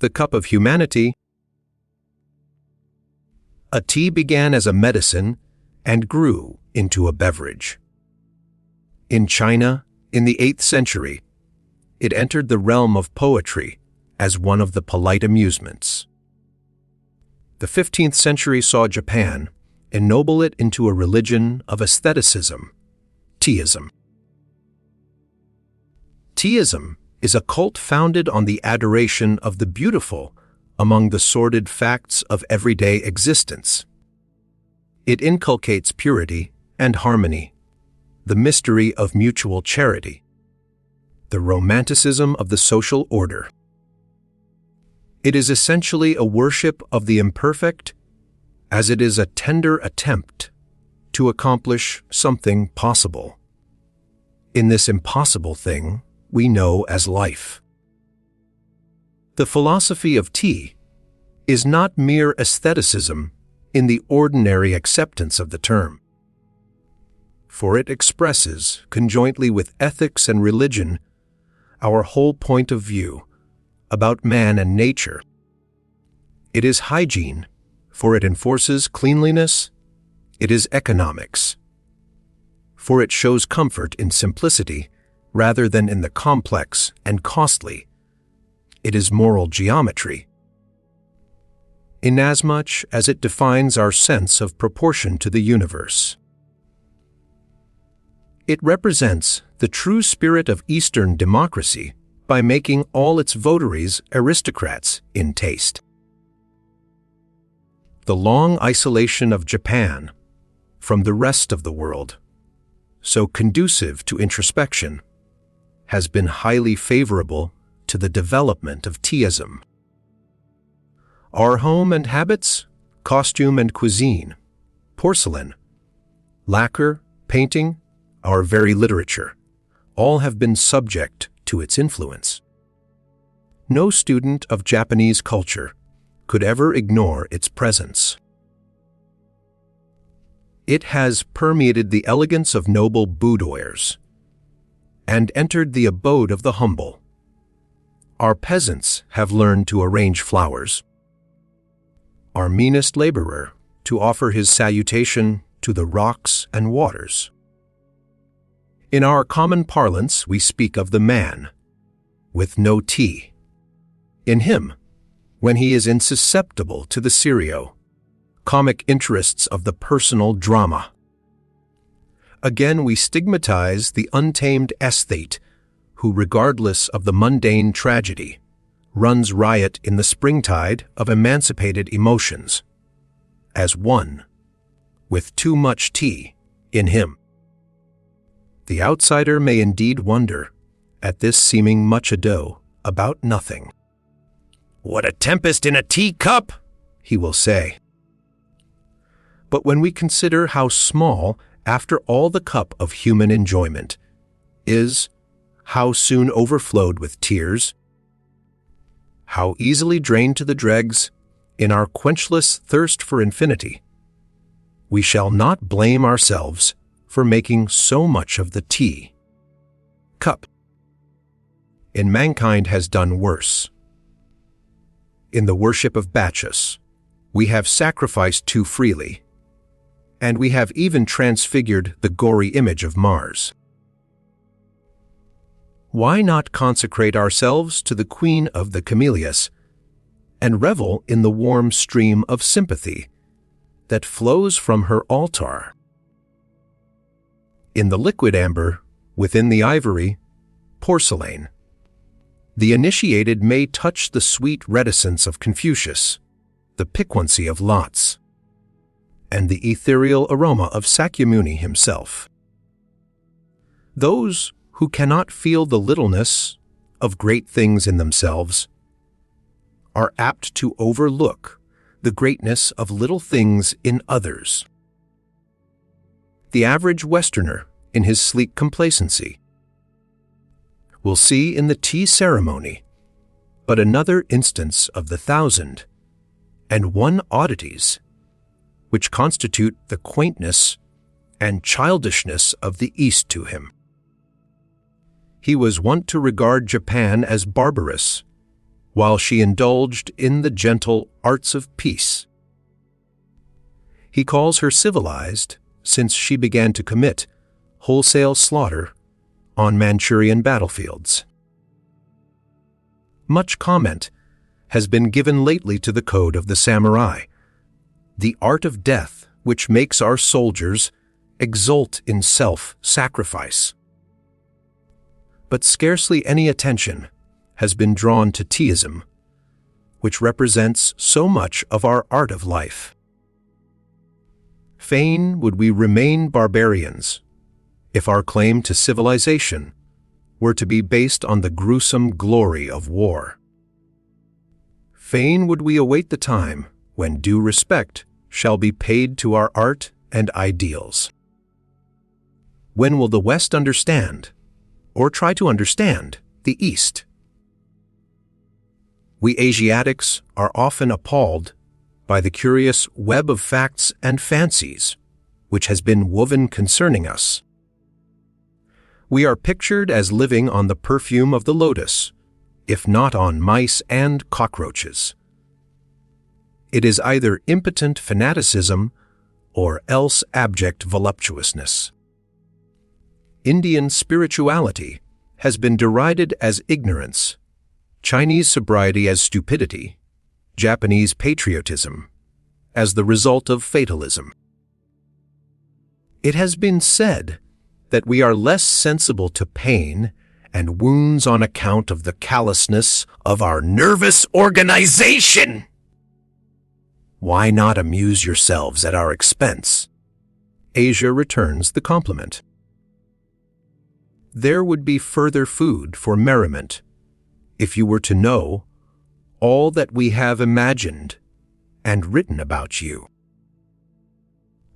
the cup of humanity, a tea began as a medicine and grew into a beverage. In China, in the 8th century, it entered the realm of poetry as one of the polite amusements. The 15th century saw Japan ennoble it into a religion of aestheticism, Teaism. Teaism is a cult founded on the adoration of the beautiful among the sordid facts of everyday existence. It inculcates purity and harmony, the mystery of mutual charity, the romanticism of the social order. It is essentially a worship of the imperfect, as it is a tender attempt to accomplish something possible. In this impossible thing we know as life. The philosophy of tea is not mere aestheticism in the ordinary acceptance of the term, for it expresses, conjointly with ethics and religion, our whole point of view about man and nature. It is hygiene, for it enforces cleanliness. It is economics, for it shows comfort in simplicity rather than in the complex and costly. It is moral geometry, inasmuch as it defines our sense of proportion to the universe. It represents the true spirit of Eastern democracy by making all its votaries aristocrats in taste. The long isolation of Japan from the rest of the world, so conducive to introspection, has been highly favorable to the development of Teaism. Our home and habits, costume and cuisine, porcelain, lacquer, painting, our very literature, all have been subject to its influence. No student of Japanese culture could ever ignore its presence. It has permeated the elegance of noble boudoirs and entered the abode of the humble. Our peasants have learned to arrange flowers. Our meanest laborer to offer his salutation to the rocks and waters. In our common parlance, we speak of the man with no tea. In him, when he is insusceptible to the serio, comic interests of the personal drama. Again, we stigmatize the untamed aesthete who, regardless of the mundane tragedy, runs riot in the springtide of emancipated emotions, as one with too much tea in him. The outsider may indeed wonder at this seeming much ado about nothing. "What a tempest in a teacup!" he will say. But when we consider how small, after all, the cup of human enjoyment is, how soon overflowed with tears, how easily drained to the dregs in our quenchless thirst for infinity, we shall not blame ourselves for making so much of the tea cup. And mankind has done worse. In the worship of Bacchus, we have sacrificed too freely, and we have even transfigured the gory image of Mars. Why not consecrate ourselves to the Queen of the Camellias and revel in the warm stream of sympathy that flows from her altar? In the liquid amber, within the ivory, porcelain, the initiated may touch the sweet reticence of Confucius, the piquancy of Lotz, and the ethereal aroma of Sakyamuni himself. Those who cannot feel the littleness of great things in themselves are apt to overlook the greatness of little things in others. The average Westerner, in his sleek complacency, will see in the tea ceremony but another instance of the 1,001 oddities which constitute the quaintness and childishness of the East to him. He was wont to regard Japan as barbarous while she indulged in the gentle arts of peace. He calls her civilized since she began to commit wholesale slaughter on Manchurian battlefields. Much comment has been given lately to the code of the samurai, the art of death which makes our soldiers exult in self-sacrifice. But scarcely any attention has been drawn to Teaism, which represents so much of our art of life. Fain would we remain barbarians if our claim to civilization were to be based on the gruesome glory of war. Fain would we await the time when due respect shall be paid to our art and ideals. When will the West understand, or try to understand, the East? We Asiatics are often appalled by the curious web of facts and fancies which has been woven concerning us. We are pictured as living on the perfume of the lotus, if not on mice and cockroaches. It is either impotent fanaticism or else abject voluptuousness. Indian spirituality has been derided as ignorance, Chinese sobriety as stupidity, Japanese patriotism as the result of fatalism. It has been said that we are less sensible to pain and wounds on account of the callousness of our nervous organization. Why not amuse yourselves at our expense? Asia returns the compliment. There would be further food for merriment if you were to know all that we have imagined and written about you.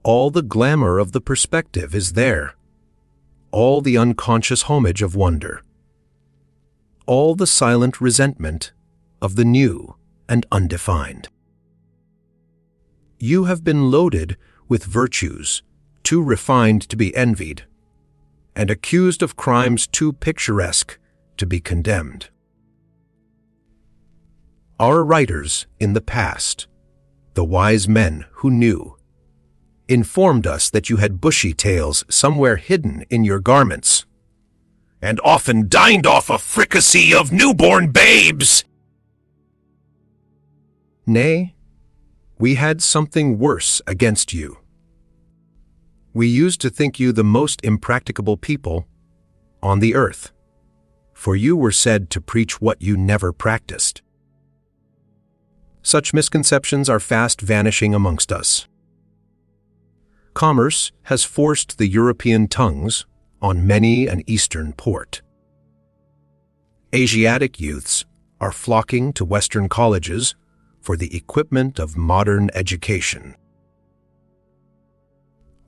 All the glamour of the perspective is there, all the unconscious homage of wonder, all the silent resentment of the new and undefined. You have been loaded with virtues too refined to be envied, and accused of crimes too picturesque to be condemned. Our writers in the past, the wise men who knew, informed us that you had bushy tails somewhere hidden in your garments, and often dined off a fricassee of newborn babes. Nay, we had something worse against you. We used to think you the most impracticable people on the earth, for you were said to preach what you never practiced. Such misconceptions are fast vanishing amongst us. Commerce has forced the European tongues on many an Eastern port. Asiatic youths are flocking to Western colleges for the equipment of modern education.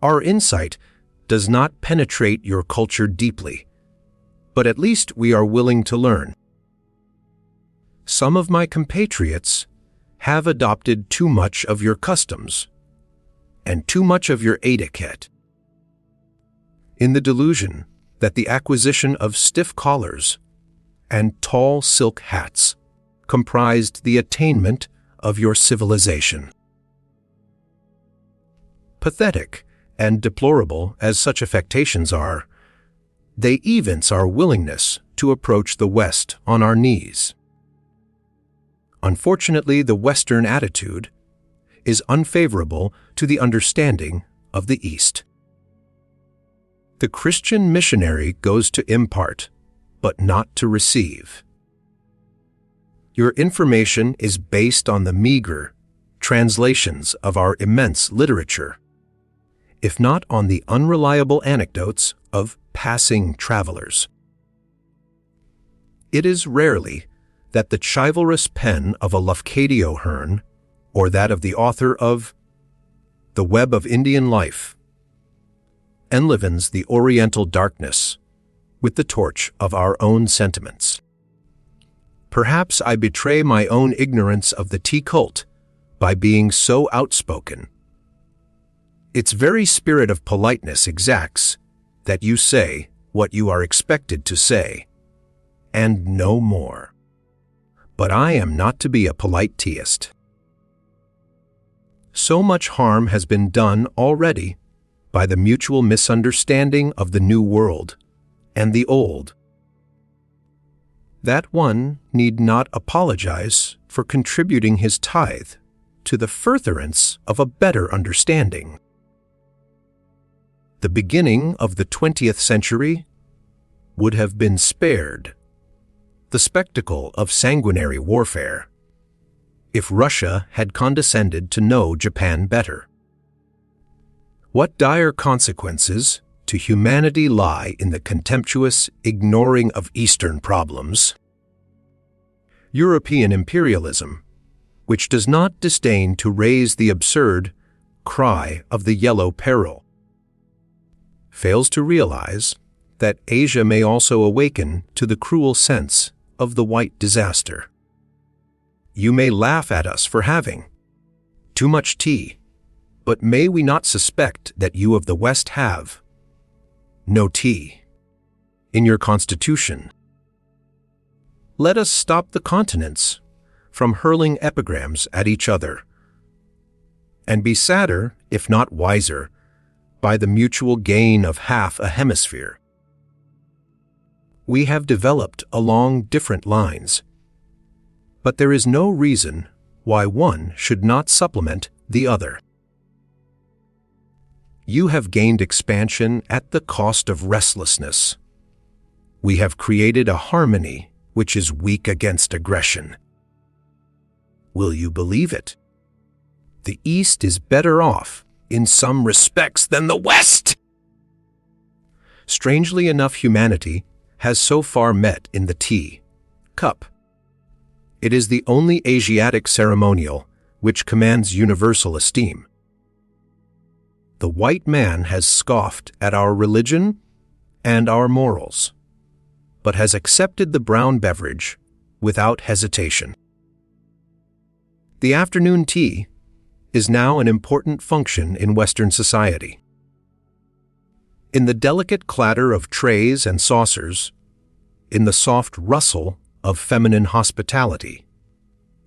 Our insight does not penetrate your culture deeply, but at least we are willing to learn. Some of my compatriots have adopted too much of your customs and too much of your etiquette, in the delusion that the acquisition of stiff collars and tall silk hats comprised the attainment of your civilization. Pathetic and deplorable as such affectations are, they evince our willingness to approach the West on our knees. Unfortunately, the Western attitude is unfavorable to the understanding of the East. The Christian missionary goes to impart, but not to receive. Your information is based on the meager translations of our immense literature, if not on the unreliable anecdotes of passing travelers. It is rarely that the chivalrous pen of a Lafcadio Hearn or that of the author of The Web of Indian Life enlivens the Oriental darkness with the torch of our own sentiments. Perhaps I betray my own ignorance of the tea cult by being so outspoken. Its very spirit of politeness exacts that you say what you are expected to say, and no more. But I am not to be a polite teaist. So much harm has been done already by the mutual misunderstanding of the new world and the old, that one need not apologize for contributing his tithe to the furtherance of a better understanding. The beginning of the 20th century would have been spared the spectacle of sanguinary warfare if Russia had condescended to know Japan better. What dire consequences to humanity lie in the contemptuous ignoring of Eastern problems? European imperialism, which does not disdain to raise the absurd cry of the yellow peril, fails to realize that Asia may also awaken to the cruel sense of the white disaster. You may laugh at us for having too much tea, but may we not suspect that you of the West have no tea in your constitution? Let us stop the continents from hurling epigrams at each other, and be sadder, if not wiser, by the mutual gain of half a hemisphere. We have developed along different lines, but there is no reason why one should not supplement the other. You have gained expansion at the cost of restlessness. We have created a harmony which is weak against aggression. Will you believe it? The East is better off in some respects than the West. Strangely enough, humanity has so far met in the tea cup. It is the only Asiatic ceremonial which commands universal esteem. The white man has scoffed at our religion and our morals, but has accepted the brown beverage without hesitation. The afternoon tea is now an important function in Western society. In the delicate clatter of trays and saucers, in the soft rustle of feminine hospitality,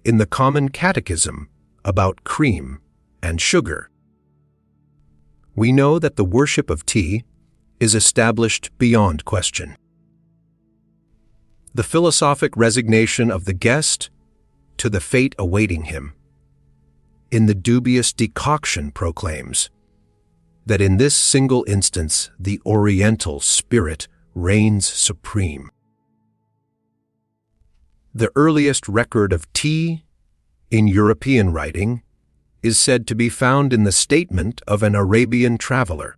in the common catechism about cream and sugar, we know that the worship of tea is established beyond question. The philosophic resignation of the guest to the fate awaiting him in the dubious decoction proclaims that in this single instance the Oriental spirit reigns supreme. The earliest record of tea in European writing is said to be found in the statement of an Arabian traveler,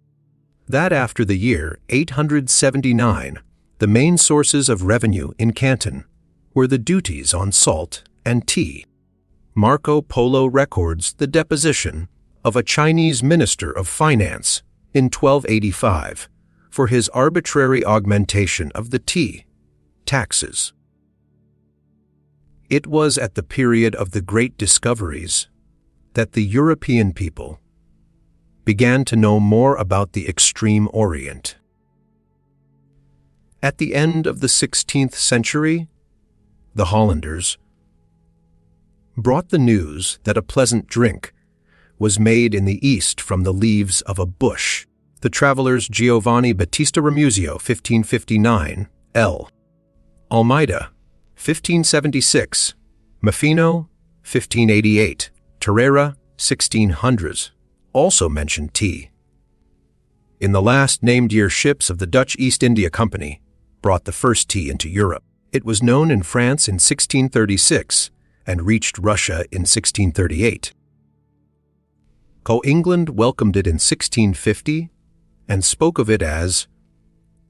that after the year 879, the main sources of revenue in Canton were the duties on salt and tea. Marco Polo records the deposition of a Chinese minister of finance in 1285 for his arbitrary augmentation of the tea taxes. It was at the period of the great discoveries that the European people began to know more about the extreme Orient. At the end of the 16th century, the Hollanders brought the news that a pleasant drink was made in the East from the leaves of a bush. The travelers Giovanni Battista Ramuzio, 1559, L. Almeida, 1576, Maffino, 1588, Torreira, 1600s, also mentioned tea. In the last named year, ships of the Dutch East India Company brought the first tea into Europe. It was known in France in 1636 and reached Russia in 1638. England welcomed it in 1650 and spoke of it as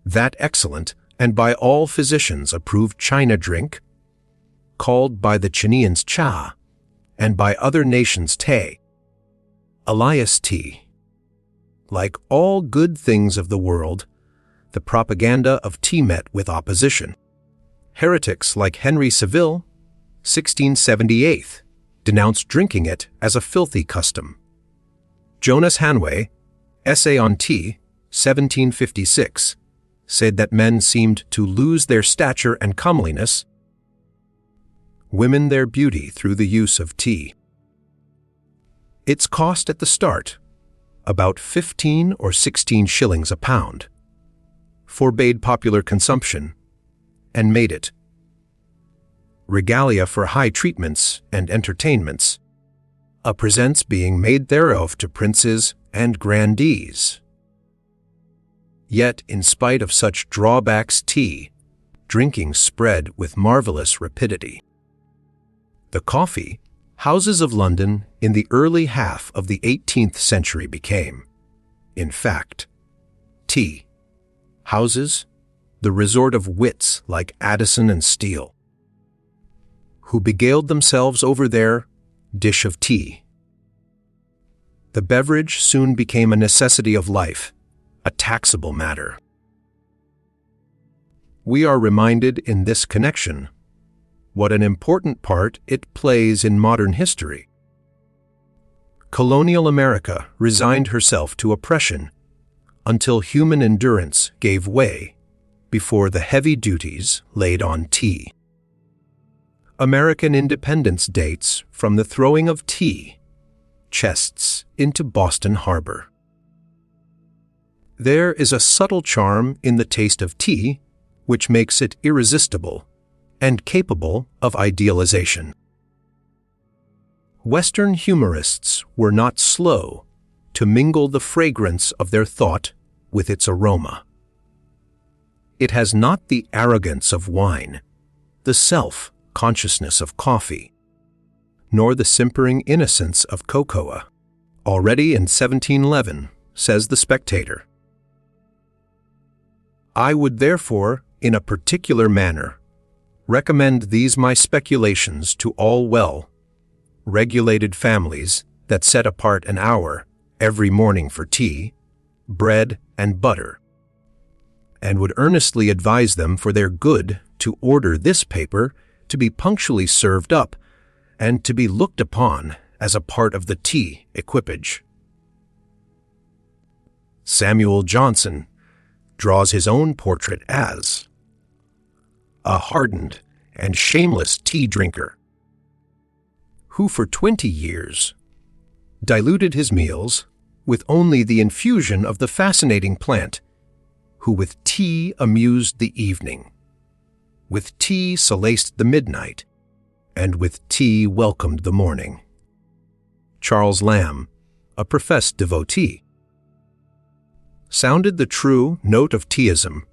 that excellent and by all physicians approved China drink, called by the Chineans cha, and by other nations te. Elias tea. Like all good things of the world, the propaganda of tea met with opposition. Heretics like Henry Saville, 1678, denounced drinking it as a filthy custom. Jonas Hanway, Essay on Tea, 1756, said that men seemed to lose their stature and comeliness women their beauty through the use of tea. Its cost at the start, about 15 or 16 shillings a pound, forbade popular consumption and made it regalia for high treatments and entertainments, a presents being made thereof to princes and grandees. Yet, in spite of such drawbacks, tea drinking spread with marvelous rapidity. The coffee houses of London in the early half of the 18th century became, in fact, tea houses, the resort of wits like Addison and Steele, who beguiled themselves over their dish of tea. The beverage soon became a necessity of life, a taxable matter. We are reminded in this connection what an important part it plays in modern history. Colonial America resigned herself to oppression until human endurance gave way before the heavy duties laid on tea. American independence dates from the throwing of tea chests into Boston Harbor. There is a subtle charm in the taste of tea which makes it irresistible and capable of idealization. Western humorists were not slow to mingle the fragrance of their thought with its aroma. It has not the arrogance of wine, the self-consciousness of coffee, nor the simpering innocence of cocoa. Already in 1711, says the Spectator, I would therefore, in a particular manner, recommend these my speculations to all well-regulated families that set apart an hour every morning for tea, bread, and butter, and would earnestly advise them for their good to order this paper to be punctually served up and to be looked upon as a part of the tea equipage. Samuel Johnson draws his own portrait as a hardened and shameless tea drinker, who for 20 years diluted his meals with only the infusion of the fascinating plant, who with tea amused the evening, with tea solaced the midnight, and with tea welcomed the morning. Charles Lamb, a professed devotee, sounded the true note of Teaism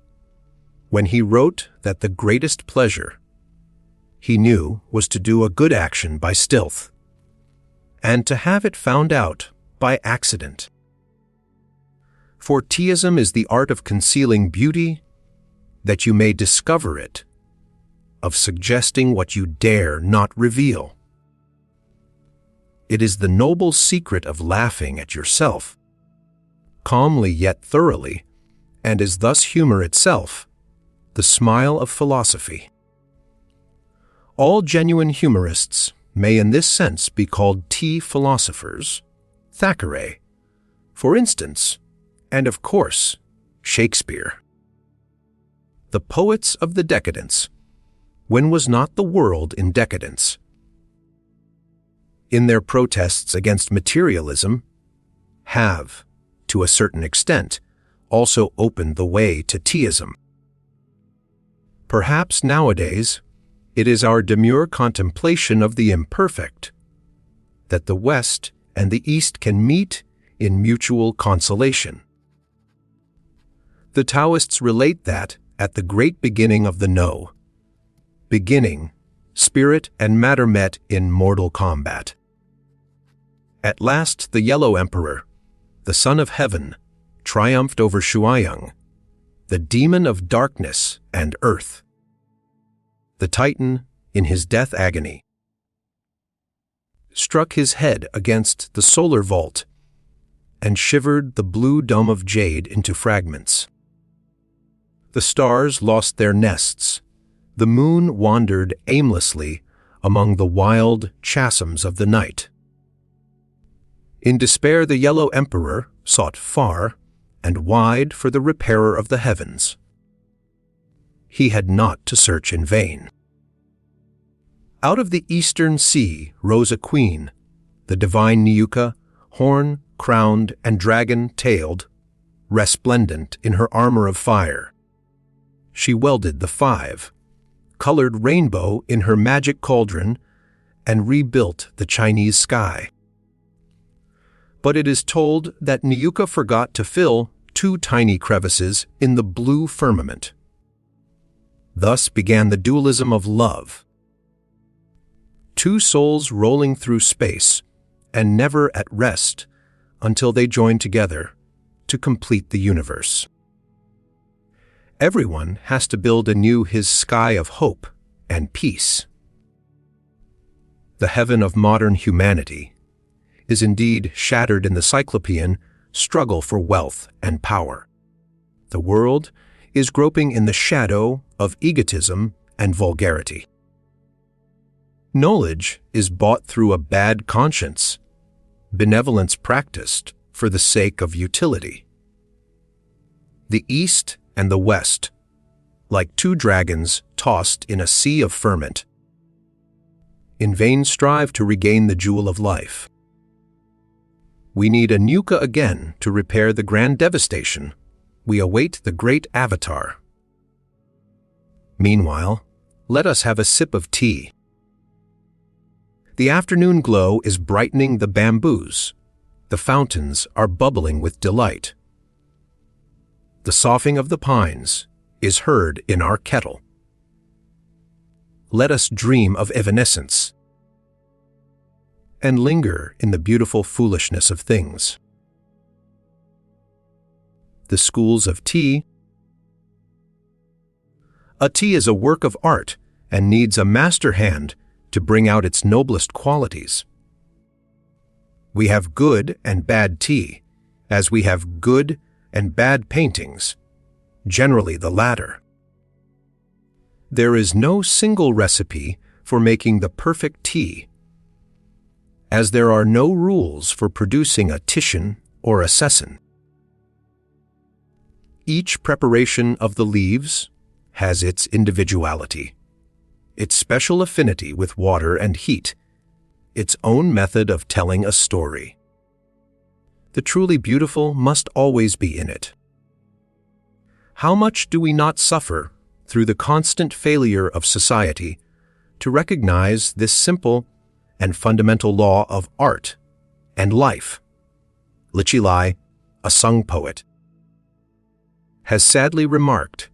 when he wrote that the greatest pleasure he knew was to do a good action by stealth, and to have it found out by accident. For Teaism is the art of concealing beauty that you may discover it, of suggesting what you dare not reveal. It is the noble secret of laughing at yourself, calmly yet thoroughly, and is thus humor itself, the smile of philosophy. All genuine humorists may in this sense be called tea philosophers. Thackeray, for instance, and of course, Shakespeare. The poets of the decadence, when was not the world in decadence? In their protests against materialism, have, to a certain extent, also opened the way to Teaism. Perhaps nowadays, it is our demure contemplation of the imperfect that the West and the East can meet in mutual consolation. The Taoists relate that, at the great beginning of the No, beginning, spirit and matter met in mortal combat. At last the Yellow Emperor, the Son of Heaven, triumphed over Shuayang, the demon of darkness and earth. The Titan, in his death agony, struck his head against the solar vault and shivered the blue dome of jade into fragments. The stars lost their nests. The moon wandered aimlessly among the wild chasms of the night. In despair, the Yellow Emperor sought far and wide for the repairer of the heavens. He had not to search in vain. Out of the eastern sea rose a queen, the divine Niuka, horn-crowned and dragon-tailed, resplendent in her armor of fire. She welded the 5, colored rainbow in her magic cauldron, and rebuilt the Chinese sky. But it is told that Niuka forgot to fill 2 tiny crevices in the blue firmament. Thus began the dualism of love. 2 souls rolling through space and never at rest until they join together to complete the universe. Everyone has to build anew his sky of hope and peace. The heaven of modern humanity is indeed shattered in the cyclopean struggle for wealth and power. The world is groping in the shadow of egotism and vulgarity. Knowledge is bought through a bad conscience, benevolence practiced for the sake of utility. The East and the West, like 2 dragons tossed in a sea of ferment, in vain strive to regain the jewel of life. We need a Niuka again to repair the grand devastation. We await the great avatar. Meanwhile, let us have a sip of tea. The afternoon glow is brightening the bamboos. The fountains are bubbling with delight. The soughing of the pines is heard in our kettle. Let us dream of evanescence and linger in the beautiful foolishness of things. The schools of tea. A tea is a work of art and needs a master hand to bring out its noblest qualities. We have good and bad tea, as we have good and bad paintings, generally the latter. There is no single recipe for making the perfect tea, as there are no rules for producing a Titian or a Cezanne. Each preparation of the leaves has its individuality, its special affinity with water and heat, its own method of telling a story. The truly beautiful must always be in it. How much do we not suffer through the constant failure of society to recognize this simple and fundamental law of art and life? Lichilai, a Sung poet, has sadly remarked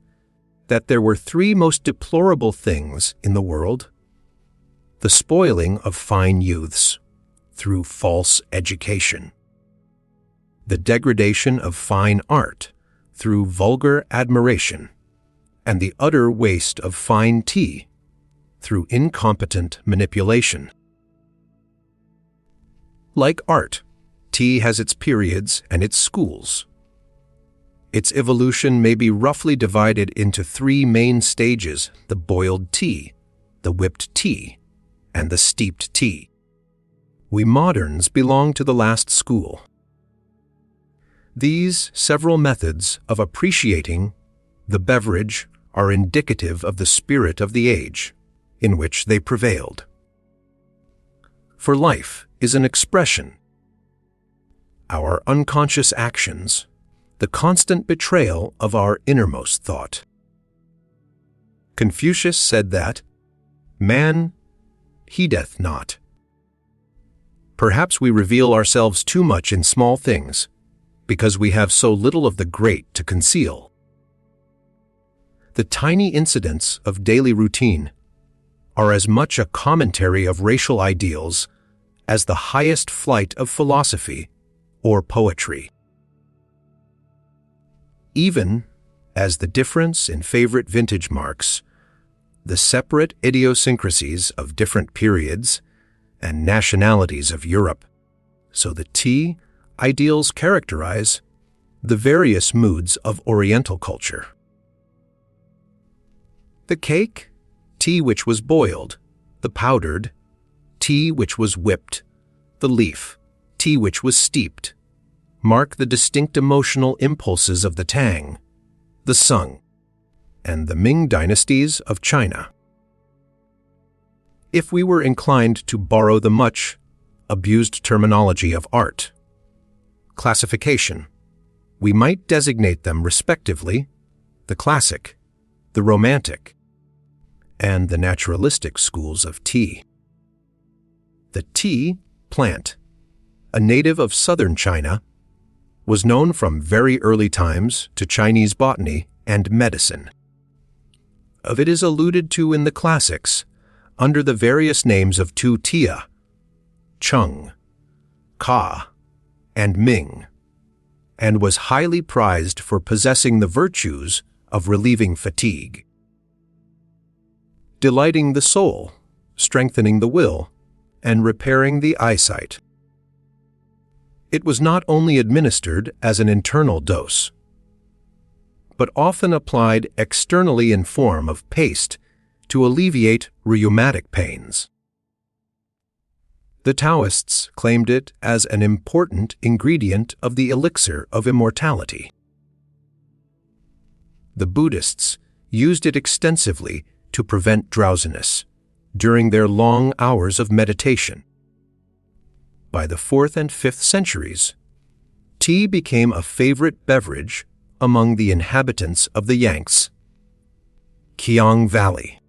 that there were 3 most deplorable things in the world: the spoiling of fine youths through false education, the degradation of fine art through vulgar admiration, and the utter waste of fine tea through incompetent manipulation. Like art, tea has its periods and its schools. Its evolution may be roughly divided into 3 main stages: the boiled tea, the whipped tea, and the steeped tea. We moderns belong to the last school. These several methods of appreciating the beverage are indicative of the spirit of the age in which they prevailed. For life is an expression. Our unconscious actions, the constant betrayal of our innermost thought. Confucius said that, "Man heedeth not." Perhaps we reveal ourselves too much in small things because we have so little of the great to conceal. The tiny incidents of daily routine are as much a commentary of racial ideals as the highest flight of philosophy or poetry. Even as the difference in favorite vintage marks the separate idiosyncrasies of different periods and nationalities of Europe, so the tea ideals characterize the various moods of Oriental culture. The cake, tea which was boiled; the powdered, tea which was whipped; the leaf, tea which was steeped, mark the distinct emotional impulses of the Tang, the Sung, and the Ming dynasties of China. If we were inclined to borrow the much abused terminology of art, classification, we might designate them respectively the classic, the romantic, and the naturalistic schools of tea. The tea plant, a native of southern China, was known from very early times to Chinese botany and medicine. Of it is alluded to in the classics under the various names of two Tia, Chung, Ka, and Ming, and was highly prized for possessing the virtues of relieving fatigue, delighting the soul, strengthening the will, and repairing the eyesight. It was not only administered as an internal dose, but often applied externally in form of paste to alleviate rheumatic pains. The Taoists claimed it as an important ingredient of the elixir of immortality. The Buddhists used it extensively to prevent drowsiness during their long hours of meditation. By the 4th and 5th centuries, tea became a favorite beverage among the inhabitants of the Yangtze, Kiang Valley.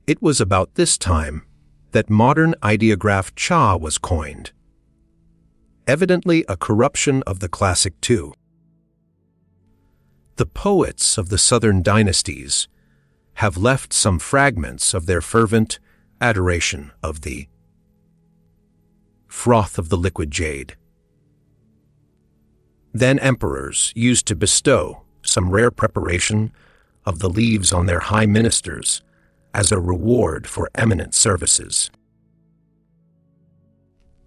It was about this time that modern ideograph cha was coined, evidently a corruption of the classic too. The poets of the southern dynasties have left some fragments of their fervent adoration of the froth of the liquid jade. Then emperors used to bestow some rare preparation of the leaves on their high ministers as a reward for eminent services.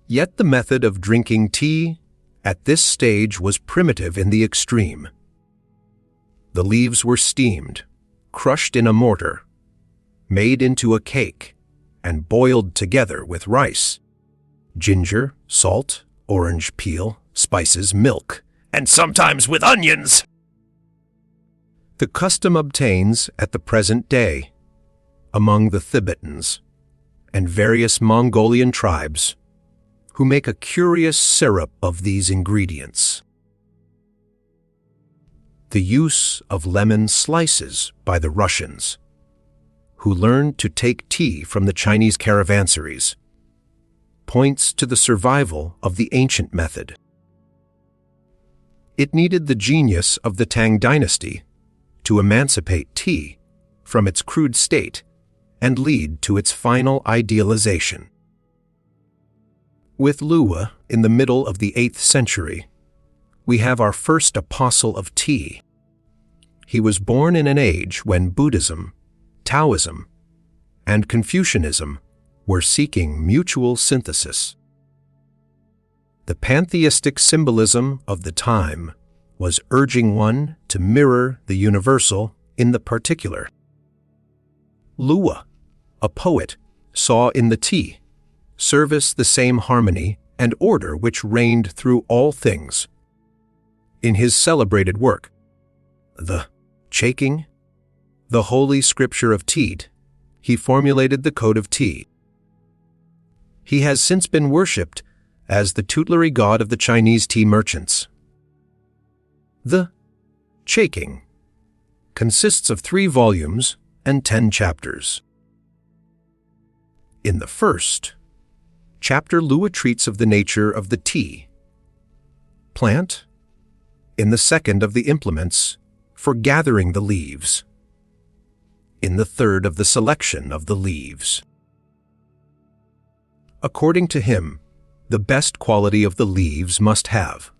Yet the method of drinking tea at this stage was primitive in the extreme. The leaves were steamed, crushed in a mortar, made into a cake, and boiled together with rice, ginger, salt, orange peel, spices, milk, and sometimes with onions. The custom obtains at the present day among the Tibetans and various Mongolian tribes who make a curious syrup of these ingredients. The use of lemon slices by the Russians, who learned to take tea from the Chinese caravansaries, points to the survival of the ancient method. It needed the genius of the Tang dynasty to emancipate tea from its crude state and lead to its final idealization. With Luwa in the middle of the 8th century, we have our first apostle of tea. He was born in an age when Buddhism, Taoism, and Confucianism were seeking mutual synthesis. The pantheistic symbolism of the time was urging one to mirror the universal in the particular. Luwa, a poet, saw in the tea service the same harmony and order which reigned through all things. In his celebrated work, the Taking, the Holy Scripture of Tea, he formulated the Code of Tea. He has since been worshipped as the tutelary god of the Chinese tea merchants. The Taking consists of 3 volumes and 10 chapters. In the first chapter, Luwa treats of the nature of the tea plant, in the second of the implements for gathering the leaves, in the third of the selection of the leaves. According to him, the best quality of the leaves must have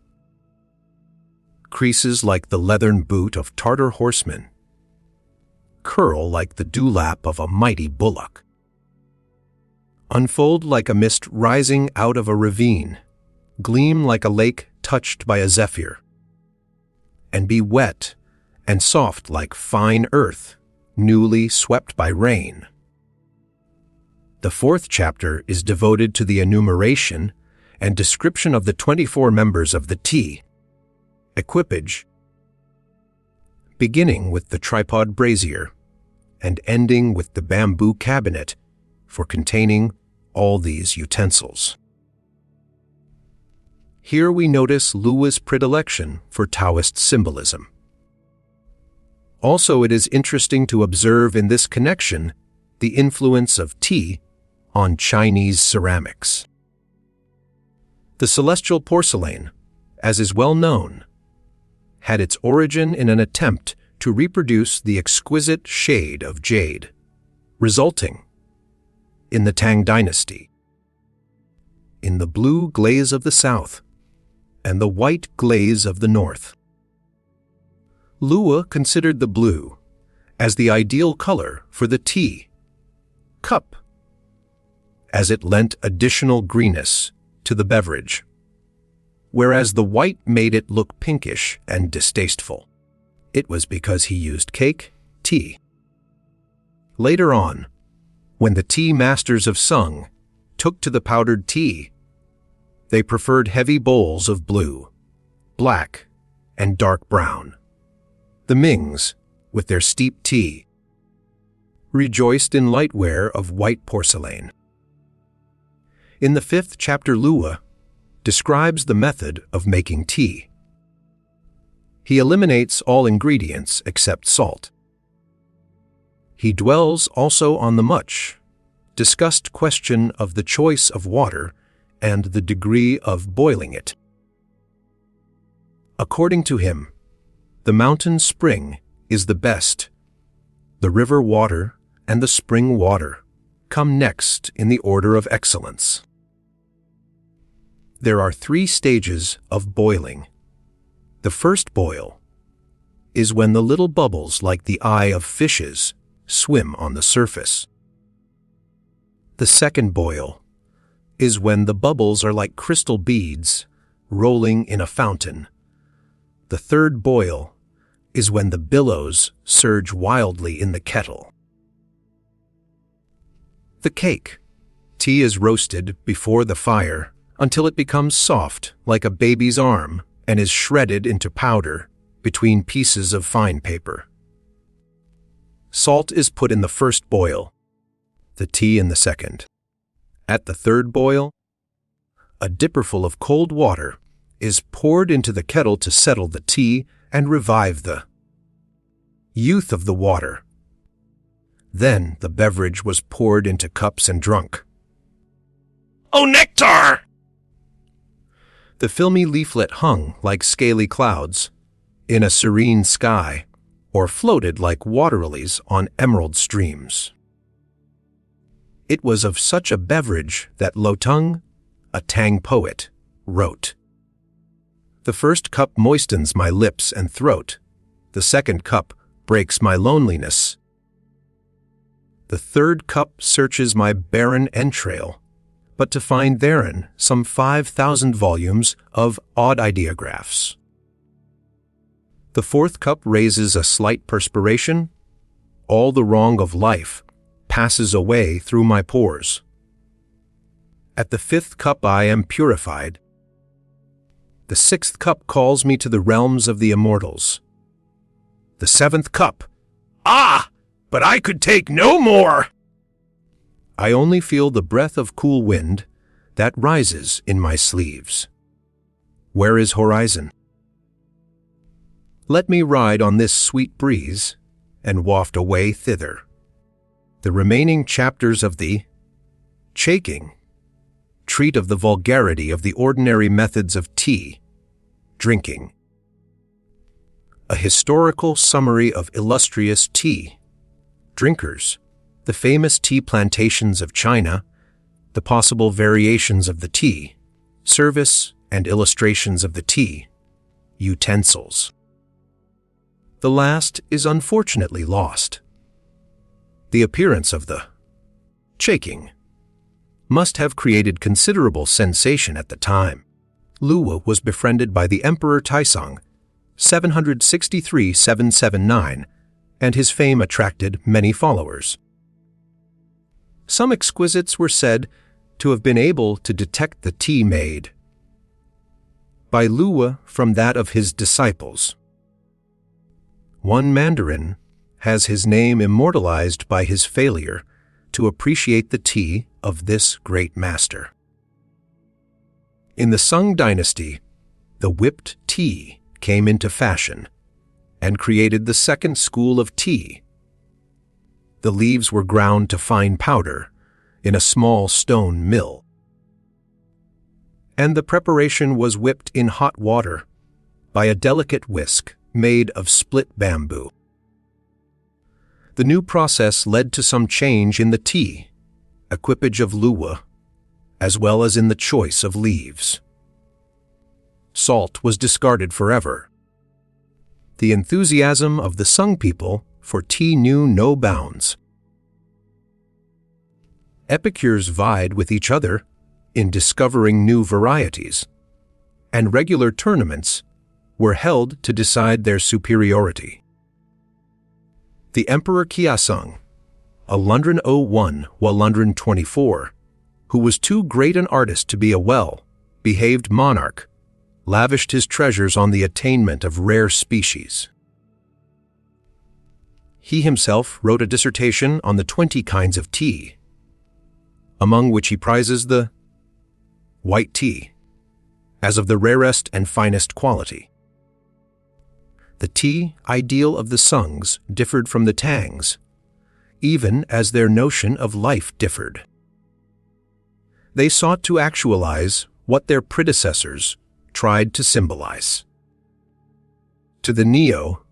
creases like the leathern boot of Tartar horsemen, curl like the dewlap of a mighty bullock, unfold like a mist rising out of a ravine, gleam like a lake touched by a zephyr, and be wet and soft like fine earth, newly swept by rain. The 4th chapter is devoted to the enumeration and description of the 24 members of the tea equipage, beginning with the tripod brazier and ending with the bamboo cabinet for containing all these utensils. Here we notice Luo's predilection for Taoist symbolism. Also, it is interesting to observe in this connection the influence of tea on Chinese ceramics. The celestial porcelain, as is well known, had its origin in an attempt to reproduce the exquisite shade of jade, resulting in the Tang dynasty, in the blue glaze of the south and the white glaze of the north. Luo considered the blue as the ideal color for the tea cup, as it lent additional greenness to the beverage, whereas the white made it look pinkish and distasteful. It was because he used cake tea. Later on, when the tea masters of Sung took to the powdered tea, they preferred heavy bowls of blue, black, and dark brown. The Mings, with their steep tea, rejoiced in lightware of white porcelain. In the 5th chapter, Luo describes the method of making tea. He eliminates all ingredients except salt. He dwells also on the much discussed question of the choice of water and the degree of boiling it. According to him, the mountain spring is the best. The river water and the spring water come next in the order of excellence. There are 3 stages of boiling. The first boil is when the little bubbles like the eye of fishes swim on the surface. The second boil is when the bubbles are like crystal beads rolling in a fountain. The third boil is when the billows surge wildly in the kettle. The cake. Tea is roasted before the fire until it becomes soft like a baby's arm and is shredded into powder between pieces of fine paper. Salt is put in the first boil, the tea in the second. At the third boil, a dipperful of cold water is poured into the kettle to settle the tea and revive the youth of the water. Then the beverage was poured into cups and drunk. Oh, nectar! The filmy leaflet hung like scaly clouds in a serene sky, or floated like water lilies on emerald streams. It was of such a beverage that Lotung, a Tang poet, wrote, "The first cup moistens my lips and throat. The second cup breaks my loneliness. The third cup searches my barren entrail, but to find therein some 5,000 volumes of odd ideographs. The fourth cup raises a slight perspiration. All the wrong of life passes away through my pores. At the 5th cup I am purified. The 6th cup calls me to the realms of the immortals. The 7th cup, but I could take no more! I only feel the breath of cool wind that rises in my sleeves. Where is horizon? Let me ride on this sweet breeze and waft away thither." The remaining chapters of the Chaking treat of the vulgarity of the ordinary methods of tea drinking. A historical summary of illustrious tea drinkers, the famous tea plantations of China, the possible variations of the tea, service and illustrations of the tea utensils. The last is unfortunately lost. The appearance of the Chaking must have created considerable sensation at the time. Luo was befriended by the Emperor Taisong, 763-779, and his fame attracted many followers. Some exquisites were said to have been able to detect the tea made by Luo from that of his disciples. One Mandarin has his name immortalized by his failure to appreciate the tea of this great master. In the Sung dynasty, the whipped tea came into fashion and created the second school of tea. The leaves were ground to fine powder in a small stone mill, and the preparation was whipped in hot water by a delicate whisk made of split bamboo. The new process led to some change in the tea, equipage of luwa, as well as in the choice of leaves. Salt was discarded forever. The enthusiasm of the Sung people for tea knew no bounds. Epicures vied with each other in discovering new varieties, and regular tournaments were held to decide their superiority. The Emperor Kyaisung, a Lundren 01 while Lundren 24, who was too great an artist to be a well-behaved monarch, lavished his treasures on the attainment of rare species. He himself wrote a dissertation on the 20 kinds of tea, among which he prizes the white tea as of the rarest and finest quality. The tea ideal of the Sungs differed from the Tangs, even as their notion of life differed. They sought to actualize what their predecessors tried to symbolize. To the Neo,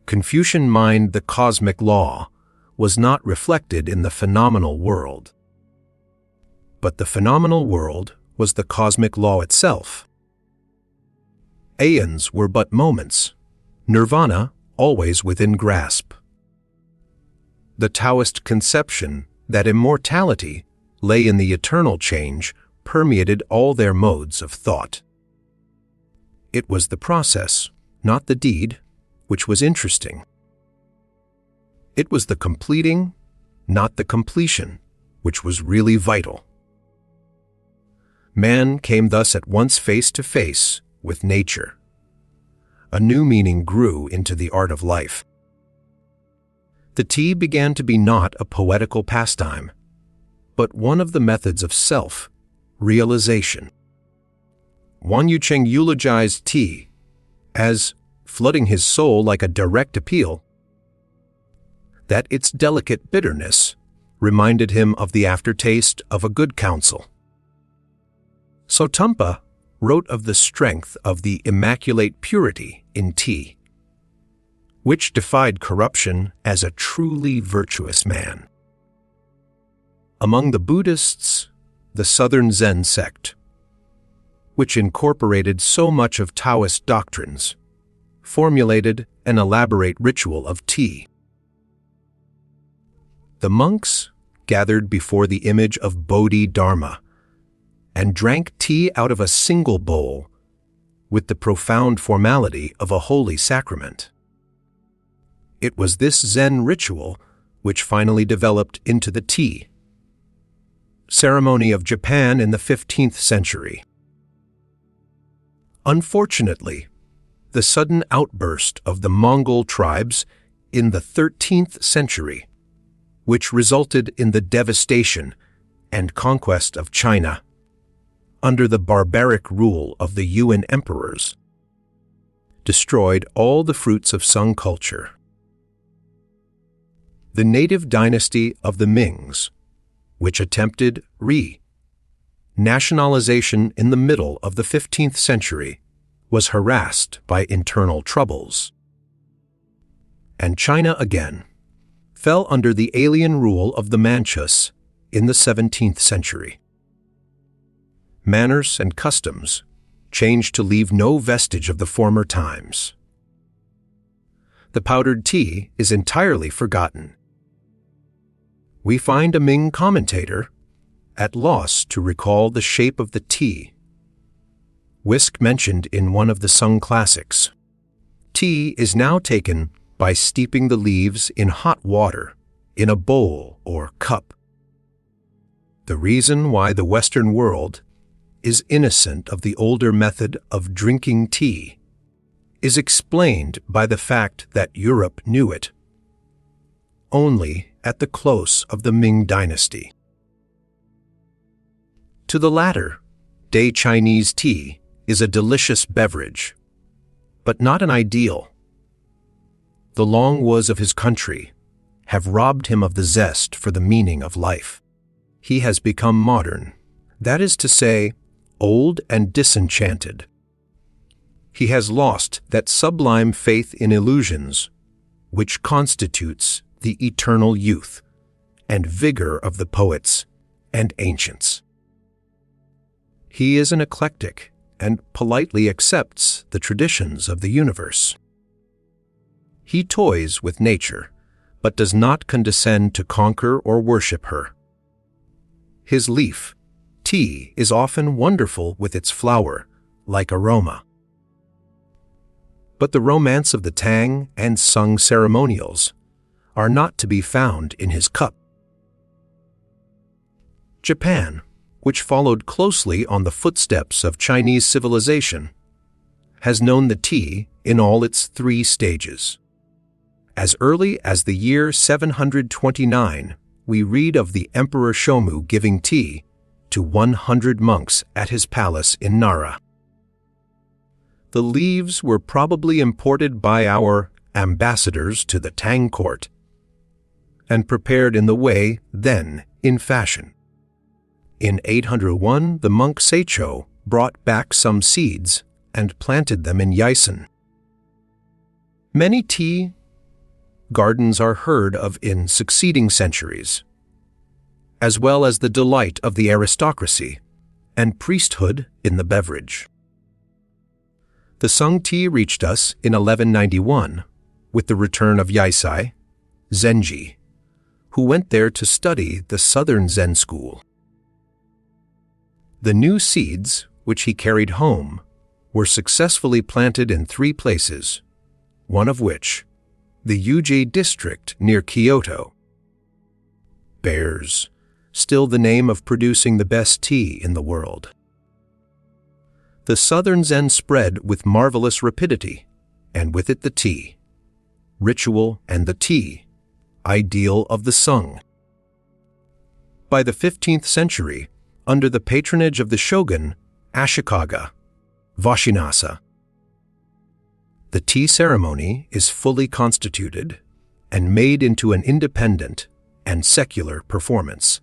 Confucian mind, the cosmic law was not reflected in the phenomenal world, but the phenomenal world was the cosmic law itself. Aeons were but moments, nirvana always within grasp. The Taoist conception that immortality lay in the eternal change permeated all their modes of thought. It was the process, not the deed, which was interesting. It was the completing, not the completion, which was really vital. Man came thus at once face to face with nature. A new meaning grew into the art of life. The tea began to be not a poetical pastime, but one of the methods of self-realization. Wan Yucheng eulogized tea as flooding his soul like a direct appeal, that its delicate bitterness reminded him of the aftertaste of a good counsel. Sotumpa wrote of the strength of the immaculate purity in tea, which defied corruption as a truly virtuous man. Among the Buddhists, the Southern Zen sect, which incorporated so much of Taoist doctrines, formulated an elaborate ritual of tea. The monks gathered before the image of Bodhi-Dharma and drank tea out of a single bowl with the profound formality of a holy sacrament. It was this Zen ritual which finally developed into the tea ceremony of Japan in the 15th century. Unfortunately, the sudden outburst of the Mongol tribes in the 13th century, which resulted in the devastation and conquest of China under the barbaric rule of the Yuan emperors, destroyed all the fruits of Sung culture. The native dynasty of the Mings, which attempted nationalization in the middle of the 15th century, was harassed by internal troubles. And China again fell under the alien rule of the Manchus in the 17th century. Manners and customs changed to leave no vestige of the former times. The powdered tea is entirely forgotten. We find a Ming commentator at loss to recall the shape of the tea. Whisk mentioned in one of the Sung classics. Tea is now taken by steeping the leaves in hot water in a bowl or cup. The reason why the Western world is innocent of the older method of drinking tea is explained by the fact that Europe knew it only at the close of the Ming Dynasty. To the latter, day Chinese tea is a delicious beverage, but not an ideal. The long wars of his country have robbed him of the zest for the meaning of life. He has become modern, that is to say, old and disenchanted. He has lost that sublime faith in illusions which constitutes the eternal youth and vigor of the poets and ancients. He is an eclectic and politely accepts the traditions of the universe. He toys with nature, but does not condescend to conquer or worship her. His leaf, tea, is often wonderful with its flower, like aroma. But the romance of the Tang and Sung ceremonials are not to be found in his cup. Japan, which followed closely on the footsteps of Chinese civilization, has known the tea in all its 3 stages. As early as the year 729, we read of the Emperor Shomu giving tea to 100 monks at his palace in Nara. The leaves were probably imported by our ambassadors to the Tang court and prepared in the way then in fashion. In 801, the monk Seicho brought back some seeds and planted them in Yaisen. Many tea gardens are heard of in succeeding centuries, as well as the delight of the aristocracy and priesthood in the beverage. The Sung tea reached us in 1191 with the return of Yaisai, Zenji, who went there to study the southern Zen school. The new seeds, which he carried home, were successfully planted in 3 places, one of which, the Yuji district near Kyoto, bears still the name of producing the best tea in the world. The southern Zen spread with marvelous rapidity, and with it the tea, ritual and the tea, ideal of the Sung. By the 15th century, under the patronage of the shogun Ashikaga, Vashinasa, the tea ceremony is fully constituted and made into an independent and secular performance.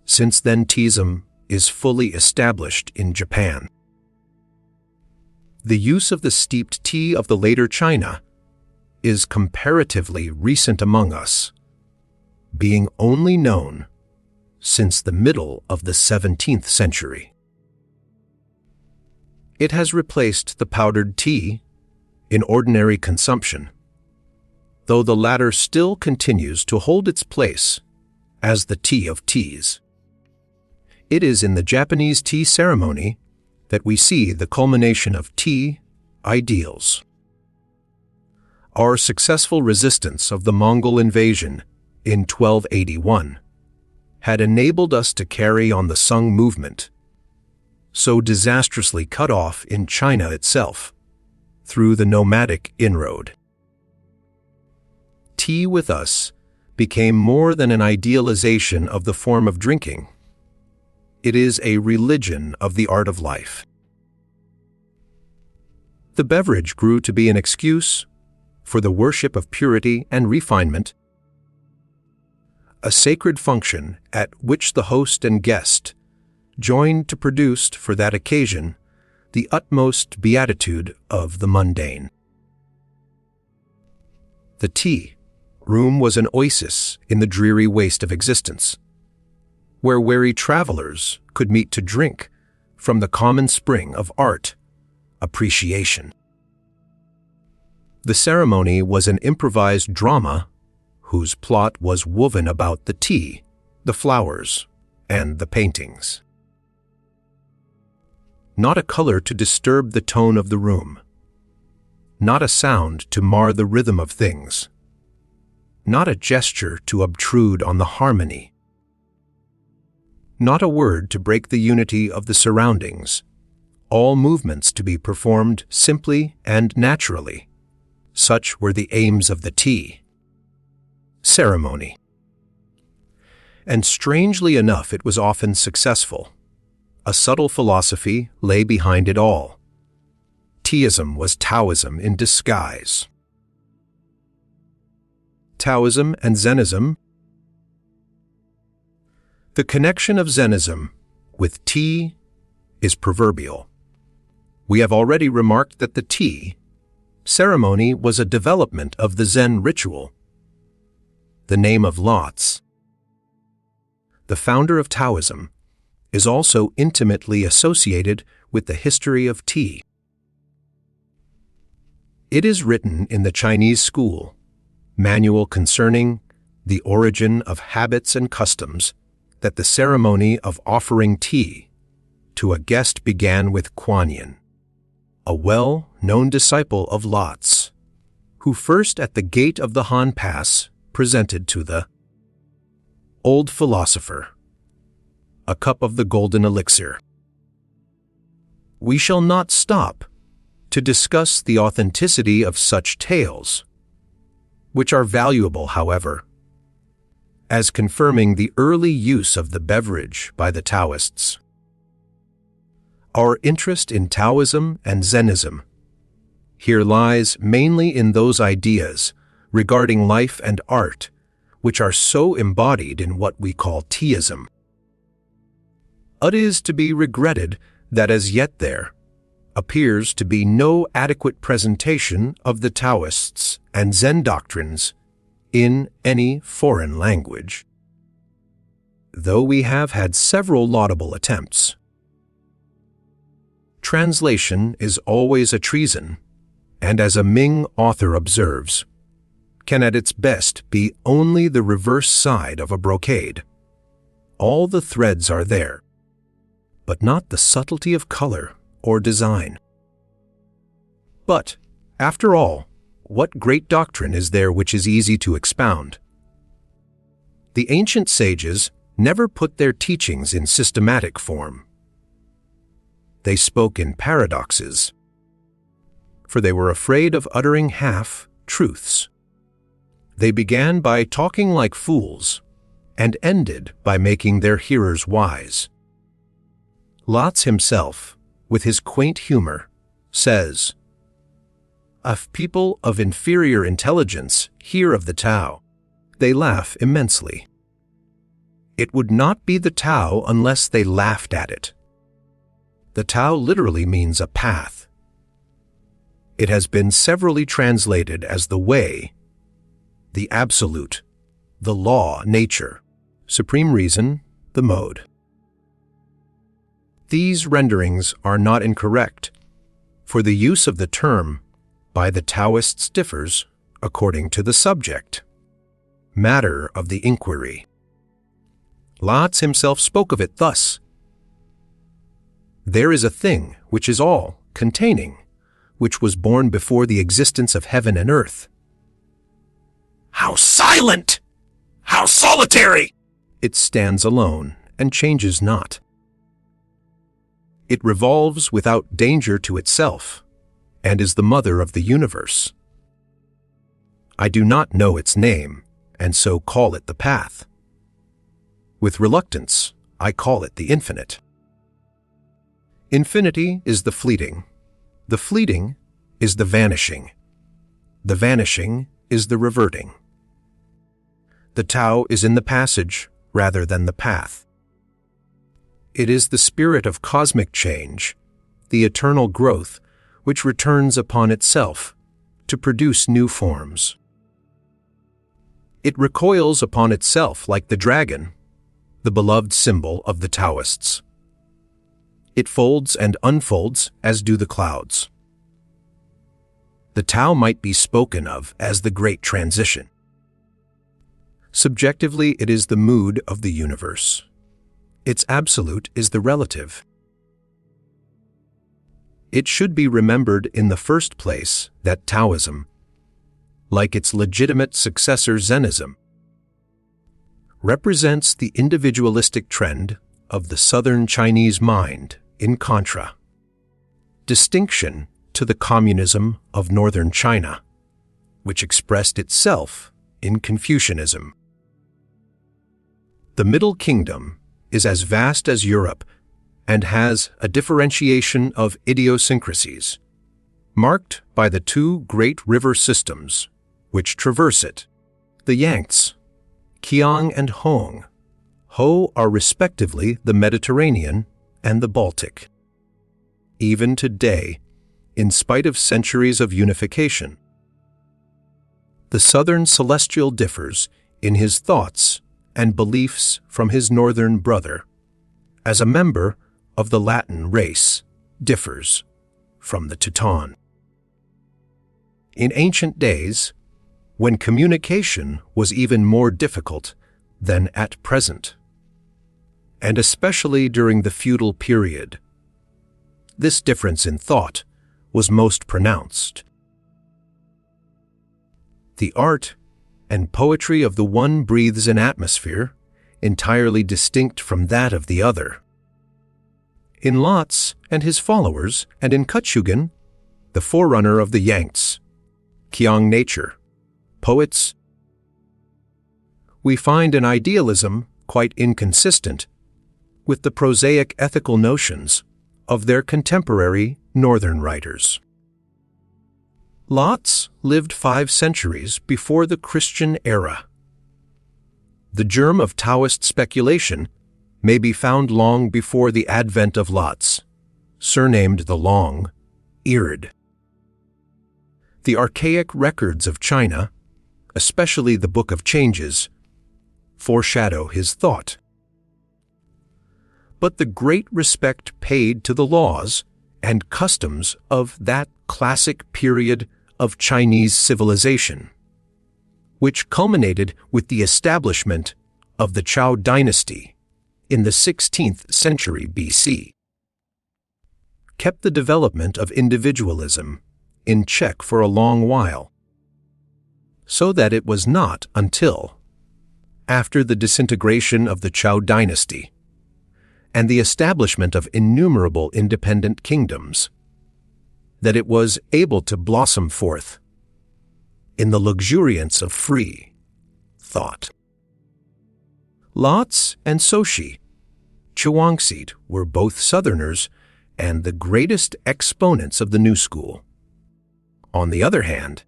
Since then, Teaism is fully established in Japan. The use of the steeped tea of the later China is comparatively recent among us, being only known since the middle of the 17th century. It has replaced the powdered tea in ordinary consumption, though the latter still continues to hold its place as the tea of teas. It is in the Japanese tea ceremony that we see the culmination of tea ideals. Our successful resistance of the Mongol invasion in 1281 had enabled us to carry on the Sung movement, so disastrously cut off in China itself, through the nomadic inroad. Tea with us became more than an idealization of the form of drinking. It is a religion of the art of life. The beverage grew to be an excuse for the worship of purity and refinement, a sacred function at which the host and guest joined to produce for that occasion the utmost beatitude of the mundane. The tea room was an oasis in the dreary waste of existence, where weary travelers could meet to drink from the common spring of art, appreciation. The ceremony was an improvised drama whose plot was woven about the tea, the flowers, and the paintings. Not a color to disturb the tone of the room, not a sound to mar the rhythm of things, not a gesture to obtrude on the harmony, not a word to break the unity of the surroundings, all movements to be performed simply and naturally. Such were the aims of the tea ceremony. and strangely enough it was often successful. A subtle philosophy lay behind it all. Teaism was Taoism in disguise. Taoism and Zennism. The connection of Zennism with tea is proverbial. We have already remarked that the tea ceremony was a development of the Zen ritual. The name of Lotz, the founder of Taoism, is also intimately associated with the history of tea. It is written in the Chinese school, Manual Concerning the Origin of Habits and Customs, that the ceremony of offering tea to a guest began with Kuan Yin, a well-known disciple of Lotz, who first at the gate of the Han Pass presented to the old philosopher a cup of the golden elixir. We shall not stop to discuss the authenticity of such tales, which are valuable, however, as confirming the early use of the beverage by the Taoists. Our interest in Taoism and Zennism here lies mainly in those ideas regarding life and art which are so embodied in what we call Teaism. It is to be regretted that as yet there appears to be no adequate presentation of the Taoists and Zen doctrines in any foreign language, though we have had several laudable attempts. Translation is always a treason, and as a Ming author observes, can at its best be only the reverse side of a brocade. All the threads are there, but not the subtlety of color or design. But, after all, what great doctrine is there which is easy to expound? The ancient sages never put their teachings in systematic form. They spoke in paradoxes, for they were afraid of uttering half-truths. They began by talking like fools and ended by making their hearers wise. Lotz himself, with his quaint humor, says, "If people of inferior intelligence hear of the Tao, they laugh immensely. It would not be the Tao unless they laughed at it." The Tao literally means a path. It has been severally translated as the way, the absolute, the law, nature, supreme reason, the mode. These renderings are not incorrect, for the use of the term by the Taoists differs according to the subject, matter of the inquiry. Lotz himself spoke of it thus: "There is a thing which is all containing, which was born before the existence of heaven and earth." How silent! How solitary! It stands alone and changes not. It revolves without danger to itself, and is the mother of the universe. I do not know its name, and so call it the path. With reluctance, I call it the infinite. Infinity is the fleeting is the vanishing is the reverting. The Tao is in the passage rather than the path. It is the spirit of cosmic change, the eternal growth, which returns upon itself to produce new forms. It recoils upon itself like the dragon, the beloved symbol of the Taoists. It folds and unfolds as do the clouds. The Tao might be spoken of as the great transition. Subjectively, it is the mood of the universe. Its absolute is the relative. It should be remembered in the first place that Taoism, like its legitimate successor Zennism, represents the individualistic trend of the southern Chinese mind in distinction to the communism of northern China, which expressed itself in Confucianism. The Middle Kingdom is as vast as Europe and has a differentiation of idiosyncrasies, marked by the two great river systems which traverse it, the Yangtze, Kiang and Hong. Ho are respectively the Mediterranean and the Baltic. Even today, in spite of centuries of unification, the southern celestial differs in his thoughts and beliefs from his northern brother, as a member of the Latin race differs from the Teuton. In ancient days, when communication was even more difficult than at present, and especially during the feudal period, this difference in thought was most pronounced. The art and poetry of the one breathes an atmosphere entirely distinct from that of the other. In Lotze and his followers, and in Kutchugen, the forerunner of the Yangtze, Kiang nature, poets, we find an idealism quite inconsistent with the prosaic ethical notions of their contemporary northern writers. Lotze lived 5 centuries before the Christian era. The germ of Taoist speculation may be found long before the advent of Lotze, surnamed the Long-Eared. The archaic records of China, especially the Book of Changes, foreshadow his thought. But the great respect paid to the laws and customs of that classic period of Chinese civilization, which culminated with the establishment of the Zhou dynasty in the 16th century BC, kept the development of individualism in check for a long while, so that it was not until after the disintegration of the Zhou dynasty and the establishment of innumerable independent kingdoms that it was able to blossom forth in the luxuriance of free thought. Lotze and Soshi, Chuangxi, were both Southerners and the greatest exponents of the New School. On the other hand,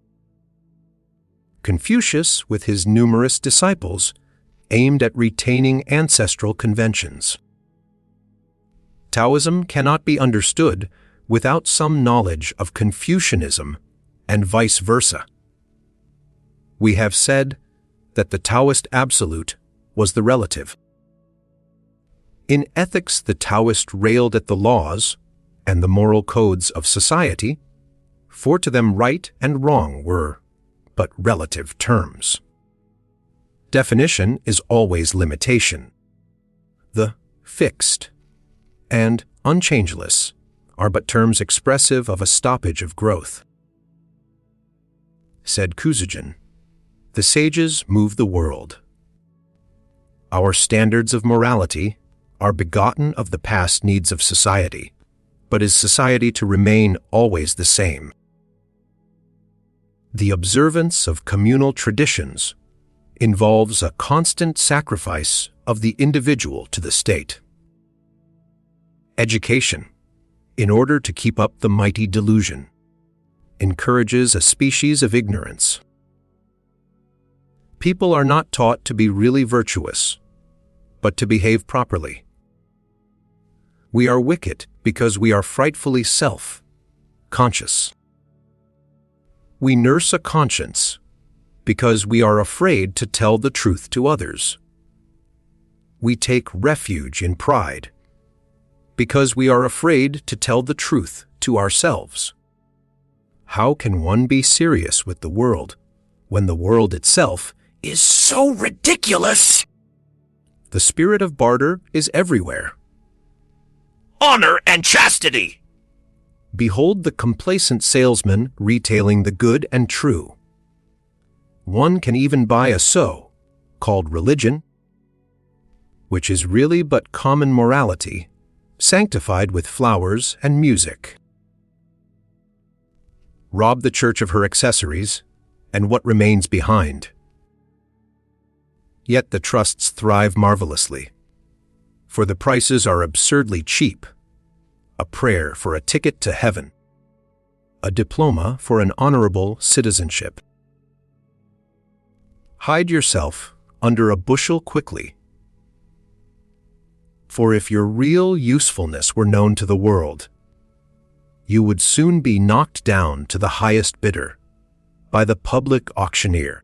Confucius, with his numerous disciples, aimed at retaining ancestral conventions. Taoism cannot be understood without some knowledge of Confucianism and vice versa. We have said that the Taoist absolute was the relative. In ethics, the Taoist railed at the laws and the moral codes of society, for to them right and wrong were but relative terms. Definition is always limitation. The fixed and unchangeless are but terms expressive of a stoppage of growth. Said Kuzujin, the sages move the world. Our standards of morality are begotten of the past needs of society, but is society to remain always the same? The observance of communal traditions involves a constant sacrifice of the individual to the state. Education, in order to keep up the mighty delusion, encourages a species of ignorance. People are not taught to be really virtuous, but to behave properly. We are wicked because we are frightfully self-conscious. We nurse a conscience because we are afraid to tell the truth to others. We take refuge in pride because we are afraid to tell the truth to ourselves. How can one be serious with the world when the world itself is so ridiculous? The spirit of barter is everywhere. Honor and chastity! Behold the complacent salesman retailing the good and true. One can even buy a so, called religion, which is really but common morality, sanctified with flowers and music. Rob the church of her accessories, and what remains behind? Yet the trusts thrive marvelously, for the prices are absurdly cheap. A prayer for a ticket to heaven, a diploma for an honorable citizenship. Hide yourself under a bushel quickly, for if your real usefulness were known to the world, you would soon be knocked down to the highest bidder by the public auctioneer.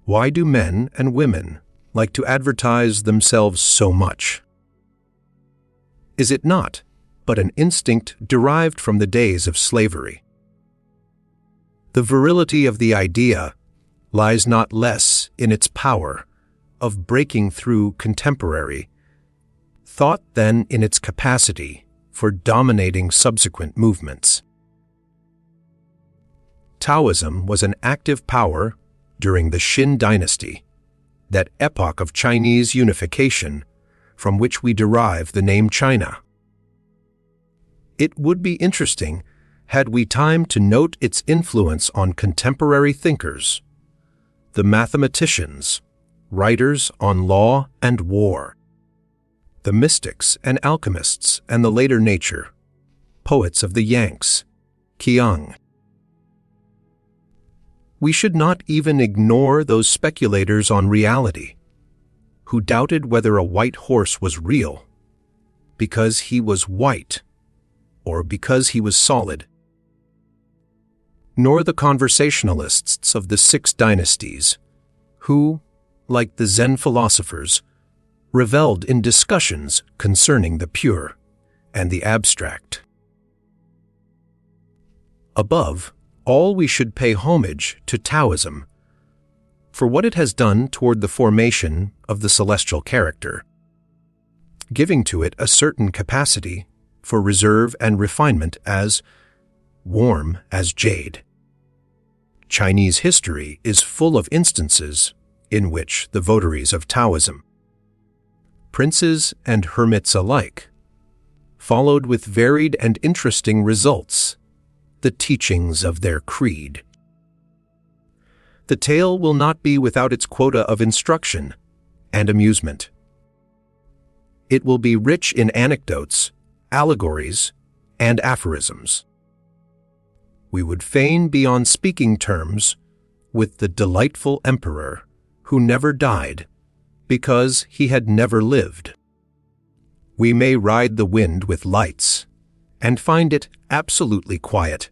Why do men and women like to advertise themselves so much? Is it not but an instinct derived from the days of slavery? The virility of the idea lies not less in its power of breaking through contemporary thought than in its capacity for dominating subsequent movements. Taoism was an active power during the Qin dynasty, that epoch of Chinese unification from which we derive the name China. It would be interesting had we time to note its influence on contemporary thinkers, the mathematicians, writers on law and war, the mystics and alchemists and the later nature, poets of the Yanks, Qiang. We should not even ignore those speculators on reality, who doubted whether a white horse was real because he was white or because he was solid, nor the conversationalists of the 6 dynasties, who, like the Zen philosophers, reveled in discussions concerning the pure and the abstract. Above all, we should pay homage to Taoism for what it has done toward the formation of the celestial character, giving to it a certain capacity for reserve and refinement as warm as jade. Chinese history is full of instances in which the votaries of Taoism, princes and hermits alike, followed with varied and interesting results the teachings of their creed. The tale will not be without its quota of instruction and amusement. It will be rich in anecdotes, allegories, and aphorisms. We would fain be on speaking terms with the delightful emperor who never died because he had never lived. We may ride the wind with lights and find it absolutely quiet,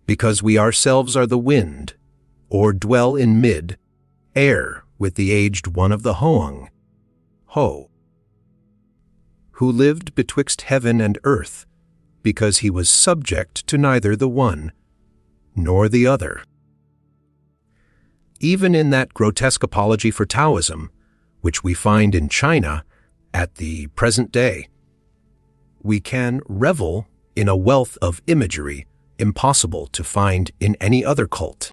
because we ourselves are the wind, or dwell in mid-air with the aged one of the Hoang, Ho, who lived betwixt heaven and earth, because he was subject to neither the one nor the other. Even in that grotesque apology for Taoism, which we find in China at the present day, we can revel in a wealth of imagery impossible to find in any other cult.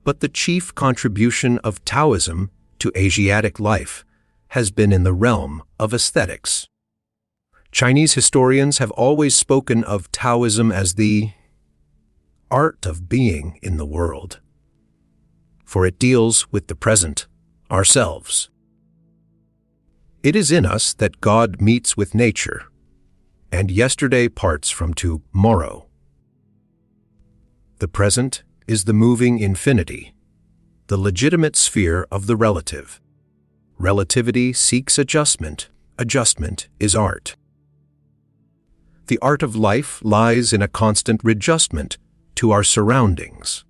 But the chief contribution of Taoism to Asiatic life has been in the realm of aesthetics. Chinese historians have always spoken of Taoism as the art of being in the world, for it deals with the present, ourselves. It is in us that God meets with nature, and yesterday parts from tomorrow. The present is the moving infinity, the legitimate sphere of the relative. Relativity seeks adjustment. Adjustment is art. The art of life lies in a constant readjustment to our surroundings.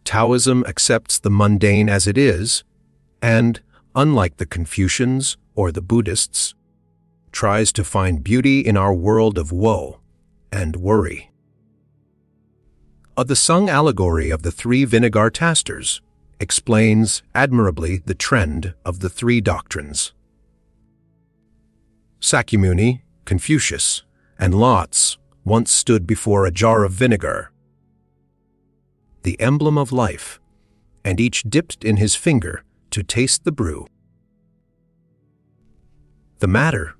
Taoism accepts the mundane as it is, and, unlike the Confucians or the Buddhists, tries to find beauty in our world of woe and worry. The sung allegory of the 3 vinegar tasters explains admirably the trend of the 3 doctrines. Sakyamuni, Confucius, and Lotz once stood before a jar of vinegar, the emblem of life, and each dipped in his finger to taste the brew. The matter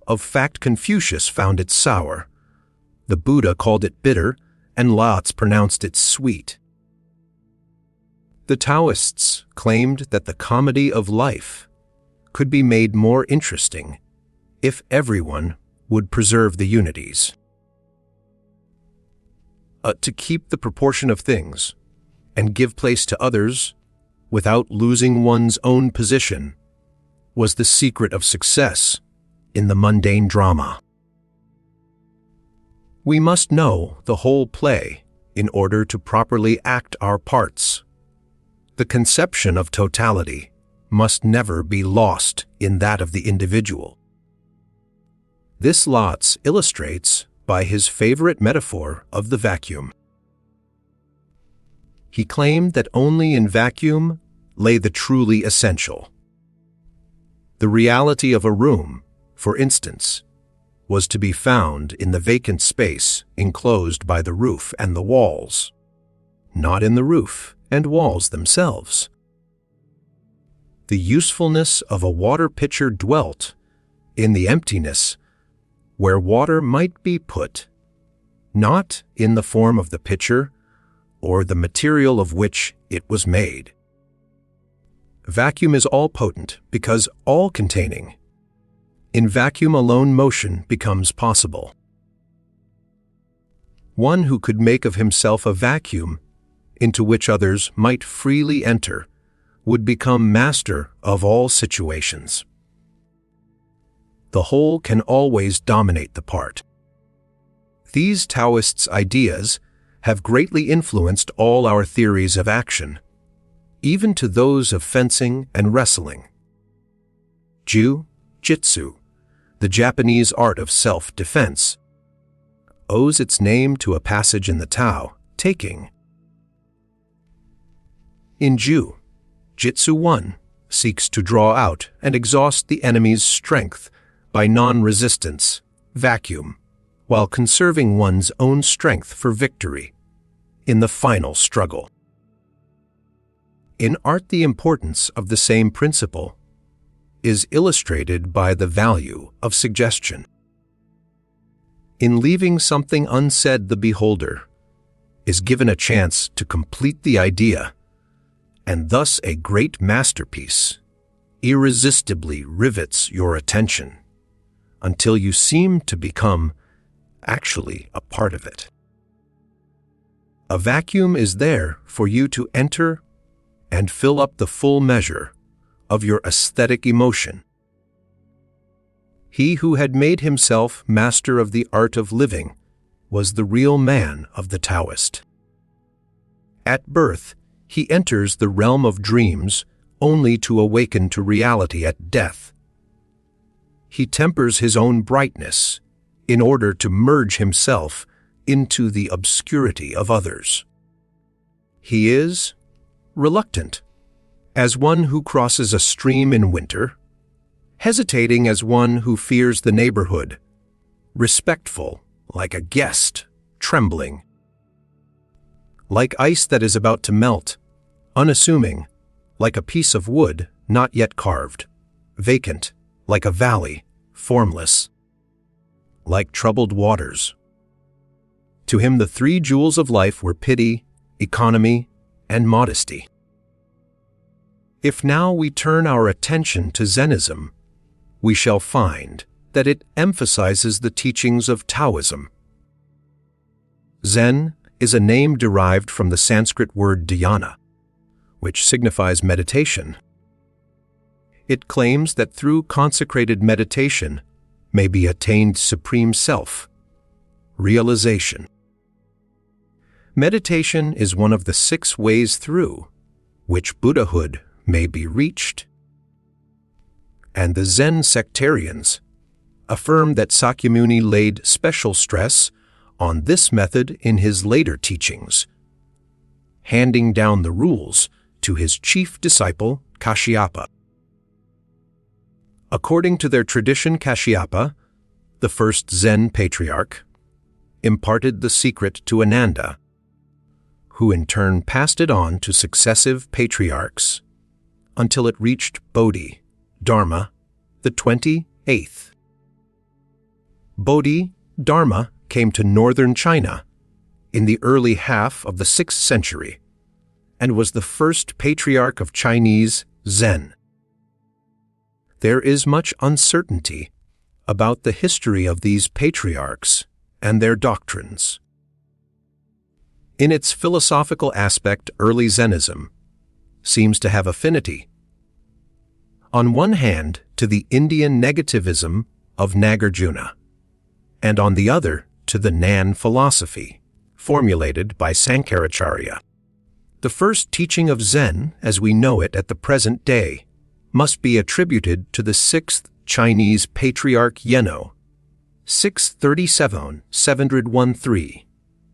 of fact, Confucius found it sour, the Buddha called it bitter, and Lotz pronounced it sweet. The Taoists claimed that the comedy of life could be made more interesting if everyone would preserve the unities. To keep the proportion of things and give place to others without losing one's own position was the secret of success in the mundane drama. We must know the whole play in order to properly act our parts. The conception of totality must never be lost in that of the individual. This Lotz illustrates by his favorite metaphor of the vacuum. He claimed that only in vacuum lay the truly essential. The reality of a room, for instance, was to be found in the vacant space enclosed by the roof and the walls, not in the roof and walls themselves. The usefulness of a water pitcher dwelt in the emptiness where water might be put, not in the form of the pitcher or the material of which it was made. Vacuum is all-potent because all-containing. In vacuum alone motion becomes possible. One who could make of himself a vacuum into which others might freely enter would become master of all situations. The whole can always dominate the part. These Taoists' ideas have greatly influenced all our theories of action, even to those of fencing and wrestling. Jiu-jitsu, the Japanese art of self-defense, owes its name to a passage in the Tao, taking. In Jiu-jitsu, one seeks to draw out and exhaust the enemy's strength by non-resistance, vacuum, while conserving one's own strength for victory in the final struggle. In art, the importance of the same principle is illustrated by the value of suggestion. In leaving something unsaid, the beholder is given a chance to complete the idea, and thus a great masterpiece irresistibly rivets your attention until you seem to become actually a part of it. A vacuum is there for you to enter and fill up the full measure of your aesthetic emotion. He who had made himself master of the art of living was the real man of the Taoist. At birth, he enters the realm of dreams only to awaken to reality at death. He tempers his own brightness in order to merge himself into the obscurity of others. He is reluctant, as one who crosses a stream in winter, hesitating as one who fears the neighborhood, respectful like a guest, trembling. Like ice that is about to melt, unassuming, like a piece of wood not yet carved, vacant, like a valley, formless, like troubled waters. To him the three jewels of life were pity, economy, and modesty. If now we turn our attention to Zennism, we shall find that it emphasizes the teachings of Taoism. Zen is a name derived from the Sanskrit word dhyana, which signifies meditation. It claims that through consecrated meditation may be attained supreme self, realization. Meditation is one of the 6 ways through which Buddhahood may be reached. And the Zen sectarians affirm that Sakyamuni laid special stress on this method in his later teachings, handing down the rules to his chief disciple, Kashyapa. According to their tradition, Kashyapa, the first Zen patriarch, imparted the secret to Ananda, who in turn passed it on to successive patriarchs until it reached Bodhi, Dharma, the 28th. Bodhi, Dharma came to northern China in the early half of the 6th century and was the first patriarch of Chinese Zen. There is much uncertainty about the history of these patriarchs and their doctrines. In its philosophical aspect, early Zennism seems to have affinity, on one hand, to the Indian negativism of Nagarjuna, and on the other, to the Nan philosophy, formulated by Sankaracharya. The first teaching of Zen, as we know it at the present day, must be attributed to the sixth Chinese patriarch Yeno, 637-713,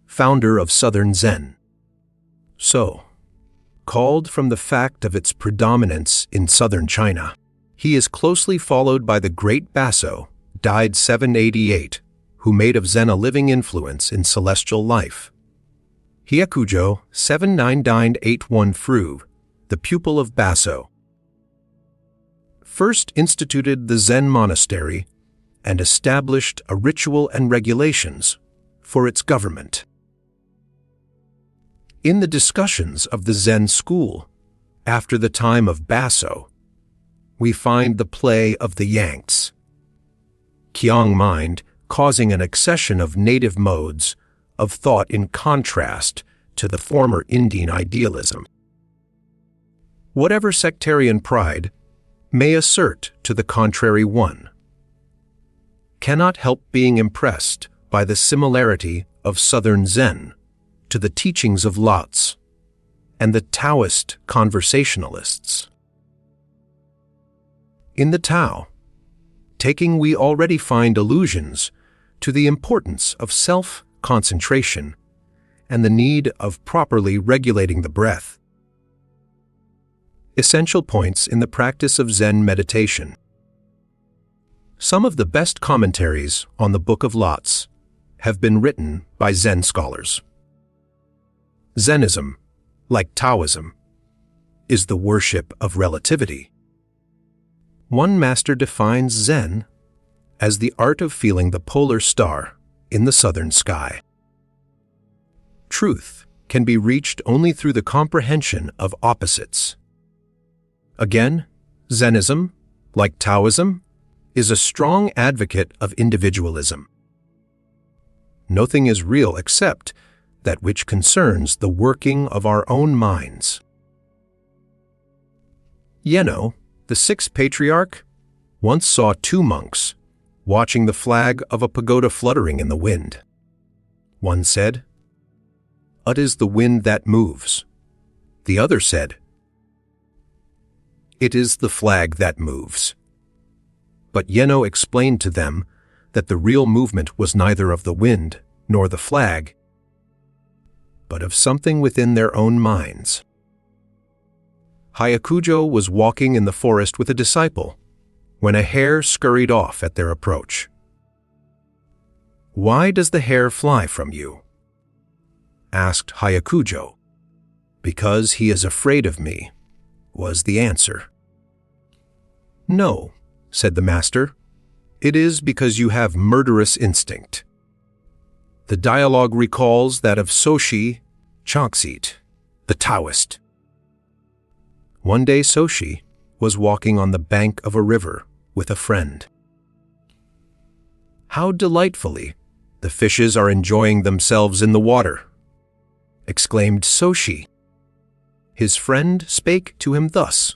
founder of Southern Zen. So, called from the fact of its predominance in southern China, he is closely followed by the great Baso, died 788, who made of Zen a living influence in celestial life. Hyakujo, 799-81 Fru, the pupil of Baso, first instituted the Zen monastery and established a ritual and regulations for its government. In the discussions of the Zen school, after the time of Baso, we find the play of the Yanks, Qiang mind causing an accession of native modes of thought in contrast to the former Indian idealism. Whatever sectarian pride may assert to the contrary one, cannot help being impressed by the similarity of Southern Zen to the teachings of Lao Tzu and the Taoist conversationalists. In the Tao, taking, we already find allusions to the importance of self-concentration and the need of properly regulating the breath. Essential points in the practice of Zen meditation. Some of the best commentaries on the Book of Lao Tzu have been written by Zen scholars. Zennism, like Taoism, is the worship of relativity. One master defines Zen as the art of feeling the polar star in the southern sky. Truth can be reached only through the comprehension of opposites. Again, Zennism, like Taoism, is a strong advocate of individualism. Nothing is real except that which concerns the working of our own minds. Yeno, the sixth patriarch, once saw two monks watching the flag of a pagoda fluttering in the wind. One said, "It is the wind that moves." The other said, "It is the flag that moves." But Yeno explained to them that the real movement was neither of the wind nor the flag, but of something within their own minds. Hyakujo was walking in the forest with a disciple when a hare scurried off at their approach. "Why does the hare fly from you?" asked Hyakujo. "Because he is afraid of me," was the answer. "No," said the master, "it is because you have murderous instinct." The dialogue recalls that of Soshi Choksit, the Taoist. One day Soshi was walking on the bank of a river with a friend. "How delightfully the fishes are enjoying themselves in the water," exclaimed Soshi. His friend spake to him thus,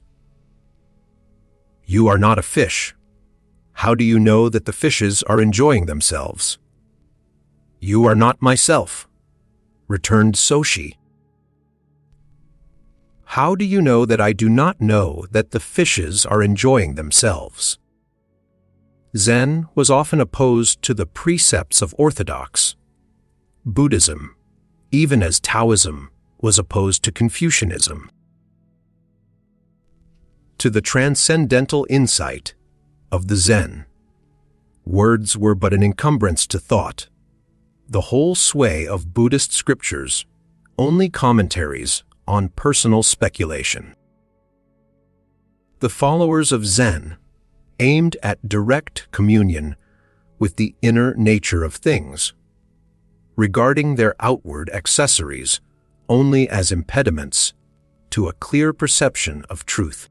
"You are not a fish. How do you know that the fishes are enjoying themselves?" "You are not myself," returned Soshi. "How do you know that I do not know that the fishes are enjoying themselves?" Zen was often opposed to the precepts of orthodox Buddhism, even as Taoism was opposed to Confucianism. To the transcendental insight of the Zen, words were but an encumbrance to thought. The whole sway of Buddhist scriptures, only commentaries on personal speculation. The followers of Zen aimed at direct communion with the inner nature of things, regarding their outward accessories only as impediments to a clear perception of truth.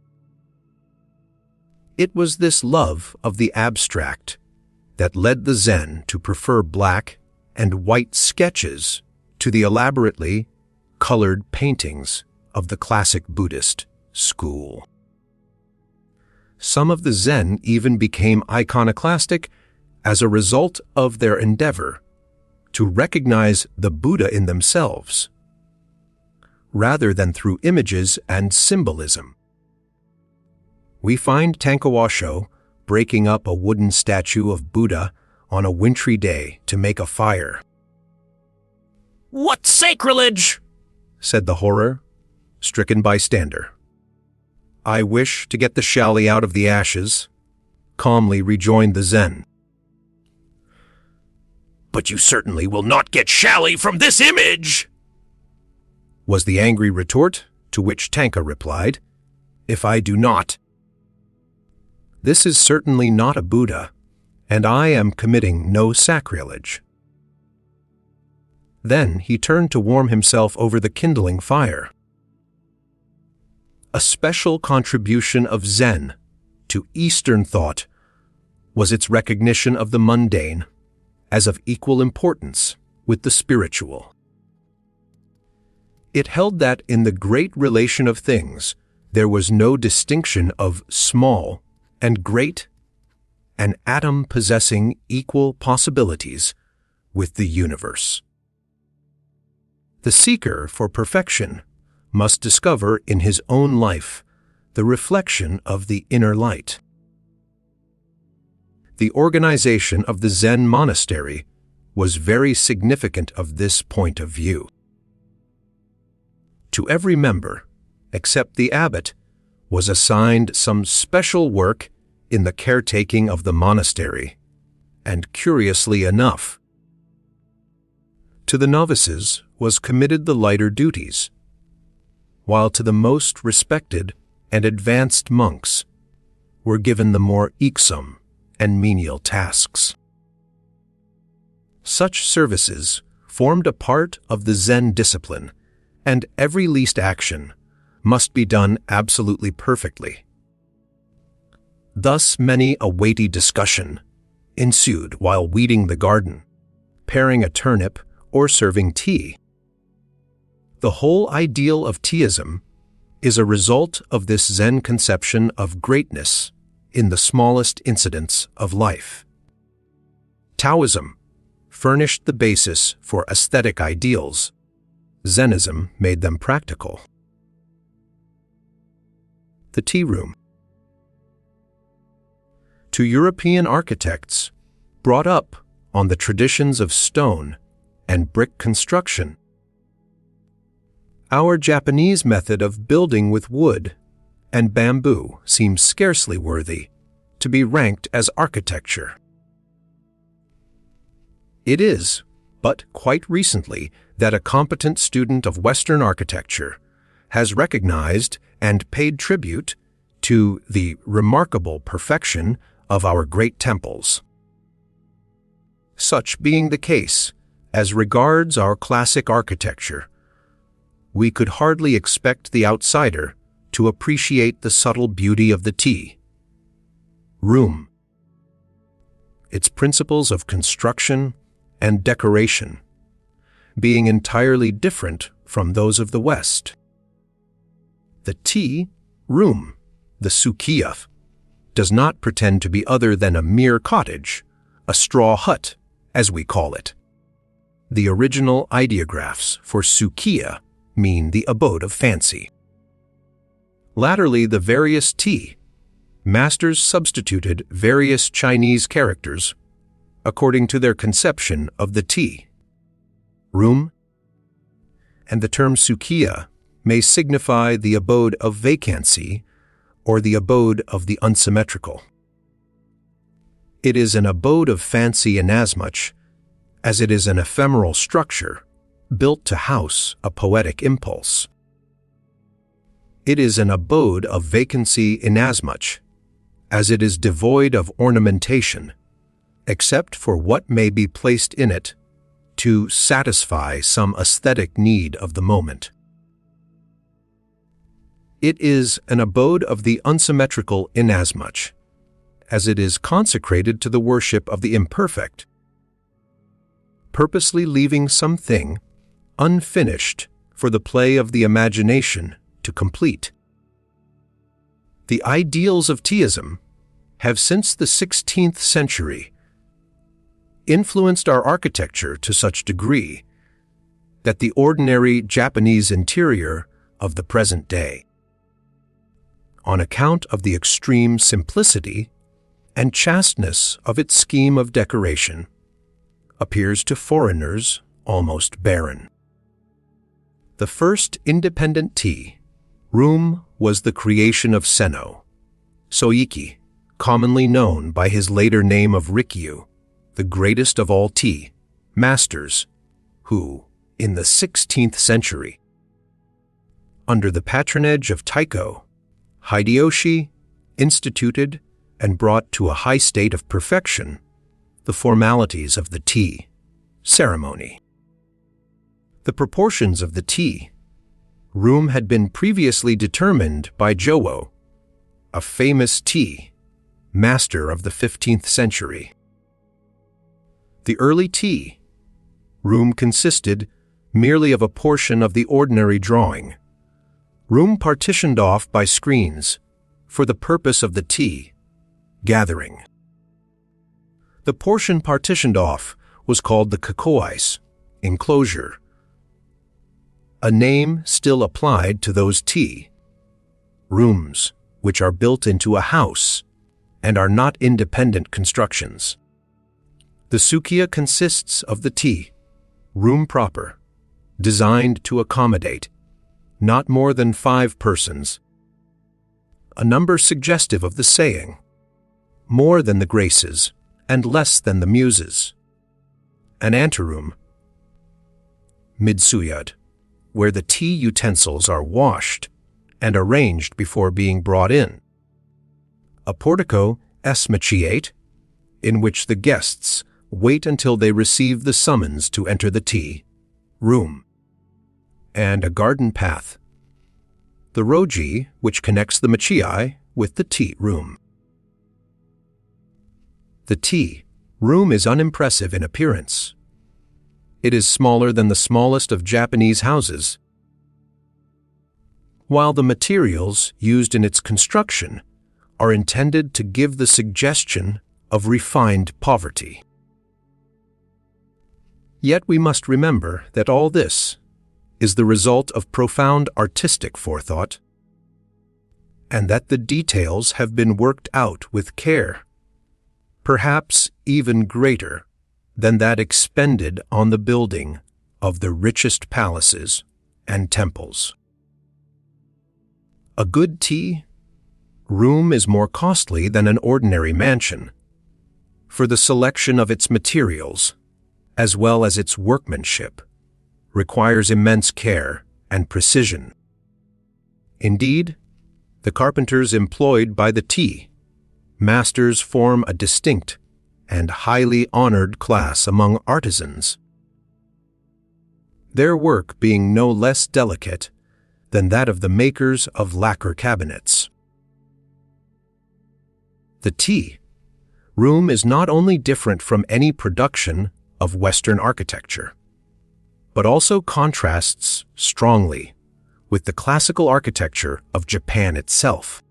It was this love of the abstract that led the Zen to prefer black and white sketches to the elaborately colored paintings of the classic Buddhist school. Some of the Zen even became iconoclastic as a result of their endeavor to recognize the Buddha in themselves, rather than through images and symbolism. We find Tankawasho breaking up a wooden statue of Buddha on a wintry day to make a fire. "What sacrilege!" said the horror-stricken bystander. "I wish to get the shally out of the ashes," calmly rejoined the Zen. "But you certainly will not get shally from this image!" was the angry retort, to which Tanka replied, "If I do not, this is certainly not a Buddha, and I am committing no sacrilege." Then he turned to warm himself over the kindling fire. A special contribution of Zen to Eastern thought was its recognition of the mundane as of equal importance with the spiritual. It held that in the great relation of things, there was no distinction of small and great, an atom possessing equal possibilities with the universe. The seeker for perfection must discover in his own life the reflection of the inner light. The organization of the Zen monastery was very significant of this point of view. To every member, except the abbot, was assigned some special work in the caretaking of the monastery, and curiously enough, to the novices was committed the lighter duties, while to the most respected and advanced monks were given the more irksome and menial tasks. Such services formed a part of the Zen discipline, and every least action must be done absolutely perfectly. Thus many a weighty discussion ensued while weeding the garden, paring a turnip, or serving tea. The whole ideal of Teaism is a result of this Zen conception of greatness in the smallest incidents of life. Taoism furnished the basis for aesthetic ideals. Zennism made them practical. The tea room. To European architects, brought up on the traditions of stone and brick construction, our Japanese method of building with wood and bamboo seems scarcely worthy to be ranked as architecture. It is, but quite recently, that a competent student of Western architecture has recognized and paid tribute to the remarkable perfection of our great temples. Such being the case, as regards our classic architecture, we could hardly expect the outsider to appreciate the subtle beauty of the tea room, its principles of construction and decoration being entirely different from those of the West. The tea room, the sukiya, does not pretend to be other than a mere cottage, a straw hut, as we call it. The original ideographs for sukiya mean the abode of fancy. Latterly, the various tea masters substituted various Chinese characters according to their conception of the tea room, and the term sukiya may signify the abode of vacancy or the abode of the unsymmetrical. It is an abode of fancy inasmuch as it is an ephemeral structure built to house a poetic impulse. It is an abode of vacancy inasmuch as it is devoid of ornamentation, except for what may be placed in it to satisfy some aesthetic need of the moment. It is an abode of the unsymmetrical inasmuch as it is consecrated to the worship of the imperfect, purposely leaving something unfinished for the play of the imagination to complete. The ideals of Teaism have since the 16th century influenced our architecture to such degree that the ordinary Japanese interior of the present day, on account of the extreme simplicity and chasteness of its scheme of decoration, appears to foreigners almost barren. The first independent tea room was the creation of Senno Soiki, commonly known by his later name of Rikyu, the greatest of all tea masters, who, in the 16th century, under the patronage of Taiko Hideyoshi, instituted and brought to a high state of perfection the formalities of the tea ceremony. The proportions of the tea room had been previously determined by Jowo, a famous tea master of the 15th century. The early tea room consisted merely of a portion of the ordinary drawing room partitioned off by screens for the purpose of the tea gathering. The portion partitioned off was called the kakoise, enclosure, a name still applied to those tea rooms which are built into a house and are not independent constructions. The sukiya consists of the tea room proper, designed to accommodate not more than 5 persons, a number suggestive of the saying, more than the graces and less than the muses. An anteroom, midsuyad, where the tea utensils are washed and arranged before being brought in. A portico esmachiate, in which the guests wait until they receive the summons to enter the tea room. And a garden path, the roji, which connects the machiai with the tea room. The tea room is unimpressive in appearance. It is smaller than the smallest of Japanese houses, while the materials used in its construction are intended to give the suggestion of refined poverty. Yet we must remember that all this is the result of profound artistic forethought, and that the details have been worked out with care, perhaps even greater than that expended on the building of the richest palaces and temples. A good tea room is more costly than an ordinary mansion, for the selection of its materials, as well as its workmanship, requires immense care and precision. Indeed, the carpenters employed by the tea masters form a distinct and highly honored class among artisans, their work being no less delicate than that of the makers of lacquer cabinets. The tea room is not only different from any production of Western architecture, but also contrasts strongly with the classical architecture of Japan itself.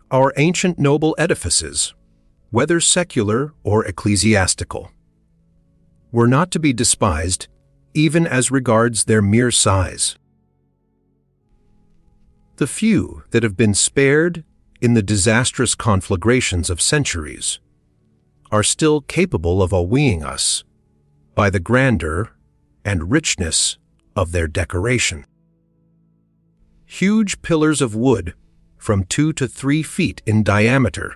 Our ancient noble edifices, whether secular or ecclesiastical, were not to be despised even as regards their mere size. The few that have been spared in the disastrous conflagrations of centuries are still capable of awing us by the grandeur and richness of their decoration. Huge pillars of wood from 2 to 3 feet in diameter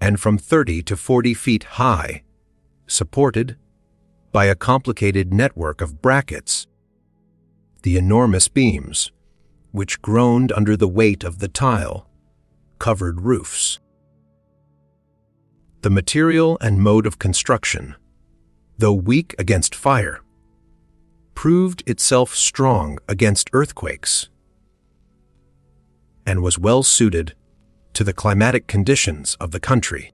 and from 30 to 40 feet high, supported by a complicated network of brackets, the enormous beams, which groaned under the weight of the tile-covered roofs. The material and mode of construction, though weak against fire, proved itself strong against earthquakes, and was well suited to the climatic conditions of the country.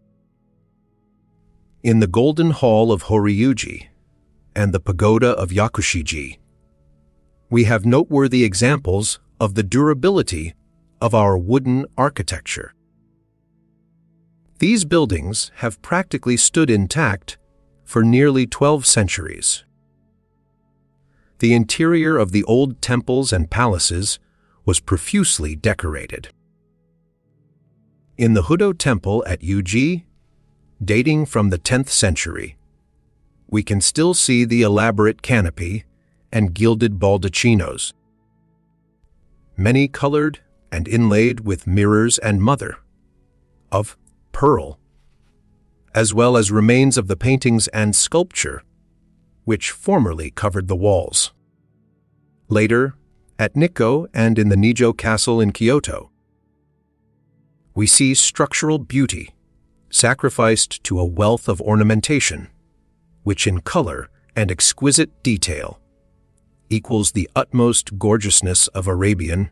In the Golden Hall of Horyuji and the Pagoda of Yakushiji, we have noteworthy examples of the durability of our wooden architecture. These buildings have practically stood intact for nearly 12 centuries. The interior of the old temples and palaces was profusely decorated. In the Hudo Temple at Yuji, dating from the 10th century, we can still see the elaborate canopy and gilded baldacchinos, many-colored and inlaid with mirrors and mother of pearl, as well as remains of the paintings and sculpture which formerly covered the walls. Later, at Nikko and in the Nijo Castle in Kyoto, we see structural beauty sacrificed to a wealth of ornamentation, which in color and exquisite detail equals the utmost gorgeousness of Arabian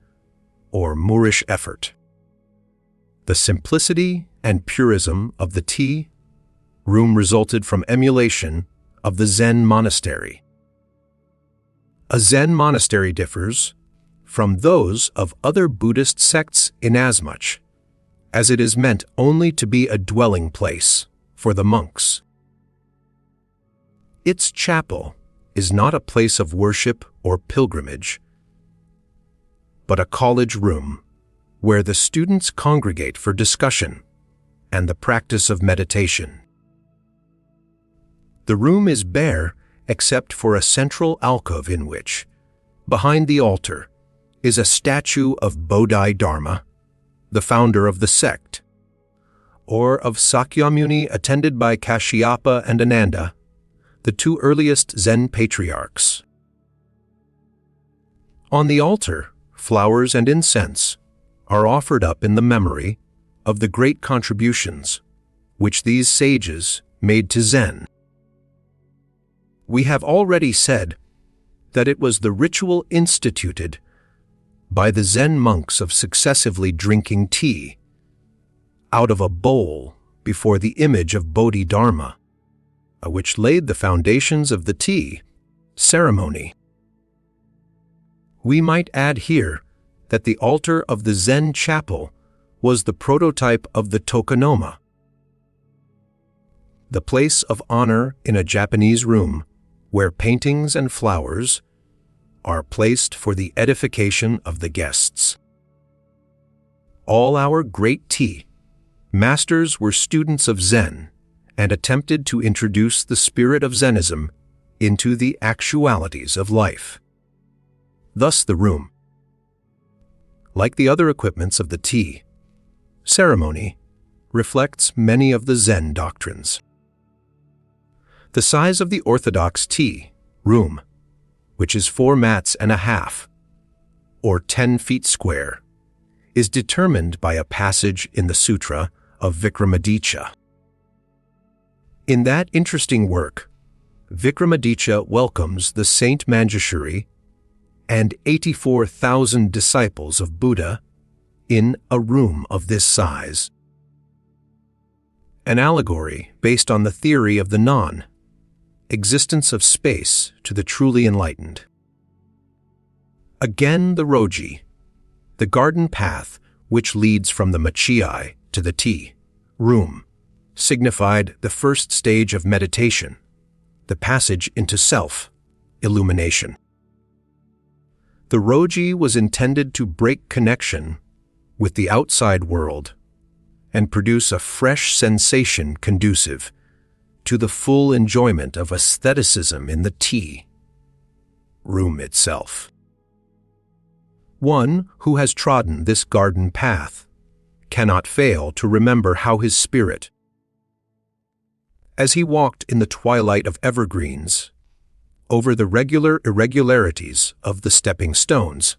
or Moorish effort. The simplicity and purism of the tea room resulted from emulation of the Zen monastery. A Zen monastery differs from those of other Buddhist sects inasmuch as it is meant only to be a dwelling place for the monks. Its chapel is not a place of worship or pilgrimage, but a college room where the students congregate for discussion and the practice of meditation. The room is bare except for a central alcove in which, behind the altar, is a statue of Bodhi Dharma, the founder of the sect, or of Sakyamuni attended by Kashyapa and Ananda, the two earliest Zen patriarchs. On the altar, flowers and incense are offered up in the memory of the great contributions which these sages made to Zen. We have already said that it was the ritual instituted by the Zen monks of successively drinking tea out of a bowl before the image of Bodhidharma, which laid the foundations of the tea ceremony. We might add here that the altar of the Zen chapel was the prototype of the tokonoma, the place of honor in a Japanese room where paintings and flowers are placed for the edification of the guests. All our great tea masters were students of Zen and attempted to introduce the spirit of Zennism into the actualities of life. Thus the room, like the other equipments of the tea ceremony, reflects many of the Zen doctrines. The size of the orthodox tea room, which is 4 mats and a half, or 10 feet square, is determined by a passage in the Sutra of Vikramaditya. In that interesting work, Vikramaditya welcomes the Saint Manjushri and 84,000 disciples of Buddha in a room of this size. An allegory based on the theory of the non-existence of space to the truly enlightened. Again the Roji, the garden path which leads from the Machiai to the tea room, signified the first stage of meditation, the passage into self-illumination. The Roji was intended to break connection with the outside world and produce a fresh sensation conducive to the full enjoyment of aestheticism in the tea room itself. One who has trodden this garden path cannot fail to remember how his spirit, as he walked in the twilight of evergreens over the regular irregularities of the stepping stones,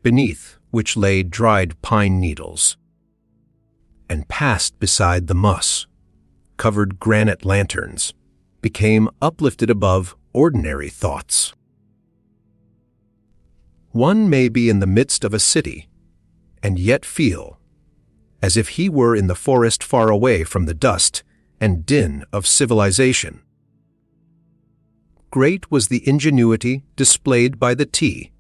beneath which lay dried pine needles, and passed beside the moss-covered granite lanterns, became uplifted above ordinary thoughts. One may be in the midst of a city and yet feel as if he were in the forest far away from the dust and din of civilization. Great was the ingenuity displayed by the tea,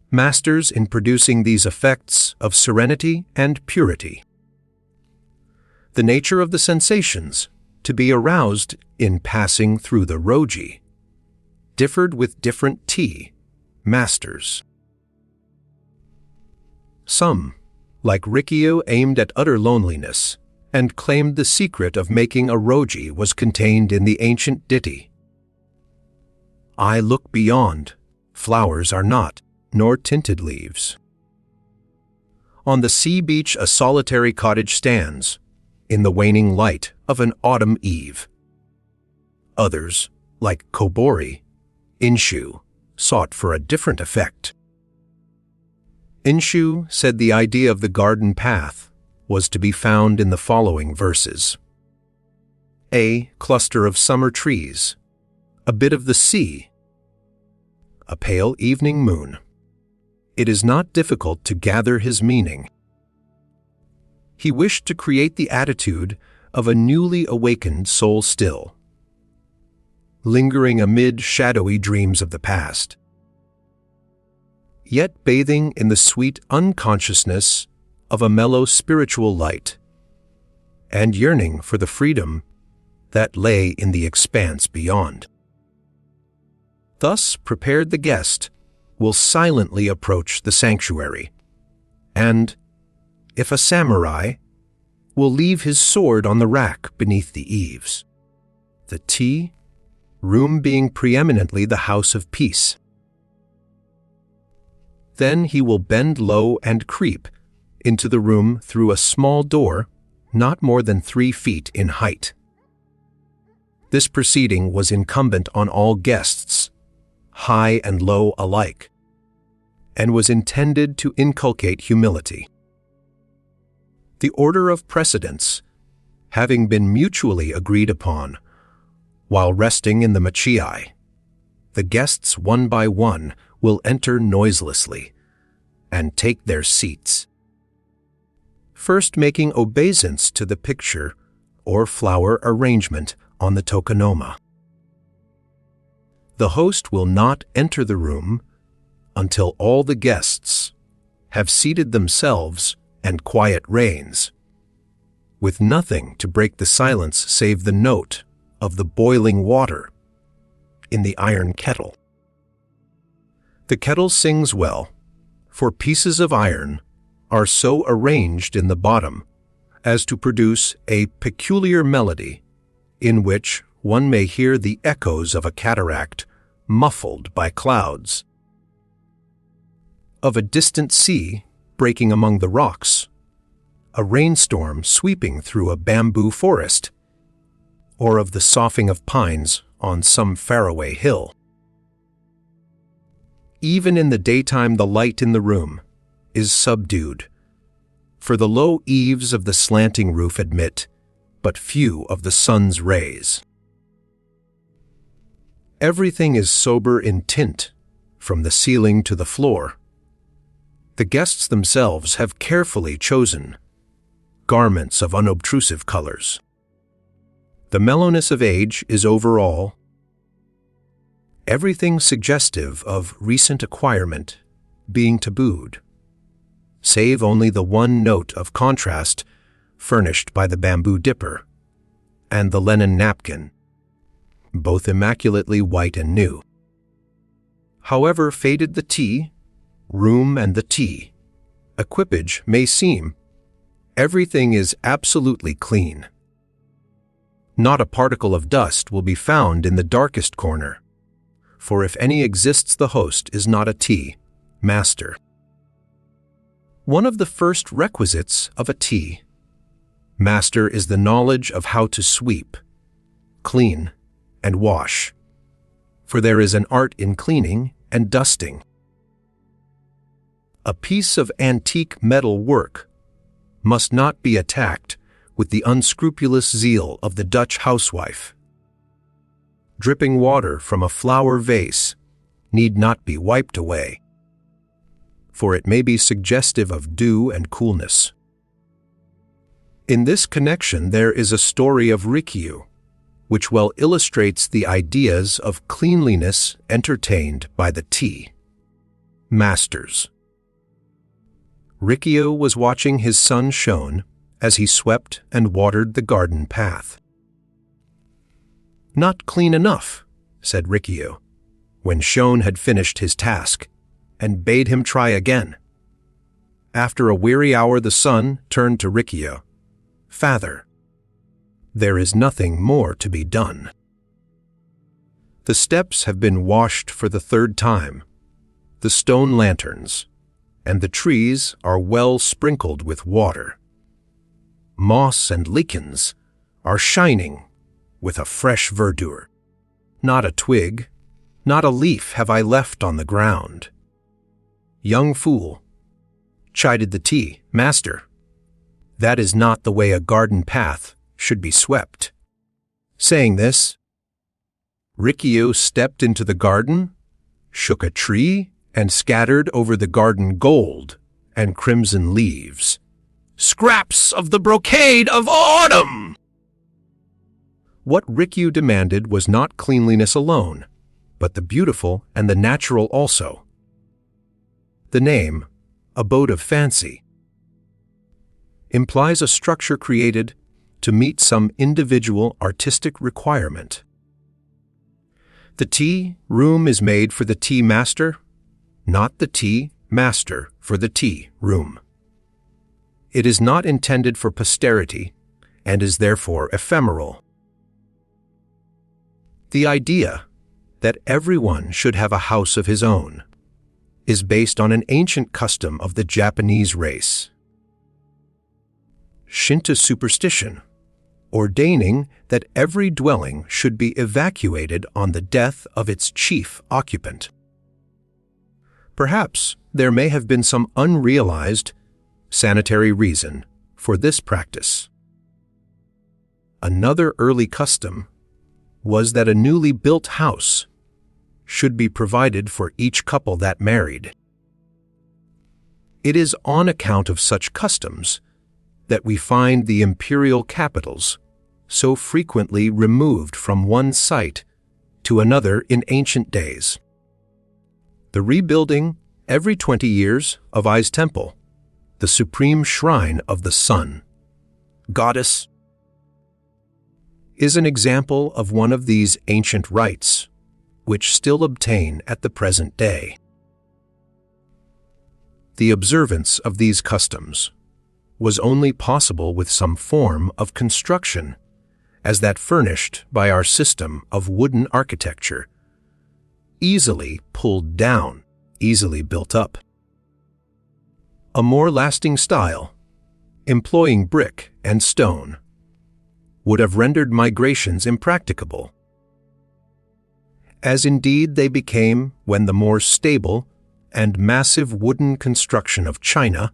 masters in producing these effects of serenity and purity. The nature of the sensations to be aroused in passing through the roji differed with different tea masters. Some, like Rikyu, aimed at utter loneliness and claimed the secret of making a roji was contained in the ancient ditty. I look beyond, flowers are not, nor tinted leaves. On the sea beach a solitary cottage stands, in the waning light of an autumn eve. Others, like Kobori, Inshu, sought for a different effect. Inshu said the idea of the garden path was to be found in the following verses. A cluster of summer trees, a bit of the sea, a pale evening moon. It is not difficult to gather his meaning. He wished to create the attitude of a newly awakened soul still, lingering amid shadowy dreams of the past, yet bathing in the sweet unconsciousness of a mellow spiritual light, and yearning for the freedom that lay in the expanse beyond. Thus prepared, the guest will silently approach the sanctuary, and, if a samurai, will leave his sword on the rack beneath the eaves. The tea room being preeminently the house of peace. Then he will bend low and creep into the room through a small door not more than 3 feet in height. This proceeding was incumbent on all guests, high and low alike, and was intended to inculcate humility. The order of precedence, having been mutually agreed upon, while resting in the machiai, the guests one by one will enter noiselessly and take their seats, first making obeisance to the picture or flower arrangement on the tokonoma. The host will not enter the room until all the guests have seated themselves and quiet reigns, with nothing to break the silence save the note of the boiling water in the iron kettle. The kettle sings well, for pieces of iron are so arranged in the bottom as to produce a peculiar melody in which one may hear the echoes of a cataract muffled by clouds, of a distant sea breaking among the rocks, a rainstorm sweeping through a bamboo forest, or of the soughing of pines on some faraway hill. Even in the daytime the light in the room is subdued, for the low eaves of the slanting roof admit but few of the sun's rays. Everything is sober in tint, from the ceiling to the floor. The guests themselves have carefully chosen garments of unobtrusive colors. The mellowness of age is overall. Everything suggestive of recent acquirement being tabooed, save only the one note of contrast furnished by the bamboo dipper and the linen napkin, both immaculately white and new. However faded the tea, room and the tea equipage may seem, everything is absolutely clean. Not a particle of dust will be found in the darkest corner, for if any exists, the host is not a tea master. One of the first requisites of a tea master is the knowledge of how to sweep, clean, and wash, for there is an art in cleaning and dusting. A piece of antique metal work must not be attacked with the unscrupulous zeal of the Dutch housewife. Dripping water from a flower vase need not be wiped away. for it may be suggestive of dew and coolness. In this connection there is a story of Rikyu, which well illustrates the ideas of cleanliness entertained by the tea masters. Rikyu was watching his son Shon as he swept and watered the garden path. "Not clean enough," said Rikyu, when Shon had finished his task, and bade him try again. After a weary hour the son turned to Rikyu. "Father, there is nothing more to be done. The steps have been washed for the third time, the stone lanterns, and the trees are well sprinkled with water. Moss and lichens are shining with a fresh verdure. Not a twig, not a leaf have I left on the ground." "Young fool," chided the tea master, "that is not the way a garden path should be swept." Saying this, Rikyu stepped into the garden, shook a tree, and scattered over the garden gold and crimson leaves. Scraps of the brocade of autumn! What Rikyu demanded was not cleanliness alone, but the beautiful and the natural also. The name, Abode of Fancy, implies a structure created to meet some individual artistic requirement. The tea room is made for the tea master, not the tea master for the tea room. It is not intended for posterity and is therefore ephemeral. The idea that everyone should have a house of his own is based on an ancient custom of the Japanese race. Shinto superstition, ordaining that every dwelling should be evacuated on the death of its chief occupant. Perhaps there may have been some unrealized sanitary reason for this practice. Another early custom was that a newly built house should be provided for each couple that married. It is on account of such customs that we find the imperial capitals so frequently removed from one site to another in ancient days. The rebuilding every 20 years of Ai's temple, the supreme shrine of the sun, goddess, is an example of one of these ancient rites, which still obtain at the present day. The observance of these customs was only possible with some form of construction, as that furnished by our system of wooden architecture, easily pulled down, easily built up. A more lasting style, employing brick and stone, would have rendered migrations impracticable, as indeed they became when the more stable and massive wooden construction of China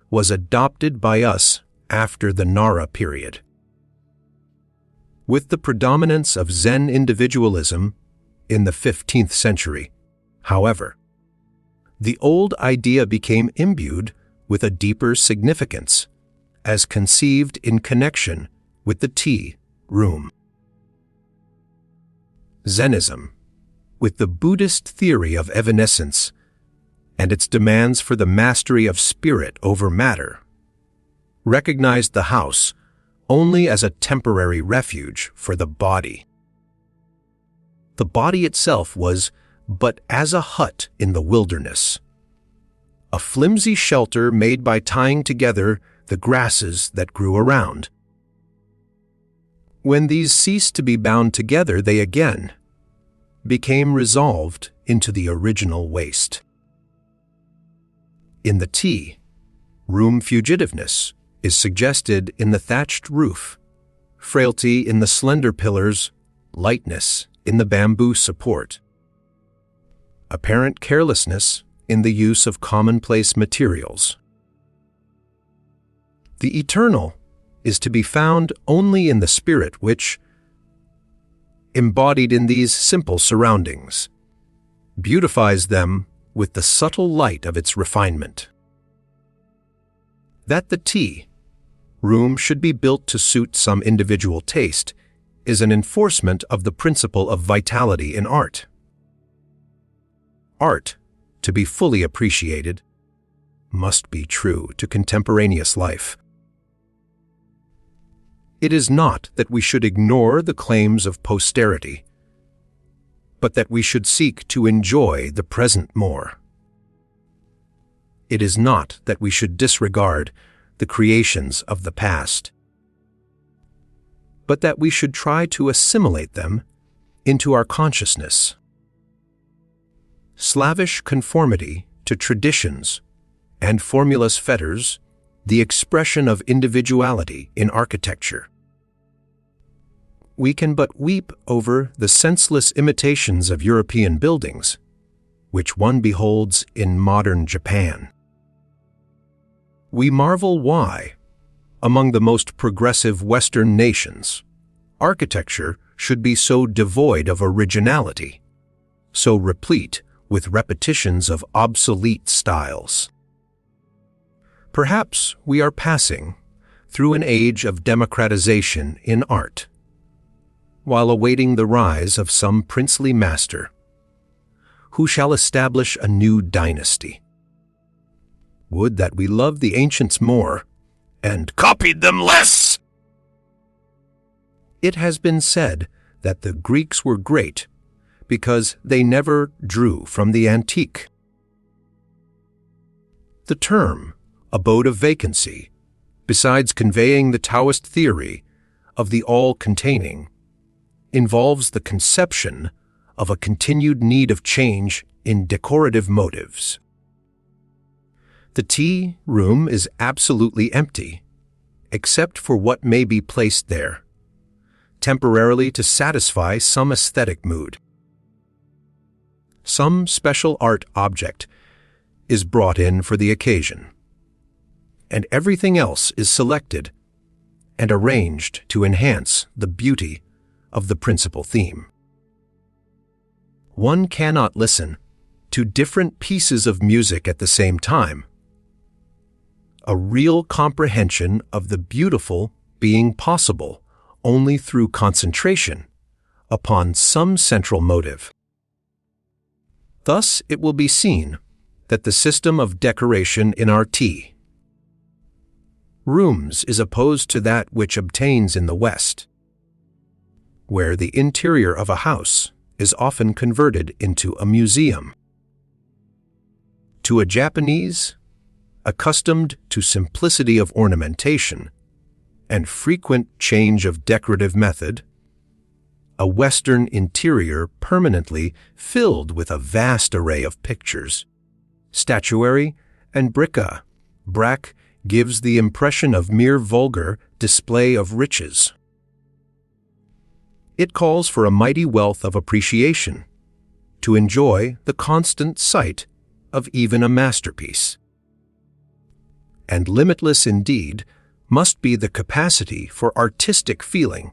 was adopted by us after the Nara period. With the predominance of Zen individualism in the 15th century, however, the old idea became imbued with a deeper significance, as conceived in connection with the tea room. Zennism, with the Buddhist theory of evanescence and its demands for the mastery of spirit over matter, recognized the house only as a temporary refuge for the body. The body itself was but as a hut in the wilderness, a flimsy shelter made by tying together the grasses that grew around. When these ceased to be bound together, they again became resolved into the original waste. In the tea room, fugitiveness is suggested in the thatched roof, frailty in the slender pillars, lightness in the bamboo support, apparent carelessness in the use of commonplace materials. The eternal is to be found only in the spirit which, embodied in these simple surroundings, beautifies them with the subtle light of its refinement. That the tea room should be built to suit some individual taste is an enforcement of the principle of vitality in art. Art, to be fully appreciated, must be true to contemporaneous life. It is not that we should ignore the claims of posterity, but that we should seek to enjoy the present more. It is not that we should disregard the creations of the past, but that we should try to assimilate them into our consciousness. Slavish conformity to traditions and formulas fetters the expression of individuality in architecture. We can but weep over the senseless imitations of European buildings, which one beholds in modern Japan. We marvel why, among the most progressive Western nations, architecture should be so devoid of originality, so replete with repetitions of obsolete styles. Perhaps we are passing through an age of democratization in art, while awaiting the rise of some princely master who shall establish a new dynasty. Would that we loved the ancients more and Copied them less! It has been said that the Greeks were great because they never drew from the antique. The term abode of vacancy, besides conveying the Taoist theory of the all-containing, involves the conception of a continued need of change in decorative motives. The tea room is absolutely empty, except for what may be placed there, temporarily to satisfy some aesthetic mood. Some special art object is brought in for the occasion, and everything else is selected and arranged to enhance the beauty of the principal theme. One cannot listen to different pieces of music at the same time. A real comprehension of the beautiful being possible only through concentration upon some central motive. Thus it will be seen that the system of decoration in our tea rooms is opposed to that which obtains in the West, where the interior of a house is often converted into a museum. To a Japanese, accustomed to simplicity of ornamentation and frequent change of decorative method, a Western interior permanently filled with a vast array of pictures, statuary, and bric-a-brac gives the impression of mere vulgar display of riches. It calls for a mighty wealth of appreciation to enjoy the constant sight of even a masterpiece. And limitless indeed must be the capacity for artistic feeling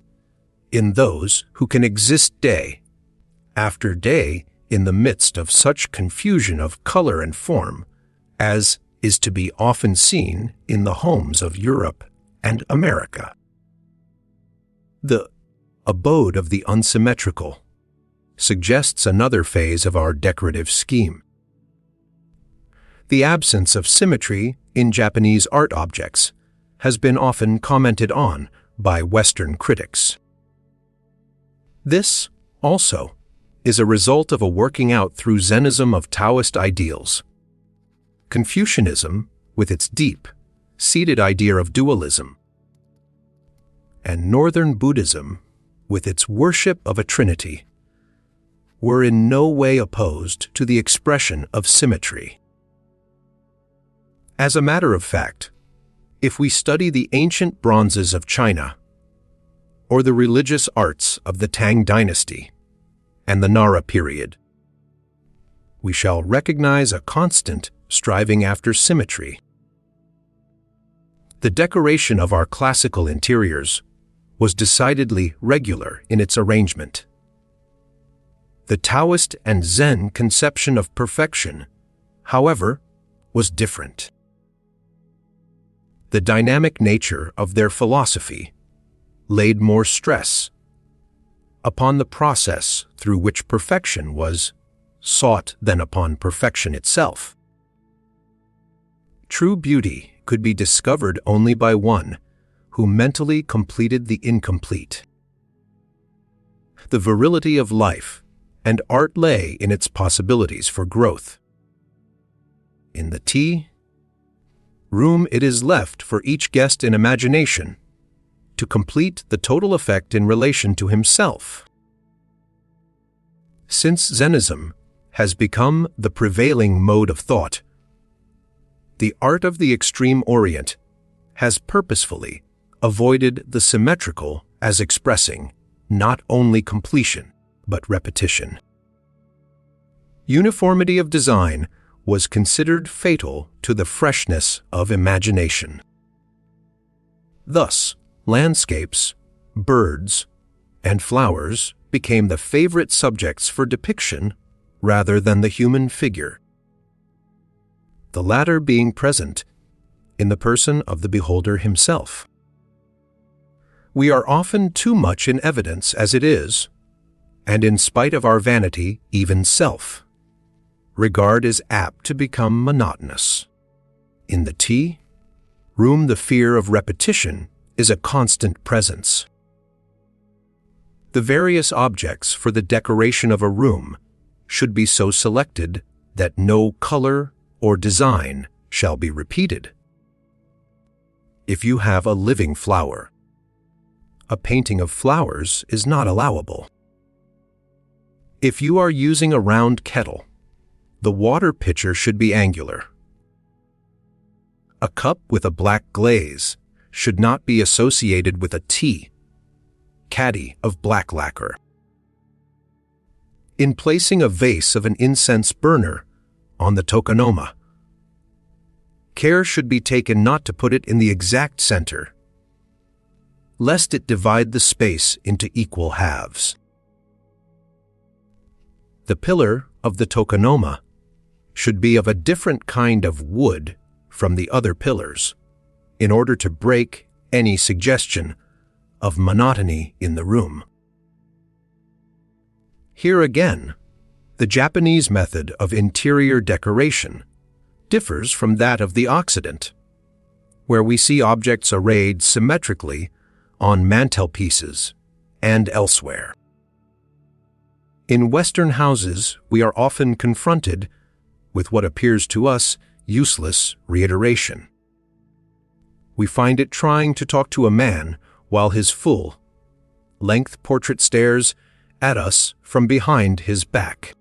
in those who can exist day after day in the midst of such confusion of color and form as is to be often seen in the homes of Europe and America. The abode of the unsymmetrical suggests another phase of our decorative scheme. The absence of symmetry in Japanese art objects has been often commented on by Western critics. This, also, is a result of a working out through Zennism of Taoist ideals. Confucianism, with its deep-seated idea of dualism, and Northern Buddhism, with its worship of a trinity, were in no way opposed to the expression of symmetry. As a matter of fact, if we study the ancient bronzes of China, or the religious arts of the Tang dynasty and the Nara period, we shall recognize a constant striving after symmetry. The decoration of our classical interiors was decidedly regular in its arrangement. The Taoist and Zen conception of perfection however, was different. The dynamic nature of their philosophy laid more stress upon the process through which perfection was sought than upon perfection itself. True beauty could be discovered only by one who mentally completed the incomplete. The virility of life and art lay in its possibilities for growth. In the tea room, it is left for each guest in imagination to complete the total effect in relation to himself. Since Zennism has become the prevailing mode of thought, the art of the extreme Orient has purposefully avoided the symmetrical as expressing not only completion, but repetition. Uniformity of design was considered fatal to the freshness of imagination. Thus, landscapes, birds, and flowers became the favorite subjects for depiction rather than the human figure, the latter being present in the person of the beholder himself. We are often too much in evidence as it is, and in spite of our vanity, even self, regard is apt to become monotonous. In the tea room, the fear of repetition is a constant presence. The various objects for the decoration of a room should be so selected that no color or design shall be repeated. If you have a living flower, a painting of flowers is not allowable. If you are using a round kettle, the water pitcher should be angular. A cup with a black glaze should not be associated with a tea caddy of black lacquer. In placing a vase of an incense burner on the tokonoma, care should be taken not to put it in the exact center, lest it divide the space into equal halves. The pillar of the tokonoma should be of a different kind of wood from the other pillars, in order to break any suggestion of monotony in the room. Here again, the Japanese method of interior decoration differs from that of the Occident, where we see objects arrayed symmetrically on mantelpieces and elsewhere. In Western houses, we are often confronted with what appears to us useless reiteration. We find it trying to talk to a man while his full-length portrait stares at us from behind his back.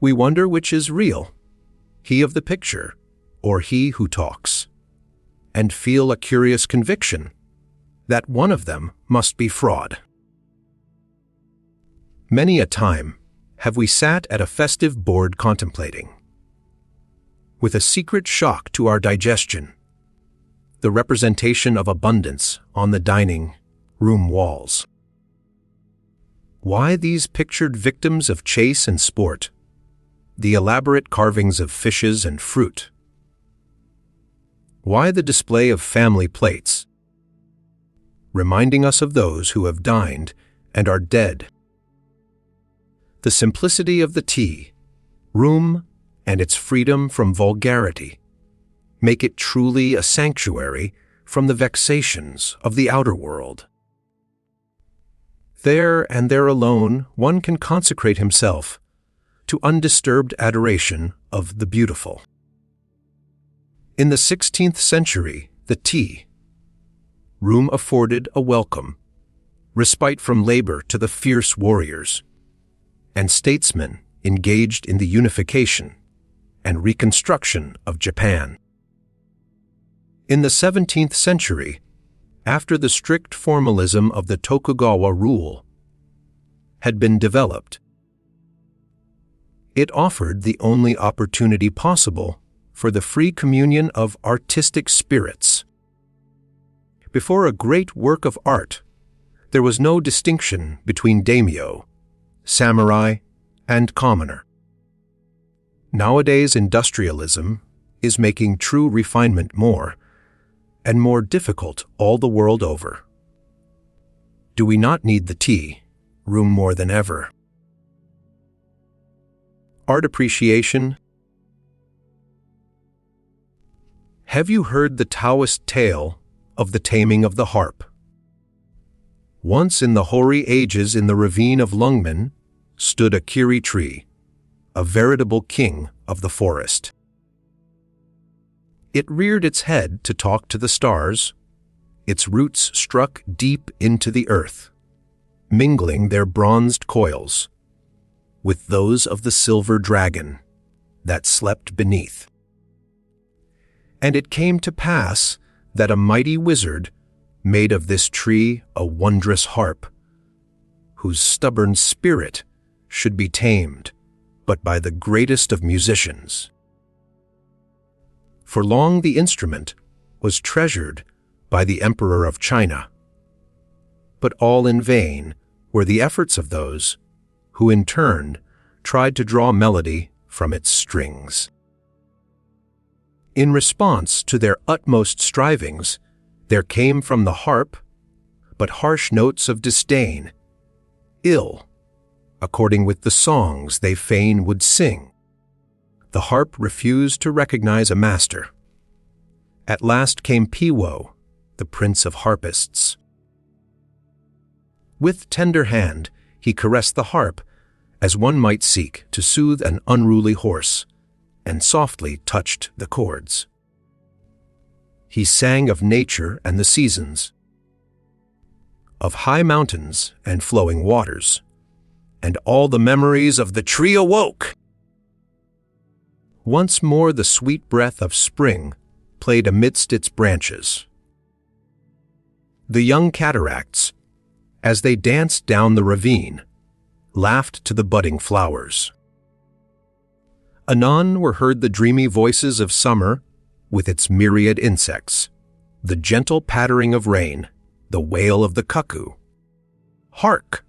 We wonder which is real, he of the picture or he who talks, and feel a curious conviction that one of them must be fraud. Many a time have we sat at a festive board contemplating, with a secret shock to our digestion, the representation of abundance on the dining room walls. Why these pictured victims of chase and sport, the elaborate carvings of fishes and fruit? Why the display of family plates, reminding us of those who have dined and are dead? The simplicity of the tea room and its freedom from vulgarity make it truly a sanctuary from the vexations of the outer world. There and there alone one can consecrate himself to undisturbed adoration of the beautiful. In the 16th century, the tea room afforded a welcome respite from labor to the fierce warriors and statesmen engaged in the unification and reconstruction of Japan. In the 17th century, after the strict formalism of the Tokugawa rule had been developed, it offered the only opportunity possible for the free communion of artistic spirits. Before a great work of art, there was no distinction between daimyo, samurai, and commoner. Nowadays, industrialism is making true refinement more and more difficult all the world over. Do we not need the tea room more than ever? Art appreciation. Have you heard the Taoist tale of the taming of the harp? Once in the hoary ages in the ravine of Lungmen stood a kiri tree, a veritable king of the forest. It reared its head to talk to the stars. Its roots struck deep into the earth, mingling their bronzed coils with those of the silver dragon that slept beneath. And it came to pass that a mighty wizard made of this tree a wondrous harp, whose stubborn spirit should be tamed but by the greatest of musicians. For long the instrument was treasured by the Emperor of China, but all in vain were the efforts of those who in turn tried to draw melody from its strings. In response to their utmost strivings, there came from the harp but harsh notes of disdain, ill, according with the songs they fain would sing. The harp refused to recognize a master. At last came Piwo, the prince of harpists. With tender hand he caressed the harp as one might seek to soothe an unruly horse, and softly touched the chords. He sang of nature and the seasons, of high mountains and flowing waters, and all the memories of the tree awoke. Once more the sweet breath of spring played amidst its branches. The young cataracts, as they danced down the ravine, laughed to the budding flowers. Anon were heard the dreamy voices of summer with its myriad insects, the gentle pattering of rain, the wail of the cuckoo. Hark!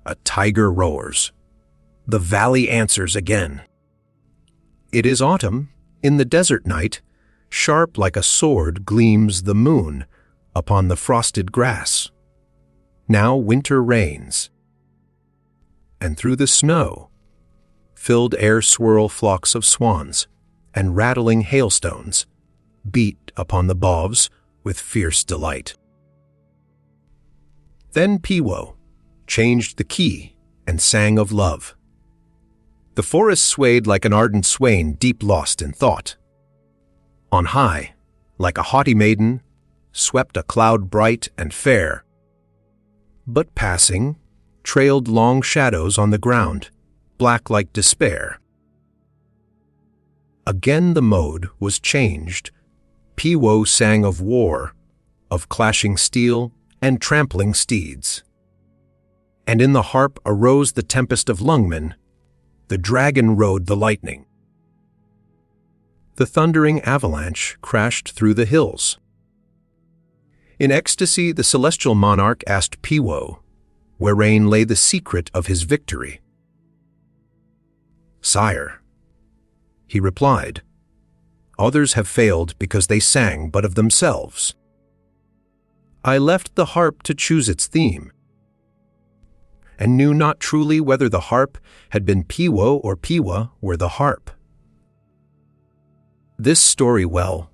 A tiger roars. The valley answers again. It is autumn. In the desert night, sharp like a sword gleams the moon upon the frosted grass. Now winter reigns, and through the snow, filled air swirl flocks of swans, and rattling hailstones beat upon the boughs with fierce delight. Then Piwo changed the key and sang of love. The forest swayed like an ardent swain deep lost in thought. On high, like a haughty maiden, swept a cloud bright and fair, but passing, trailed long shadows on the ground, black like despair. Again the mode was changed. Piwo sang of war, of clashing steel and trampling steeds. And in the harp arose the tempest of Lungmen. The dragon rode the lightning. The thundering avalanche crashed through the hills. In ecstasy, the celestial monarch asked Piwo, wherein lay the secret of his victory. "Sire," he replied, "others have failed because they sang but of themselves. I left the harp to choose its theme, and knew not truly whether the harp had been Piwo or Piwa were the harp." This story well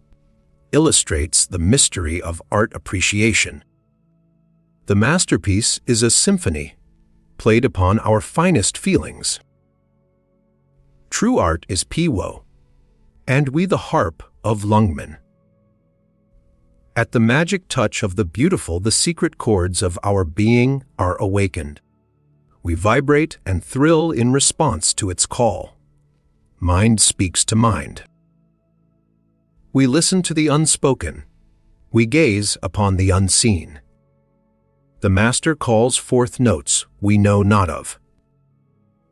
illustrates the mystery of art appreciation. The masterpiece is a symphony played upon our finest feelings. True art is Piwo, and we the harp of Lungmen. At the magic touch of the beautiful, the secret chords of our being are awakened. We vibrate and thrill in response to its call. Mind speaks to mind. We listen to the unspoken. We gaze upon the unseen. The master calls forth notes we know not of.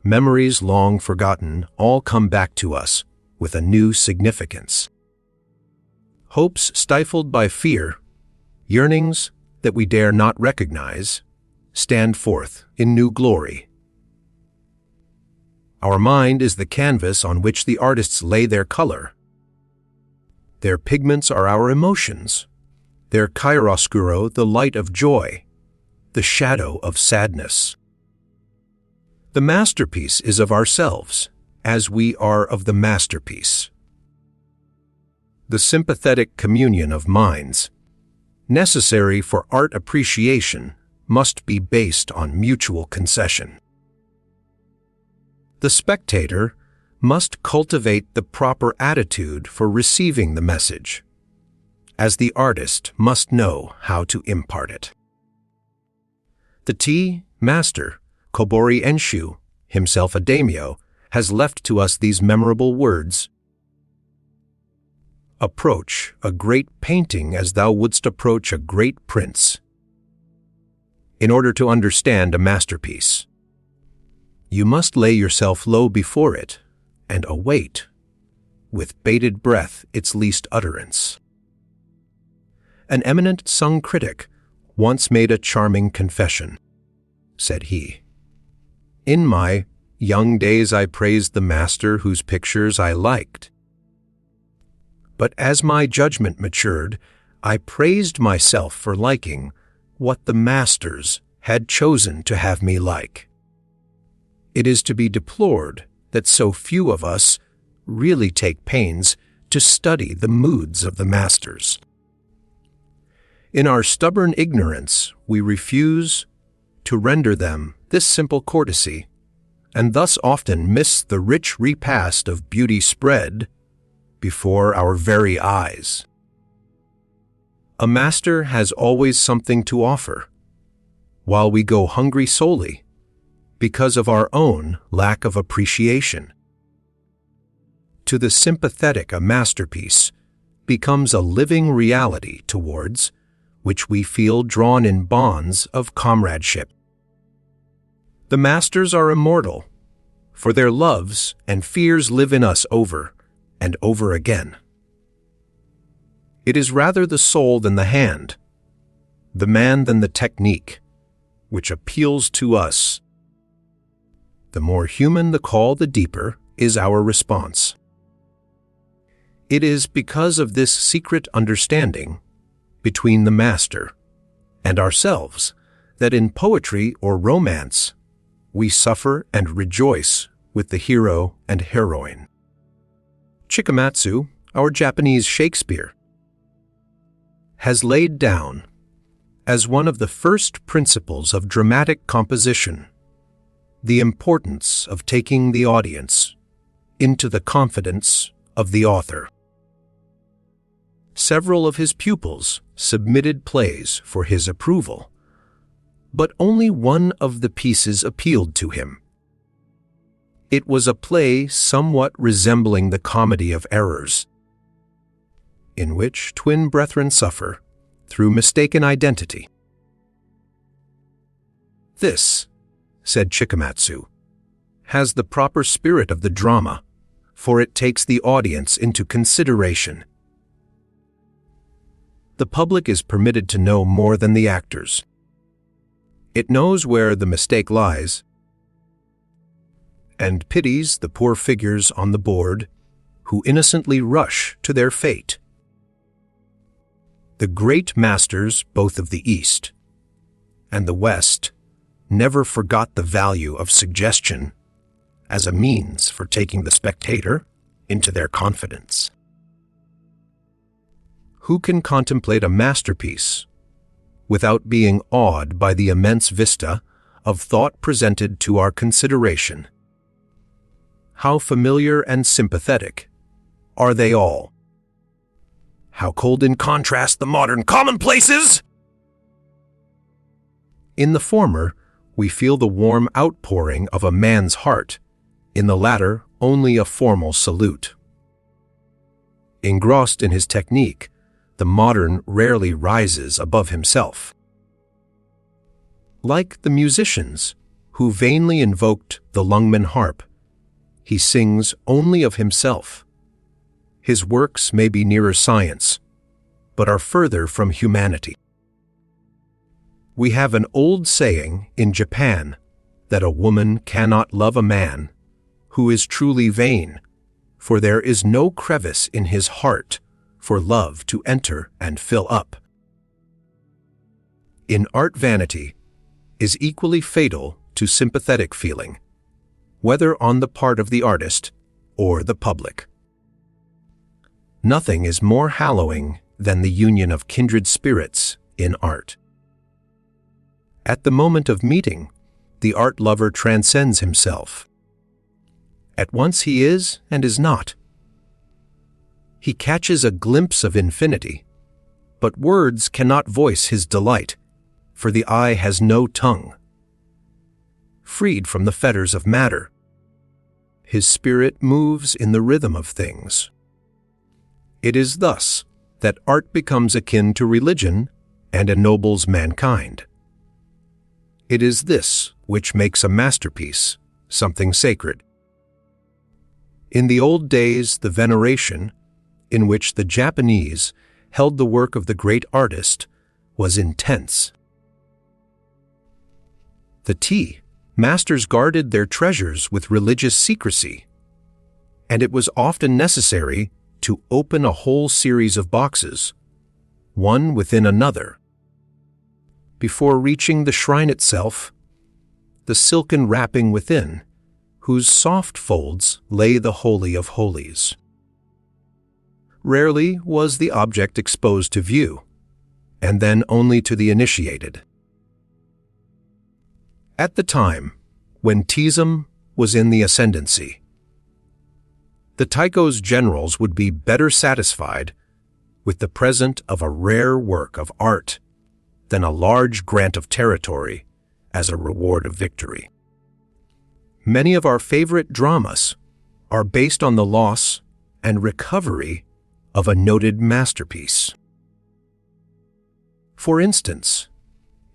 Memories long forgotten all come back to us with a new significance. Hopes stifled by fear, yearnings that we dare not recognize, stand forth in new glory. Our mind is the canvas on which the artists lay their color. Their pigments are our emotions, their chiaroscuro the light of joy, the shadow of sadness. The masterpiece is of ourselves, as we are of the masterpiece. The sympathetic communion of minds, necessary for art appreciation, must be based on mutual concession. The spectator must cultivate the proper attitude for receiving the message, as the artist must know how to impart it. The tea master, Kobori Enshu, himself a daimyo, has left to us these memorable words: "Approach a great painting as thou wouldst approach a great prince." In order to understand a masterpiece, you must lay yourself low before it and await, with bated breath, its least utterance. An eminent Sung critic once made a charming confession. Said he, "In my young days I praised the master whose pictures I liked. But as my judgment matured, I praised myself for liking what the masters had chosen to have me like." It is to be deplored that so few of us really take pains to study the moods of the masters. In our stubborn ignorance, we refuse to render them this simple courtesy, and thus often miss the rich repast of beauty spread before our very eyes. A master has always something to offer, while we go hungry solely because of our own lack of appreciation. To the sympathetic, a masterpiece becomes a living reality towards which we feel drawn in bonds of comradeship. The masters are immortal, for their loves and fears live in us over and over again. It is rather the soul than the hand, the man than the technique, which appeals to us. The more human the call, the deeper is our response. It is because of this secret understanding between the master and ourselves that in poetry or romance we suffer and rejoice with the hero and heroine. Chikamatsu, our Japanese Shakespeare, has laid down as one of the first principles of dramatic composition the importance of taking the audience into the confidence of the author. Several of his pupils submitted plays for his approval, but only one of the pieces appealed to him. It was a play somewhat resembling the Comedy of Errors, in which twin brethren suffer through mistaken identity. "This," said Chikamatsu, "has the proper spirit of the drama, for it takes the audience into consideration. The public is permitted to know more than the actors. It knows where the mistake lies and pities the poor figures on the board who innocently rush to their fate. The great masters, both of the East and the West, never forgot the value of suggestion as a means for taking the spectator into their confidence. Who can contemplate a masterpiece without being awed by the immense vista of thought presented to our consideration? How familiar and sympathetic are they all? How cold in contrast the modern commonplaces! In the former, we feel the warm outpouring of a man's heart, in the latter only a formal salute. Engrossed in his technique, the modern rarely rises above himself. Like the musicians who vainly invoked the Lungmen harp, he sings only of himself. His works may be nearer science, but are further from humanity. We have an old saying in Japan that a woman cannot love a man who is truly vain, for there is no crevice in his heart for love to enter and fill up. In art, vanity is equally fatal to sympathetic feeling, whether on the part of the artist or the public. Nothing is more hallowing than the union of kindred spirits in art. At the moment of meeting, the art lover transcends himself. At once he is and is not. He catches a glimpse of infinity, but words cannot voice his delight, for the eye has no tongue. Freed from the fetters of matter, his spirit moves in the rhythm of things. It is thus that art becomes akin to religion and ennobles mankind. It is this which makes a masterpiece something sacred. In the old days, the veneration in which the Japanese held the work of the great artist was intense. The tea masters guarded their treasures with religious secrecy, and it was often necessary to open a whole series of boxes, one within another, before reaching the shrine itself, the silken wrapping within, whose soft folds lay the Holy of Holies. Rarely was the object exposed to view, and then only to the initiated. At the time when Teaism was in the ascendancy, the Taiko's generals would be better satisfied with the present of a rare work of art than a large grant of territory as a reward of victory. Many of our favorite dramas are based on the loss and recovery of a noted masterpiece. For instance,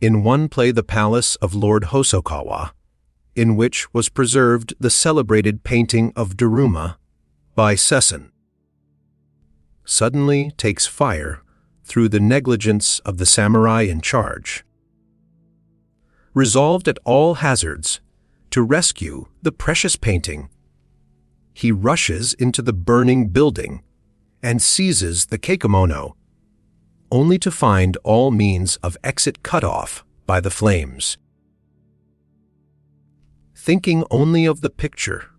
in one play, The Palace of Lord Hosokawa, in which was preserved the celebrated painting of Daruma by Sessen, suddenly takes fire through the negligence of the samurai in charge. Resolved at all hazards to rescue the precious painting, he rushes into the burning building and seizes the keikomono, only to find all means of exit cut off by the flames. Thinking only of the picture,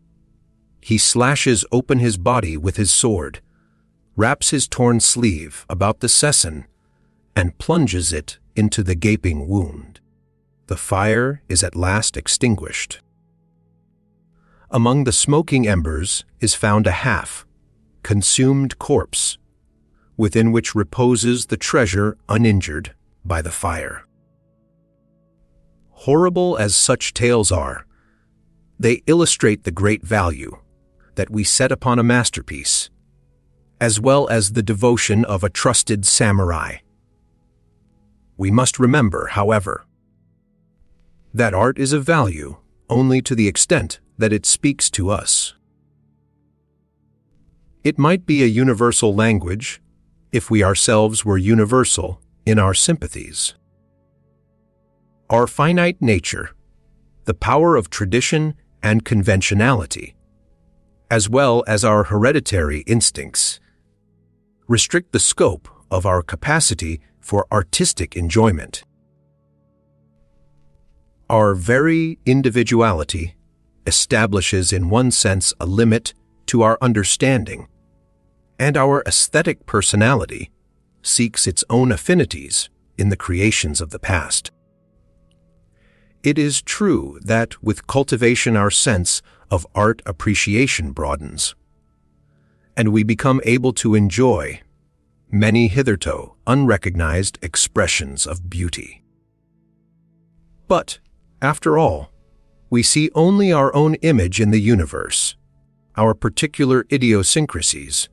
he slashes open his body with his sword, wraps his torn sleeve about the sessen, and plunges it into the gaping wound. The fire is at last extinguished. Among the smoking embers is found a half-consumed corpse, within which reposes the treasure uninjured by the fire. Horrible as such tales are, they illustrate the great value that we set upon a masterpiece, as well as the devotion of a trusted samurai. We must remember, however, that art is of value only to the extent that it speaks to us. It might be a universal language if we ourselves were universal in our sympathies. Our finite nature, the power of tradition and conventionality, as well as our hereditary instincts, restrict the scope of our capacity for artistic enjoyment. Our very individuality establishes in one sense a limit to our understanding, and our aesthetic personality seeks its own affinities in the creations of the past. It is true that with cultivation our sense of art appreciation broadens, and we become able to enjoy many hitherto unrecognized expressions of beauty. But, after all, we see only our own image in the universe. Our particular idiosyncrasies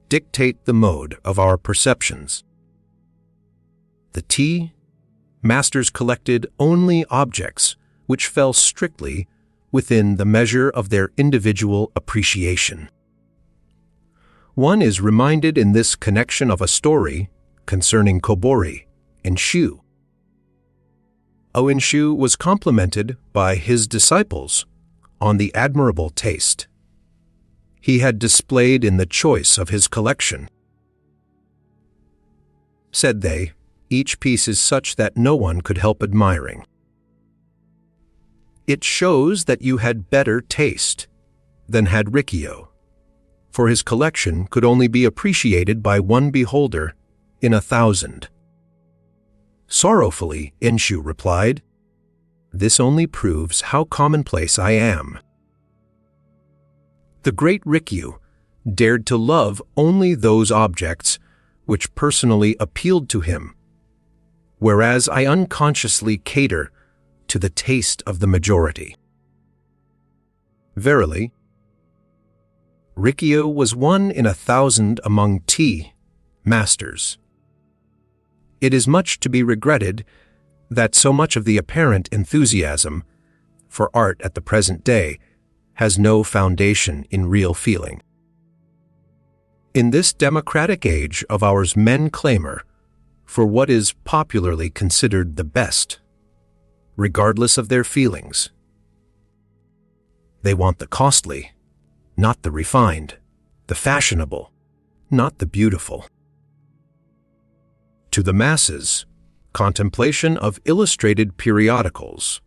dictate the mode of our perceptions. The tea masters collected only objects which fell strictly within the measure of their individual appreciation. One is reminded in this connection of a story concerning Kobori in Shu. Enshu was complimented by his disciples on the admirable taste he had displayed in the choice of his collection. Said they, each piece is such that no one could help admiring. It shows that you had better taste than had Rikyo, for his collection could only be appreciated by one beholder in 1,000. Sorrowfully, Enshu replied, "This only proves how commonplace I am." The great Rikyu dared to love only those objects which personally appealed to him, whereas I unconsciously cater to the taste of the majority. Verily, Rikyo was one in 1,000 among tea masters. It is much to be regretted that so much of the apparent enthusiasm for art at the present day has no foundation in real feeling. In this democratic age of ours, men clamor for what is popularly considered the best, regardless of their feelings. They want the costly, not the refined, the fashionable, not the beautiful. To the masses, contemplation of illustrated periodicals,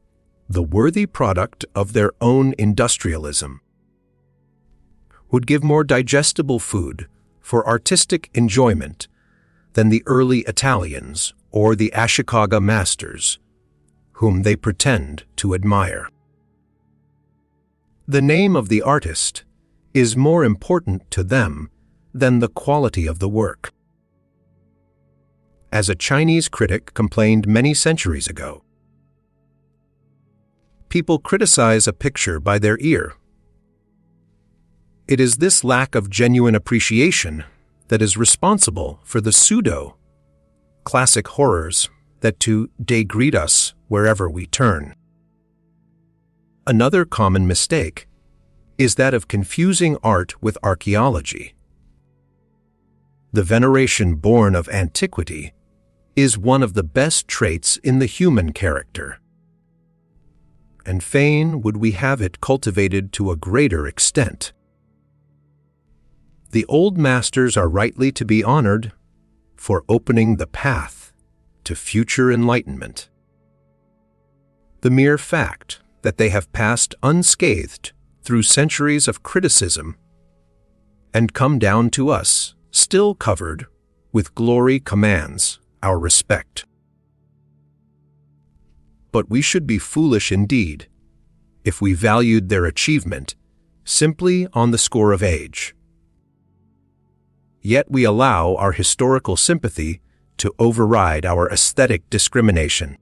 the worthy product of their own industrialism, would give more digestible food for artistic enjoyment than the early Italians or the Ashikaga masters, whom they pretend to admire. The name of the artist is more important to them than the quality of the work. As a Chinese critic complained many centuries ago, people criticize a picture by their ear. It is this lack of genuine appreciation that is responsible for the pseudo-classic horrors that today greet us wherever we turn. Another common mistake is that of confusing art with archaeology. The veneration born of antiquity is one of the best traits in the human character, and fain would we have it cultivated to a greater extent. The old masters are rightly to be honored for opening the path to future enlightenment. The mere fact that they have passed unscathed through centuries of criticism and come down to us still covered with glory commands our respect. But we should be foolish indeed if we valued their achievement simply on the score of age. Yet we allow our historical sympathy to override our aesthetic discrimination.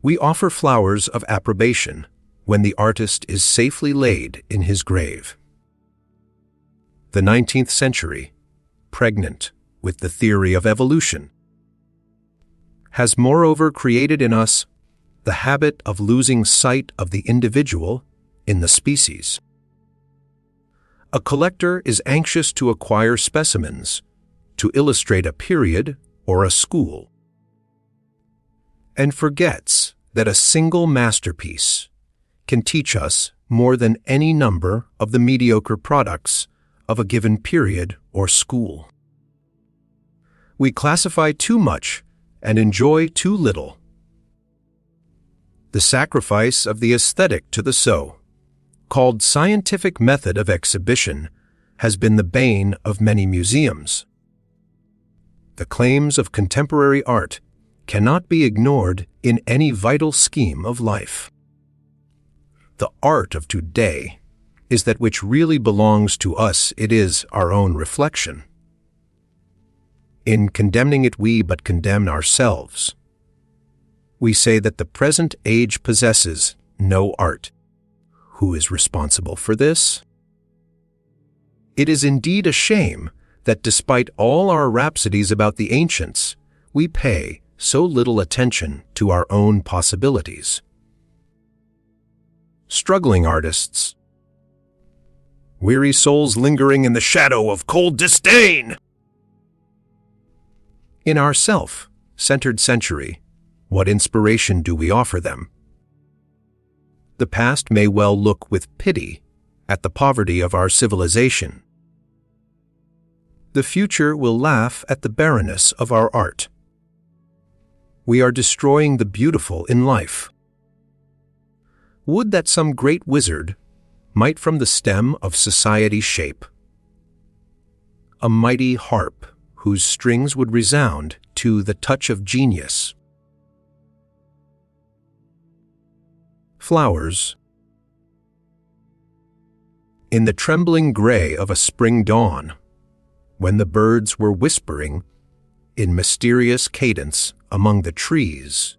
We offer flowers of approbation when the artist is safely laid in his grave. The 19th century, pregnant with the theory of evolution, has moreover created in us the habit of losing sight of the individual in the species. A collector is anxious to acquire specimens to illustrate a period or a school, and forgets that a single masterpiece can teach us more than any number of the mediocre products of a given period or school. We classify too much and enjoy too little. The sacrifice of the aesthetic to the so-called scientific method of exhibition has been the bane of many museums. The claims of contemporary art cannot be ignored in any vital scheme of life. The art of today is that which really belongs to us. It is our own reflection. In condemning it, we but condemn ourselves. We say that the present age possesses no art. Who is responsible for this? It is indeed a shame that despite all our rhapsodies about the ancients, we pay so little attention to our own possibilities. Struggling artists, Weary souls lingering in the shadow of cold disdain. In our self-centered century, what inspiration do we offer them? the past may well look with pity at the poverty of our civilization. The future will laugh at the barrenness of our art. We are destroying the beautiful in life. Would that some great wizard might from the stem of society shape a mighty harp whose strings would resound to the touch of genius. Flowers. In the trembling gray of a spring dawn, when the birds were whispering in mysterious cadence among the trees,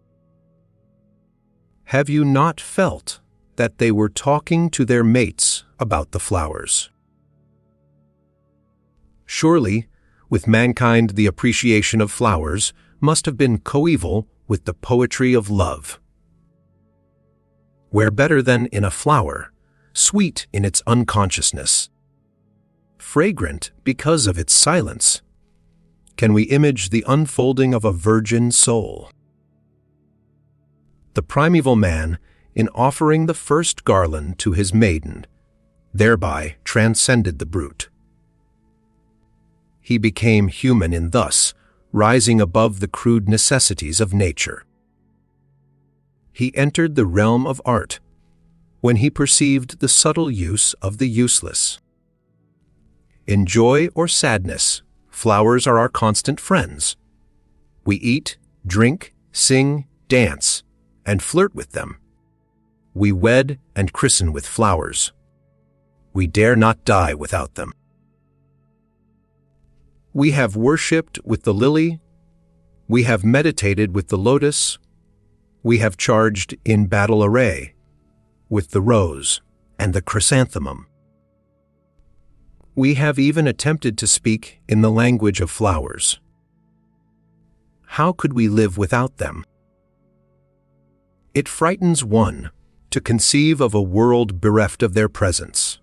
have you not felt that they were talking to their mates about the flowers? Surely, with mankind the appreciation of flowers must have been coeval with the poetry of love. Where better than in a flower, sweet in its unconsciousness, fragrant because of its silence, can we image the unfolding of a virgin soul? The primeval man, in offering the first garland to his maiden, thereby transcended the brute. He became human in thus rising above the crude necessities of nature. He entered the realm of art when he perceived the subtle use of the useless. In joy or sadness, flowers are our constant friends. We eat, drink, sing, dance, and flirt with them. We wed and christen with flowers. We dare not die without them. We have worshipped with the lily. We have meditated with the lotus. We have charged in battle array with the rose and the chrysanthemum. We have even attempted to speak in the language of flowers. How could we live without them? It frightens one to conceive of a world bereft of their presence.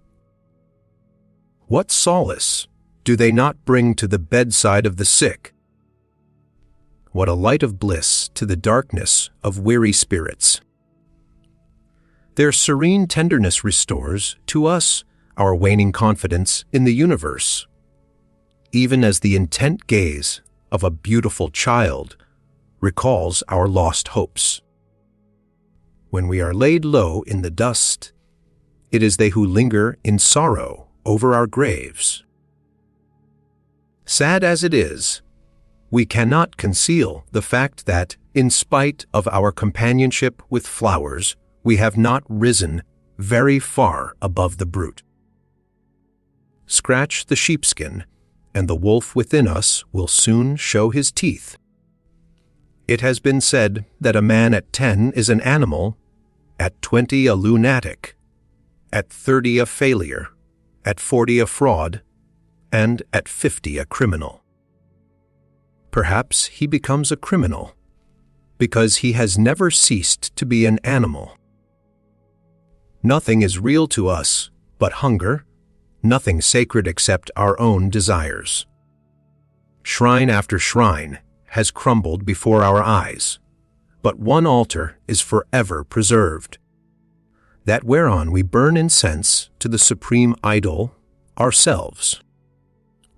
What solace do they not bring to the bedside of the sick? What a light of bliss to the darkness of weary spirits. Their serene tenderness restores to us our waning confidence in the universe, even as the intent gaze of a beautiful child recalls our lost hopes. When we are laid low in the dust, it is they who linger in sorrow over our graves. Sad as it is, we cannot conceal the fact that, in spite of our companionship with flowers, we have not risen very far above the brute. Scratch the sheepskin, and the wolf within us will soon show his teeth. It has been said that a man at 10 is an animal, at 20 a lunatic, at 30 a failure, at 40 a fraud, and at 50 a criminal. Perhaps he becomes a criminal because he has never ceased to be an animal. Nothing is real to us but hunger, nothing sacred except our own desires. Shrine after shrine has crumbled before our eyes, but one altar is forever preserved, that whereon we burn incense to the supreme idol, ourselves.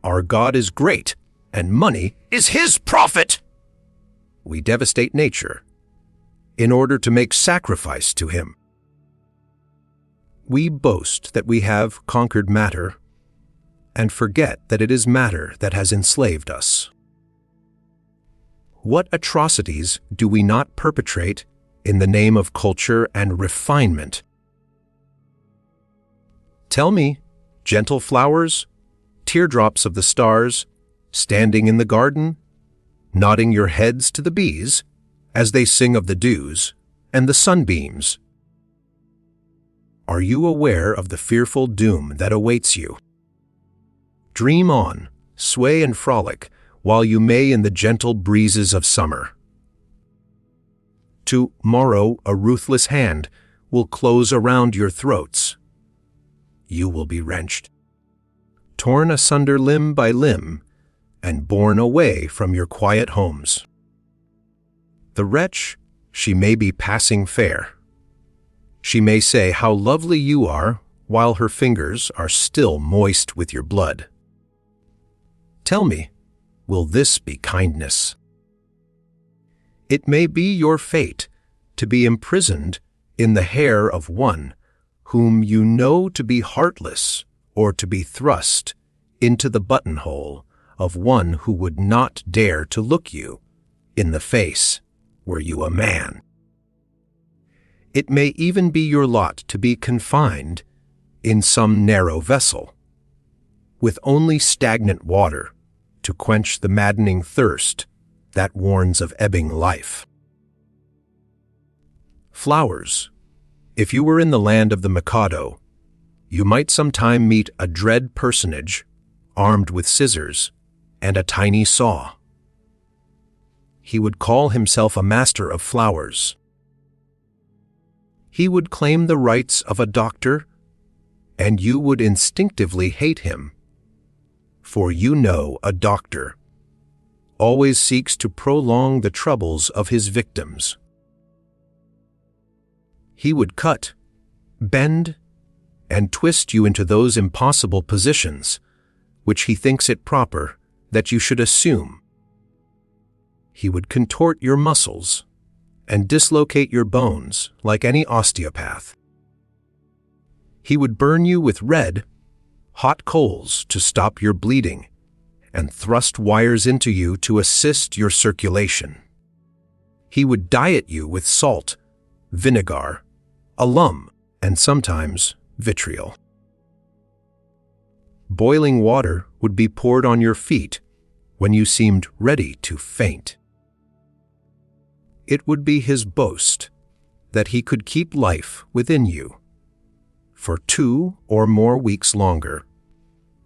Our God is great, and money is his profit. We devastate nature in order to make sacrifice to him. We boast that we have conquered matter and forget that it is matter that has enslaved us. What atrocities do we not perpetrate in the name of culture and refinement? Tell me, gentle flowers, teardrops of the stars, standing in the garden, nodding your heads to the bees as they sing of the dews and the sunbeams. Are you aware of the fearful doom that awaits you? Dream on, sway and frolic, while you may in the gentle breezes of summer. To-morrow a ruthless hand will close around your throats. You will be wrenched, torn asunder limb by limb, and borne away from your quiet homes. The wretch, she may be passing fair. She may say how lovely you are while her fingers are still moist with your blood. Tell me, will this be kindness? It may be your fate to be imprisoned in the hair of one whom you know to be heartless, or to be thrust into the buttonhole of one who would not dare to look you in the face were you a man. It may even be your lot to be confined in some narrow vessel, with only stagnant water to quench the maddening thirst that warns of ebbing life. Flowers. If you were in the land of the Mikado, you might sometime meet a dread personage armed with scissors and a tiny saw. He would call himself a master of flowers. He would claim the rights of a doctor, and you would instinctively hate him, for you know a doctor always seeks to prolong the troubles of his victims. He would cut, bend, and twist you into those impossible positions which he thinks it proper that you should assume. He would contort your muscles and dislocate your bones like any osteopath. He would burn you with red, hot coals to stop your bleeding and thrust wires into you to assist your circulation. He would diet you with salt, vinegar, alum, and sometimes vitriol. Boiling water would be poured on your feet when you seemed ready to faint. It would be his boast that he could keep life within you for 2 or more weeks longer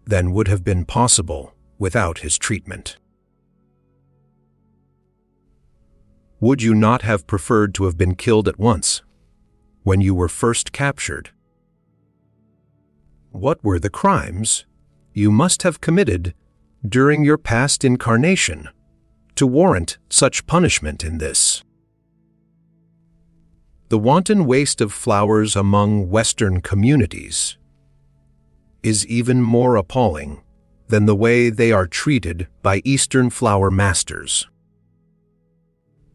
than would have been possible without his treatment. Would you not have preferred to have been killed at once, when you were first captured? What were the crimes you must have committed during your past incarnation to warrant such punishment in this? The wanton waste of flowers among Western communities is even more appalling than the way they are treated by Eastern flower masters.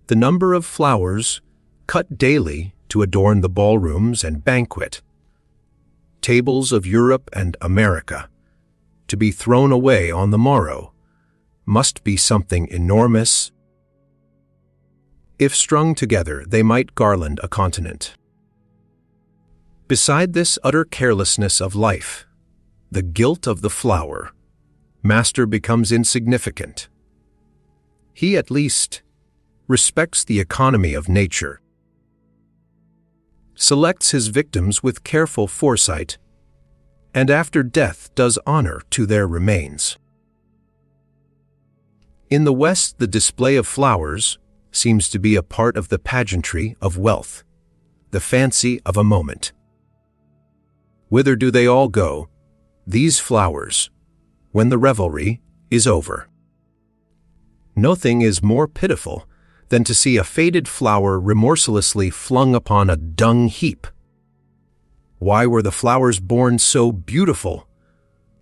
The number of flowers cut daily to adorn the ballrooms and banquet tables of Europe and America, to be thrown away on the morrow, must be something enormous. If strung together, they might garland a continent. Beside this utter carelessness of life, the guilt of the flower, master becomes insignificant. He at least respects the economy of nature, selects his victims with careful foresight, and after death does honor to their remains. In the West, the display of flowers seems to be a part of the pageantry of wealth, the fancy of a moment. Whither do they all go, these flowers, when the revelry is over? Nothing is more pitiful than to see a faded flower remorselessly flung upon a dung heap. Why were the flowers born so beautiful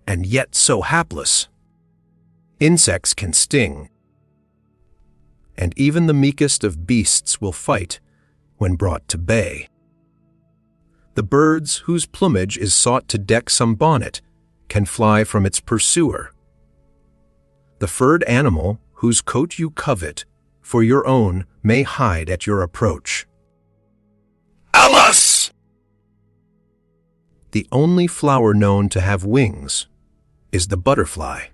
and yet so hapless? Insects can sting, and even the meekest of beasts will fight when brought to bay. The birds whose plumage is sought to deck some bonnet can fly from its pursuer. The furred animal whose coat you covet for your own may hide at your approach. Alas! The only flower known to have wings is the butterfly.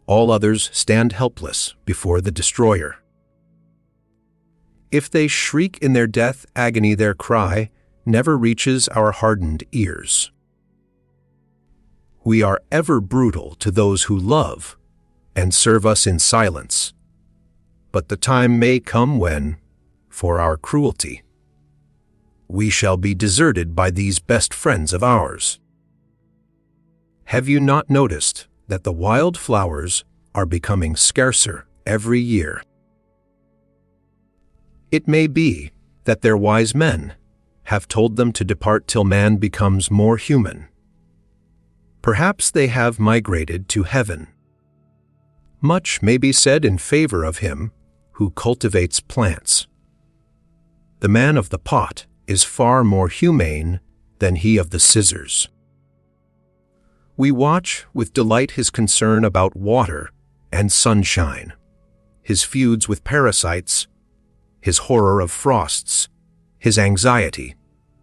All others stand helpless before the destroyer. If they shriek in their death agony, their cry never reaches our hardened ears. We are ever brutal to those who love and serve us in silence, but the time may come when, for our cruelty, we shall be deserted by these best friends of ours. Have you not noticed that the wild flowers are becoming scarcer every year? It may be that their wise men have told them to depart till man becomes more human. Perhaps they have migrated to heaven. Much may be said in favor of him who cultivates plants. The man of the pot is far more humane than he of the scissors. We watch with delight his concern about water and sunshine, his feuds with parasites, his horror of frosts, his anxiety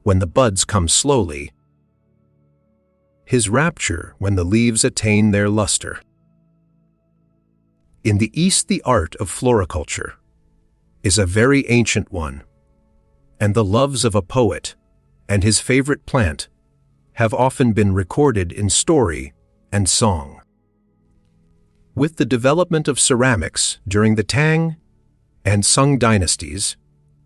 when the buds come slowly, his rapture when the leaves attain their luster. In the East, the art of floriculture is a very ancient one, and the loves of a poet and his favorite plant have often been recorded in story and song. With the development of ceramics during the Tang and Sung dynasties,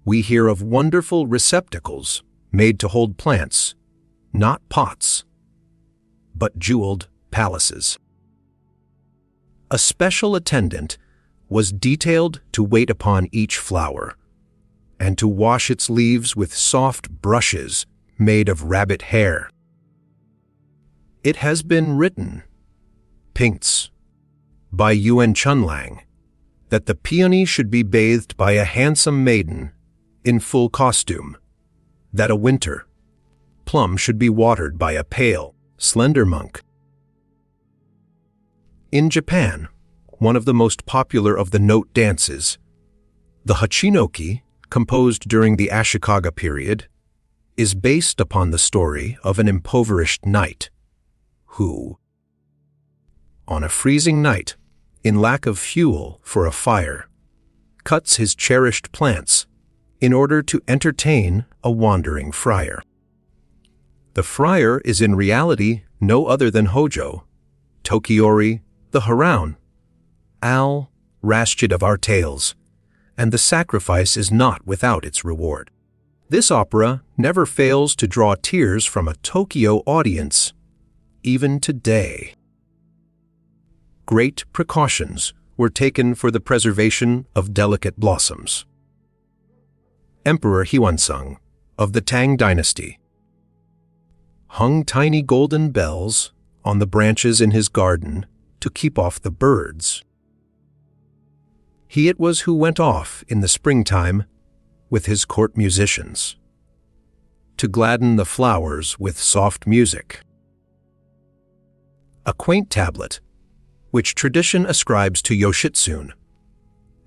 we hear of wonderful receptacles made to hold plants, not pots, but jeweled palaces. A special attendant was detailed to wait upon each flower and to wash its leaves with soft brushes made of rabbit hair. It has been written, Pinks, by Yuan Chunlang, that the peony should be bathed by a handsome maiden in full costume, that a winter plum should be watered by a pale, slender monk. In Japan, one of the most popular of the note dances, the hachinoki, composed during the Ashikaga period, is based upon the story of an impoverished knight who, on a freezing night, in lack of fuel for a fire, cuts his cherished plants in order to entertain a wandering friar. The friar is in reality no other than Hojo, Tokiori, the Haroun, Al, Rashid of our tales, and the sacrifice is not without its reward. This opera never fails to draw tears from a Tokyo audience, even today. Great precautions were taken for the preservation of delicate blossoms. Emperor Huansung of the Tang dynasty hung tiny golden bells on the branches in his garden to keep off the birds. He it was who went off in the springtime with his court musicians to gladden the flowers with soft music. A quaint tablet, which tradition ascribes to Yoshitsune,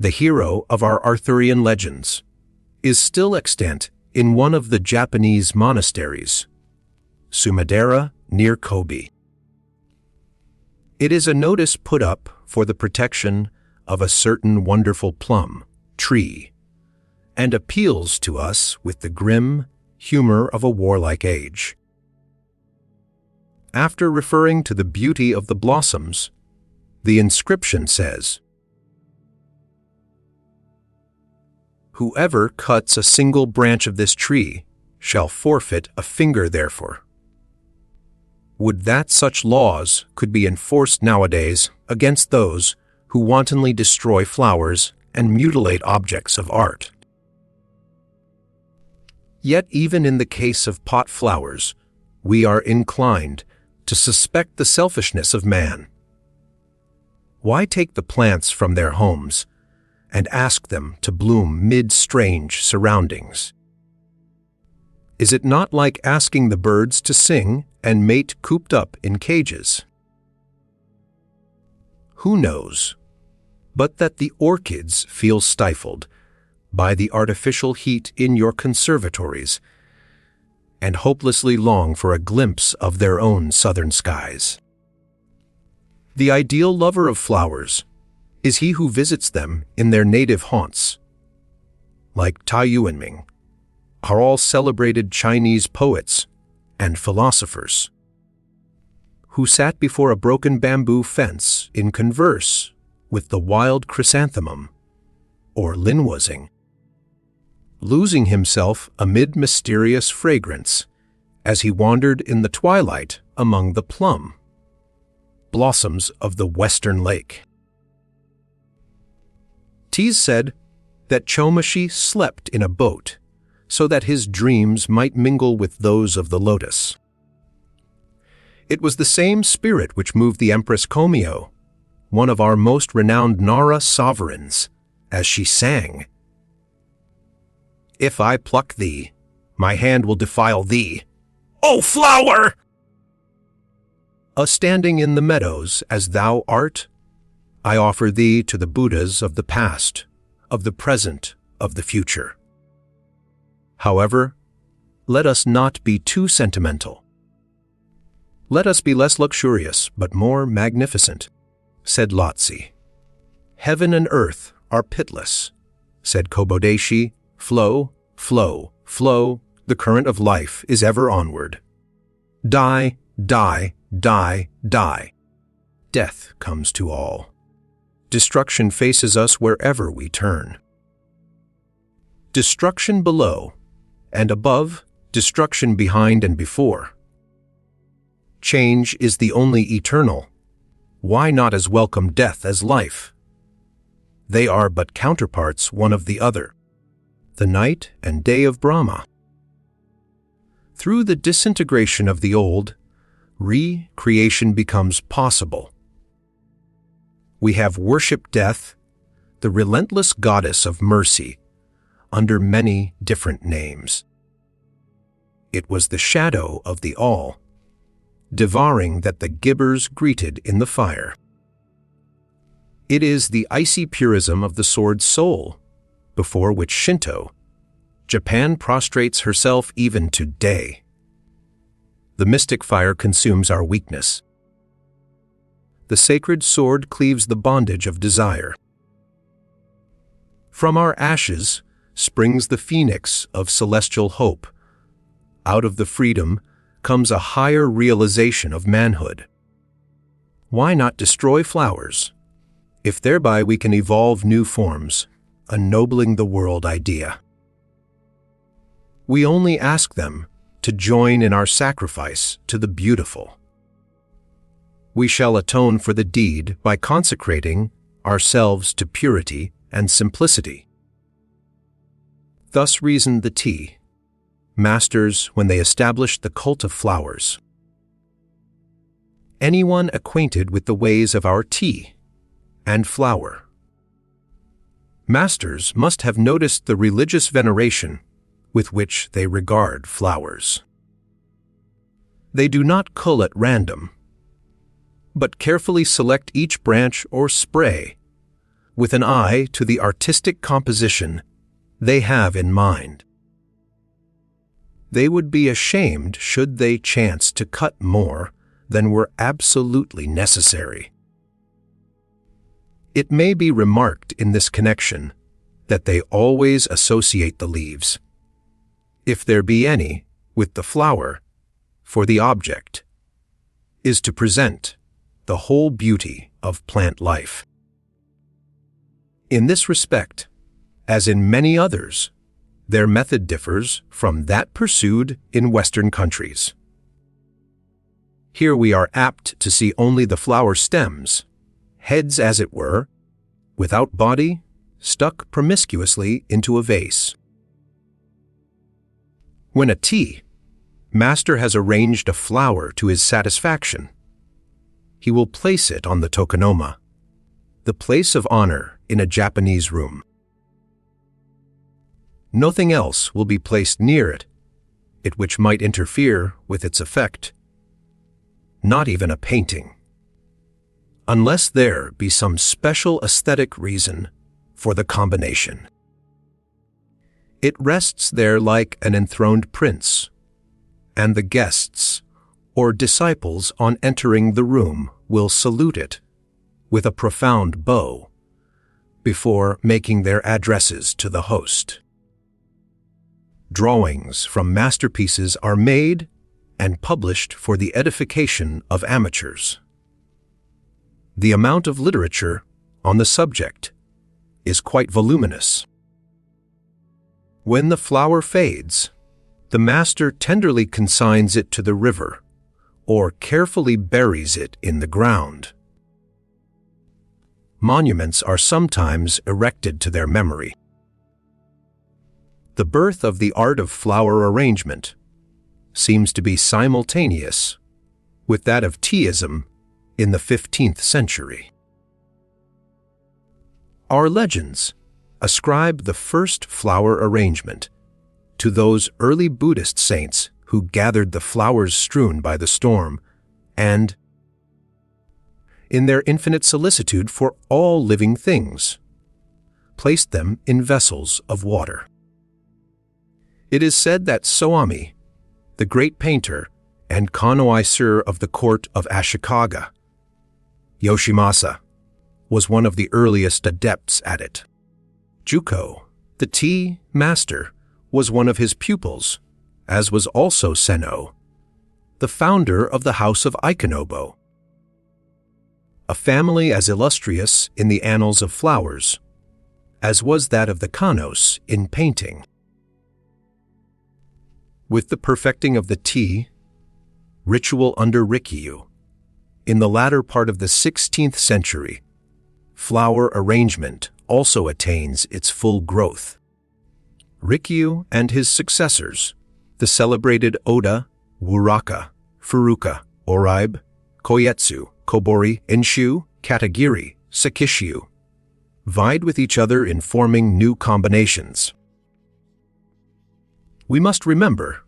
the hero of our Arthurian legends, is still extant in one of the Japanese monasteries, Sumadera near Kobe. It is a notice put up for the protection of a certain wonderful plum tree, and appeals to us with the grim humor of a warlike age. After referring to the beauty of the blossoms, the inscription says, "Whoever cuts a single branch of this tree shall forfeit a finger therefor." Would that such laws could be enforced nowadays against those who wantonly destroy flowers and mutilate objects of art. Yet even in the case of pot flowers, we are inclined to suspect the selfishness of man. Why take the plants from their homes and ask them to bloom mid strange surroundings? Is it not like asking the birds to sing and mate cooped up in cages? Who knows, but that the orchids feel stifled by the artificial heat in your conservatories and hopelessly long for a glimpse of their own southern skies. The ideal lover of flowers is he who visits them in their native haunts. Like Tai Yuanming, are all celebrated Chinese poets and philosophers who sat before a broken bamboo fence in converse with the wild chrysanthemum, or linwazing, losing himself amid mysterious fragrance as he wandered in the twilight among the plum blossoms of the western lake. Teaism said that Chomashi slept in a boat so that his dreams might mingle with those of the lotus. It was the same spirit which moved the Empress Komio, one of our most renowned Nara sovereigns, as she sang, "If I pluck thee, my hand will defile thee, O flower! A standing in the meadows as thou art, I offer thee to the Buddhas of the past, of the present, of the future." However, let us not be too sentimental. Let us be less luxurious, but more magnificent, said Lotse. Heaven and earth are pitless, said Kobodeshi. Flow, flow, flow, the current of life is ever onward. Die, die, die, die. Death comes to all. Destruction faces us wherever we turn. Destruction below, and above, destruction behind and before. Change is the only eternal. Why not as welcome death as life? They are but counterparts one of the other, the night and day of Brahma. Through the disintegration of the old, re-creation becomes possible. We have worshipped death, the relentless goddess of mercy, under many different names. It was the shadow of the all, devouring that the gibbers greeted in the fire. It is the icy purism of the sword soul, before which Shinto, Japan prostrates herself even today. The mystic fire consumes our weakness. The sacred sword cleaves the bondage of desire. From our ashes springs the phoenix of celestial hope. Out of the freedom comes a higher realization of manhood. Why not destroy flowers, if thereby we can evolve new forms, ennobling the world idea? We only ask them to join in our sacrifice to the beautiful. We shall atone for the deed by consecrating ourselves to purity and simplicity. Thus reasoned the tea masters when they established the cult of flowers. Anyone acquainted with the ways of our tea and flower masters must have noticed the religious veneration with which they regard flowers. They do not cull at random, but carefully select each branch or spray with an eye to the artistic composition they have in mind. They would be ashamed should they chance to cut more than were absolutely necessary. It may be remarked in this connection that they always associate the leaves, if there be any, with the flower, for the object is to present the whole beauty of plant life. In this respect, as in many others, their method differs from that pursued in Western countries. Here we are apt to see only the flower stems, heads as it were, without body, stuck promiscuously into a vase. When a tea master has arranged a flower to his satisfaction, he will place it on the tokonoma, the place of honor in a Japanese room. Nothing else will be placed near it which might interfere with its effect, not even a painting, unless there be some special aesthetic reason for the combination. It rests there like an enthroned prince, and the guests or disciples on entering the room will salute it with a profound bow before making their addresses to the host. Drawings from masterpieces are made and published for the edification of amateurs. The amount of literature on the subject is quite voluminous. When the flower fades, the master tenderly consigns it to the river or carefully buries it in the ground. Monuments are sometimes erected to their memory. The birth of the art of flower arrangement seems to be simultaneous with that of Teaism in the 15th century. Our legends ascribe the first flower arrangement to those early Buddhist saints who gathered the flowers strewn by the storm and, in their infinite solicitude for all living things, placed them in vessels of water. It is said that Soami, the great painter and connoisseur of the court of Ashikaga, Yoshimasa, was one of the earliest adepts at it. Juko, the tea master, was one of his pupils, as was also Senno, the founder of the House of Ikonobo, a family as illustrious in the annals of flowers as was that of the Kanos in painting. With the perfecting of the tea ritual under Rikyu, in the latter part of the 16th century, flower arrangement also attains its full growth. Rikyu and his successors, the celebrated Oda, Wuraka, Furuka, Oraibe, Koyetsu, Kobori, Enshu, Katagiri, Sakishyu, vied with each other in forming new combinations. We must remember,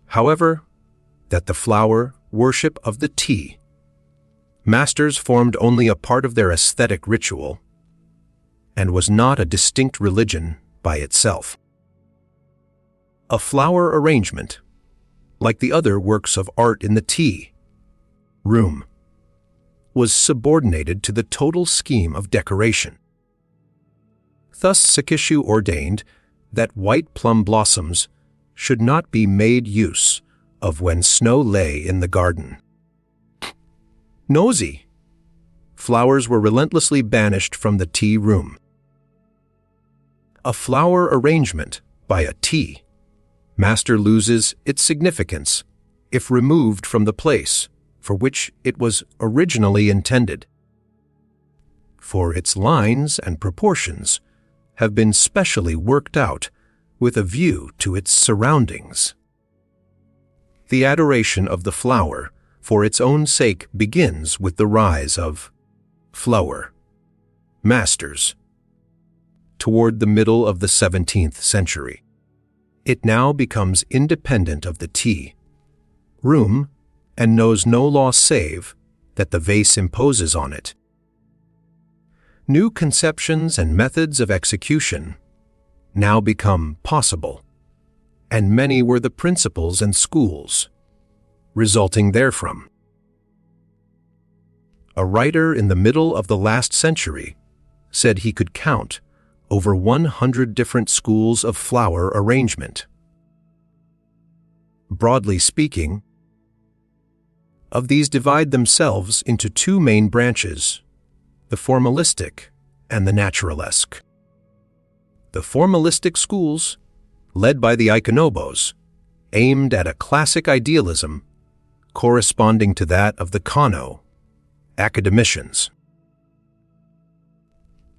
however, that the flower worship of the tea masters formed only a part of their aesthetic ritual and was not a distinct religion by itself. A flower arrangement, like the other works of art in the tea room, was subordinated to the total scheme of decoration. Thus Sakishu ordained that white plum blossoms should not be made use of when snow lay in the garden. Nosy, flowers were relentlessly banished from the tea room. A flower arrangement by a tea master loses its significance if removed from the place for which it was originally intended, for its lines and proportions have been specially worked out with a view to its surroundings. The adoration of the flower for its own sake begins with the rise of flower masters toward the middle of the 17th century. It now becomes independent of the tea room and knows no law save that the vase imposes on it. New conceptions and methods of execution now become possible, and many were the principles and schools resulting therefrom. A writer in the middle of the last century said he could count over 100 different schools of flower arrangement. Broadly speaking, of these divide themselves into two main branches, the formalistic and the naturalesque. The formalistic schools, led by the Ikonobos, aimed at a classic idealism corresponding to that of the Kano academicians.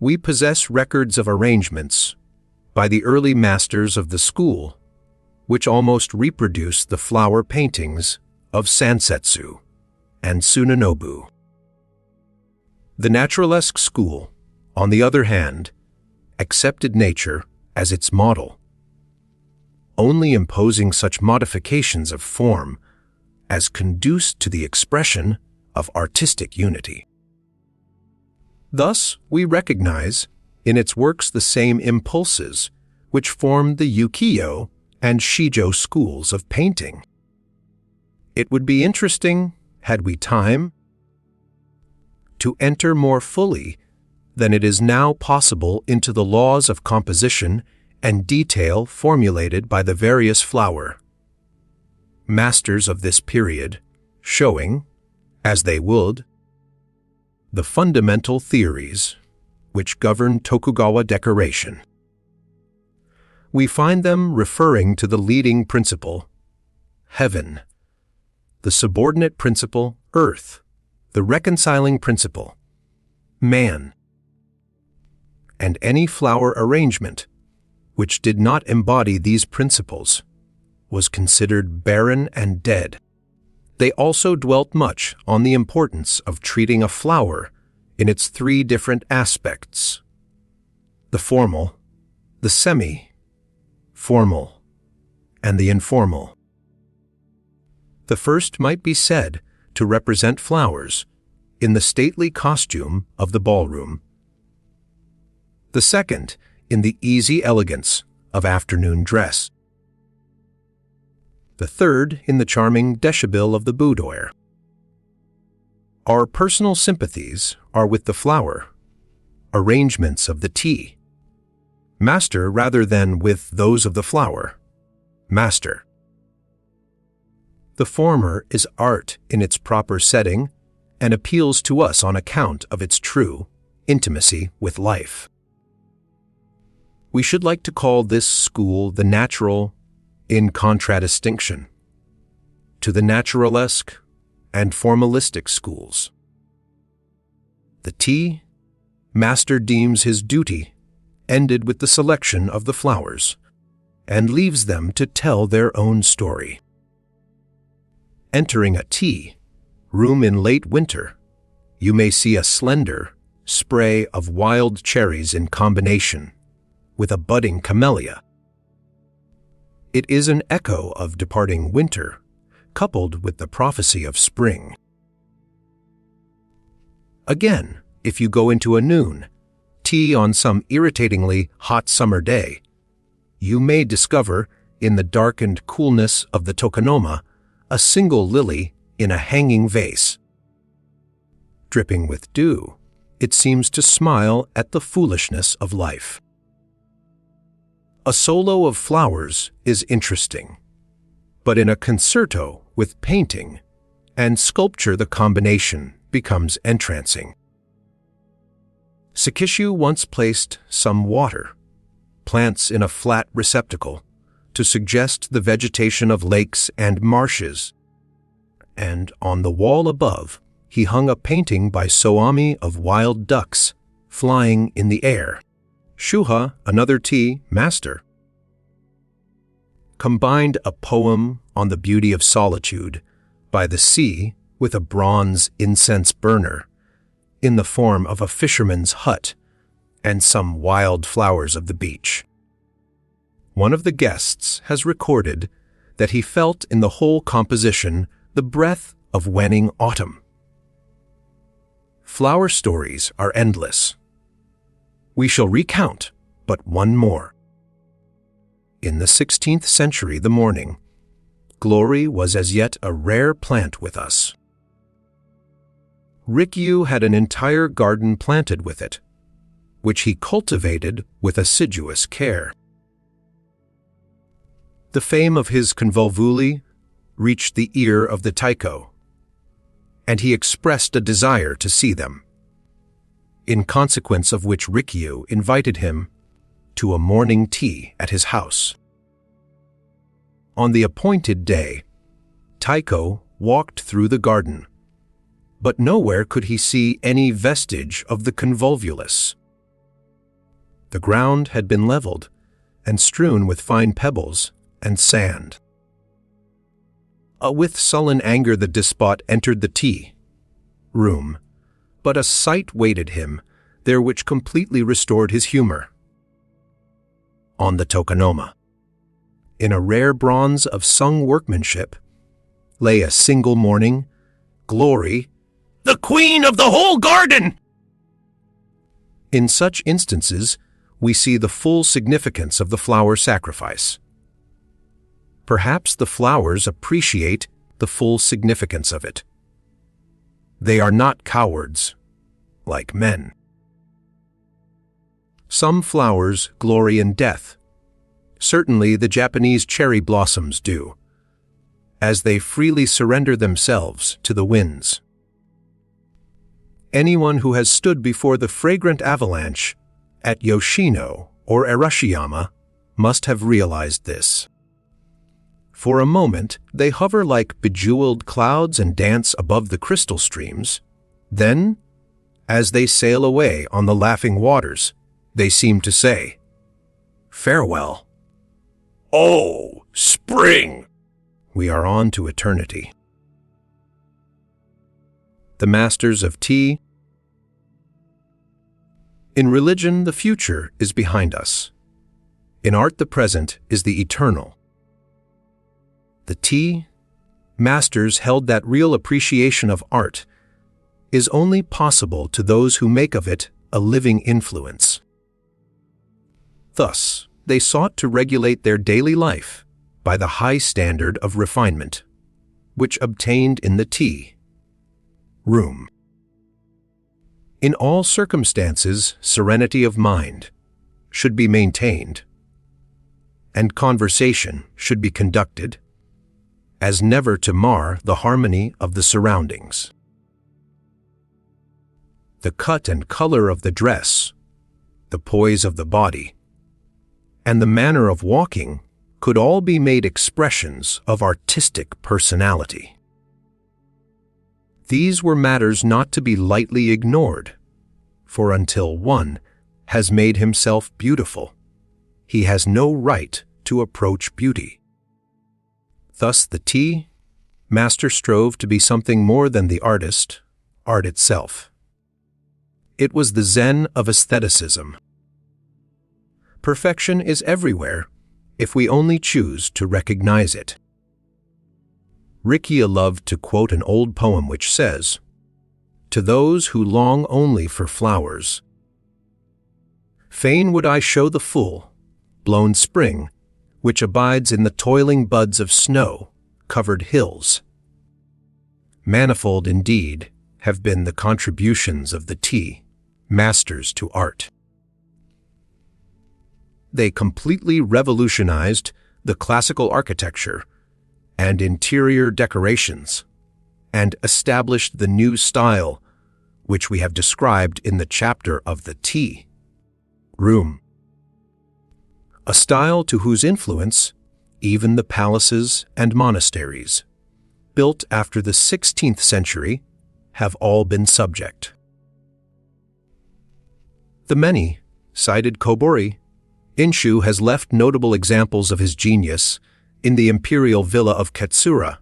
We possess records of arrangements by the early masters of the school, which almost reproduce the flower paintings of Sansetsu and Tsunenobu. The naturalesque school, on the other hand, accepted nature as its model, only imposing such modifications of form as conduced to the expression of artistic unity. Thus, we recognize in its works the same impulses which formed the Ukiyo and Shijo schools of painting. It would be interesting, had we time, to enter more fully than it is now possible into the laws of composition and detail formulated by the various flower masters of this period, showing, as they would, the fundamental theories which govern Tokugawa decoration. We find them referring to the leading principle, heaven, the subordinate principle, earth, the reconciling principle, man, and any flower arrangement which did not embody these principles, was considered barren and dead. They also dwelt much on the importance of treating a flower in its three different aspects: the formal, the semi-formal, and the informal. The first might be said to represent flowers in the stately costume of the ballroom, the second in the easy elegance of afternoon dress, the third in the charming deshabille of the boudoir. Our personal sympathies are with the flower, arrangements of the tea, master rather than with those of the flower, master. The former is art in its proper setting and appeals to us on account of its true intimacy with life. We should like to call this school the natural in contradistinction to the naturalesque and formalistic schools. The tea, master deems his duty ended with the selection of the flowers and leaves them to tell their own story. Entering a tea room in late winter, you may see a slender spray of wild cherries in combination with a budding camellia. It is an echo of departing winter, coupled with the prophecy of spring. Again, if you go into a noon tea on some irritatingly hot summer day, you may discover, in the darkened coolness of the tokonoma, a single lily in a hanging vase. Dripping with dew, it seems to smile at the foolishness of life. A solo of flowers is interesting, but in a concerto with painting and sculpture the combination becomes entrancing. Sekishu once placed some water, plants in a flat receptacle, to suggest the vegetation of lakes and marshes, and on the wall above he hung a painting by Soami of wild ducks flying in the air. Shuha, another tea master, combined a poem on the beauty of solitude by the sea with a bronze incense burner in the form of a fisherman's hut and some wild flowers of the beach. One of the guests has recorded that he felt in the whole composition the breath of waning autumn. Flower stories are endless. We shall recount but one more. In the 16th century, the morning glory was as yet a rare plant with us. Rikyu had an entire garden planted with it, which he cultivated with assiduous care. The fame of his convolvuli reached the ear of the Taiko, and he expressed a desire to see them, in consequence of which Rikyu invited him to a morning tea at his house. On the appointed day, Taiko walked through the garden, but nowhere could he see any vestige of the convolvulus. The ground had been leveled and strewn with fine pebbles and sand. With sullen anger the despot entered the tea room, but a sight waited him there which completely restored his humor. On the tokonoma, in a rare bronze of Sung workmanship, lay a single morning glory, the queen of the whole garden. In such instances, we see the full significance of the flower sacrifice. Perhaps the flowers appreciate the full significance of it. They are not cowards, like men. Some flowers glory in death. Certainly the Japanese cherry blossoms do, as they freely surrender themselves to the winds. Anyone who has stood before the fragrant avalanche at Yoshino or Arashiyama must have realized this. For a moment, they hover like bejeweled clouds and dance above the crystal streams. Then, as they sail away on the laughing waters, they seem to say, Farewell. Oh, spring! We are on to eternity. The Masters of Tea. In religion, the future is behind us. In art, the present is the eternal. The Tea Masters held that real appreciation of art is only possible to those who make of it a living influence. Thus, they sought to regulate their daily life by the high standard of refinement, which obtained in the tea room. In all circumstances, serenity of mind should be maintained, and conversation should be conducted as never to mar the harmony of the surroundings. The cut and color of the dress, the poise of the body, and the manner of walking could all be made expressions of artistic personality. These were matters not to be lightly ignored, for until one has made himself beautiful, he has no right to approach beauty. Thus the tea master strove to be something more than the artist, art itself. It was the Zen of aestheticism. Perfection is everywhere if we only choose to recognize it. Rikia loved to quote an old poem which says, "To those who long only for flowers, fain would I show the full, blown spring, which abides in the toiling buds of snow-covered hills." Manifold indeed have been the contributions of the tea masters to art. They completely revolutionized the classical architecture and interior decorations, and established the new style which we have described in the chapter of the tea room. A style to whose influence even the palaces and monasteries, built after the 16th century, have all been subject. The many cited Kobori, Inshu has left notable examples of his genius in the imperial villa of Katsura,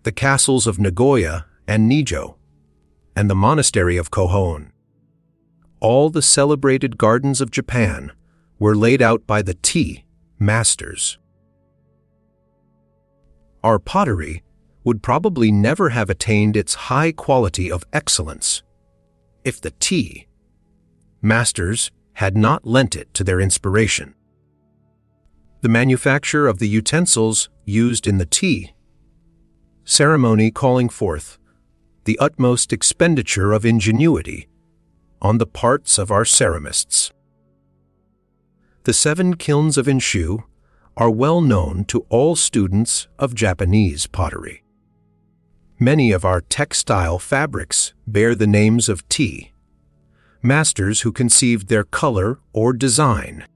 the castles of Nagoya and Nijo, and the monastery of Kohon. All the celebrated gardens of Japan were laid out by the tea masters. Our pottery would probably never have attained its high quality of excellence if the tea masters had not lent it to their inspiration. The manufacture of the utensils used in the tea ceremony calling forth the utmost expenditure of ingenuity on the parts of our ceramists. The 7 kilns of Inshu are well known to all students of Japanese pottery. Many of our textile fabrics bear the names of tea masters who conceived their color or design.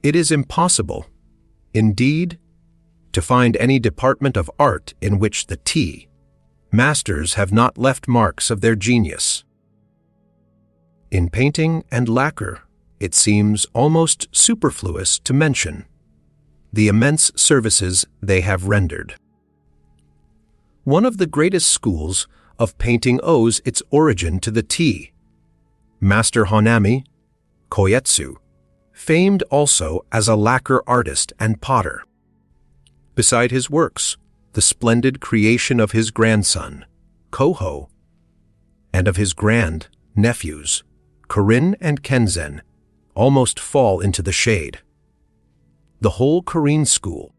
It is impossible, indeed, to find any department of art in which the tea masters have not left marks of their genius. In painting and lacquer, it seems almost superfluous to mention the immense services they have rendered. One of the greatest schools of painting owes its origin to the tea. Master Honami Koetsu, famed also as a lacquer artist and potter. Beside his works, the splendid creation of his grandson, Koho, and of his grand-nephews, Korin and Kenzen, almost fall into the shade. The whole Korin school,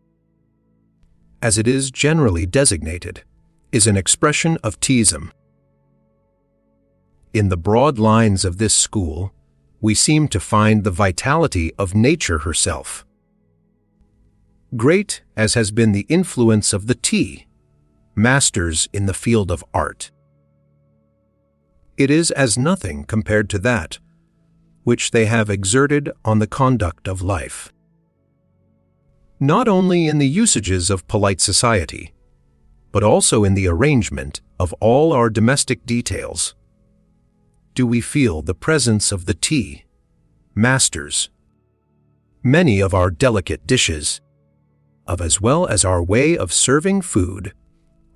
as it is generally designated, is an expression of Teaism. In the broad lines of this school, we seem to find the vitality of nature herself. Great as has been the influence of the tea masters in the field of art, it is as nothing compared to that which they have exerted on the conduct of life. Not only in the usages of polite society, but also in the arrangement of all our domestic details, do we feel the presence of the tea masters Many of our delicate dishes, as well as our way of serving food,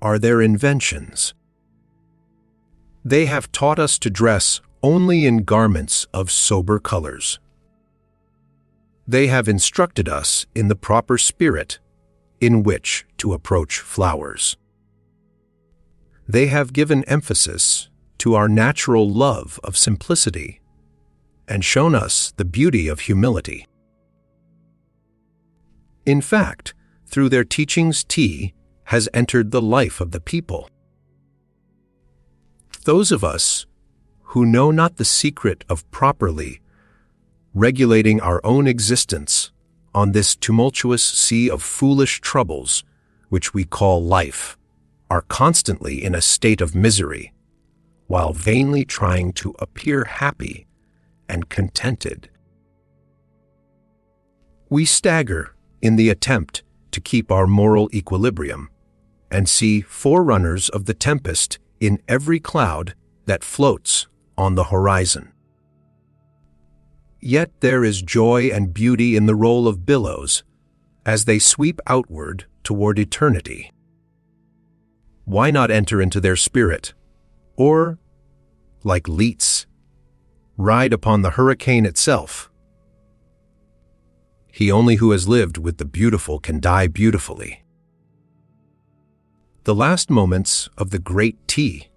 are their inventions. They have taught us to dress only in garments of sober colors. They have instructed us in the proper spirit in which to approach flowers. They have given emphasis to our natural love of simplicity and shown us the beauty of humility. In fact, through their teachings, tea has entered the life of the people. Those of us who know not the secret of properly regulating our own existence on this tumultuous sea of foolish troubles which we call life are constantly in a state of misery, while vainly trying to appear happy and contented. We stagger in the attempt to keep our moral equilibrium and see forerunners of the tempest in every cloud that floats on the horizon. Yet there is joy and beauty in the roll of billows as they sweep outward toward eternity. Why not enter into their spirit, or, like Leets, ride upon the hurricane itself? He only who has lived with the beautiful can die beautifully. The last moments of the great tea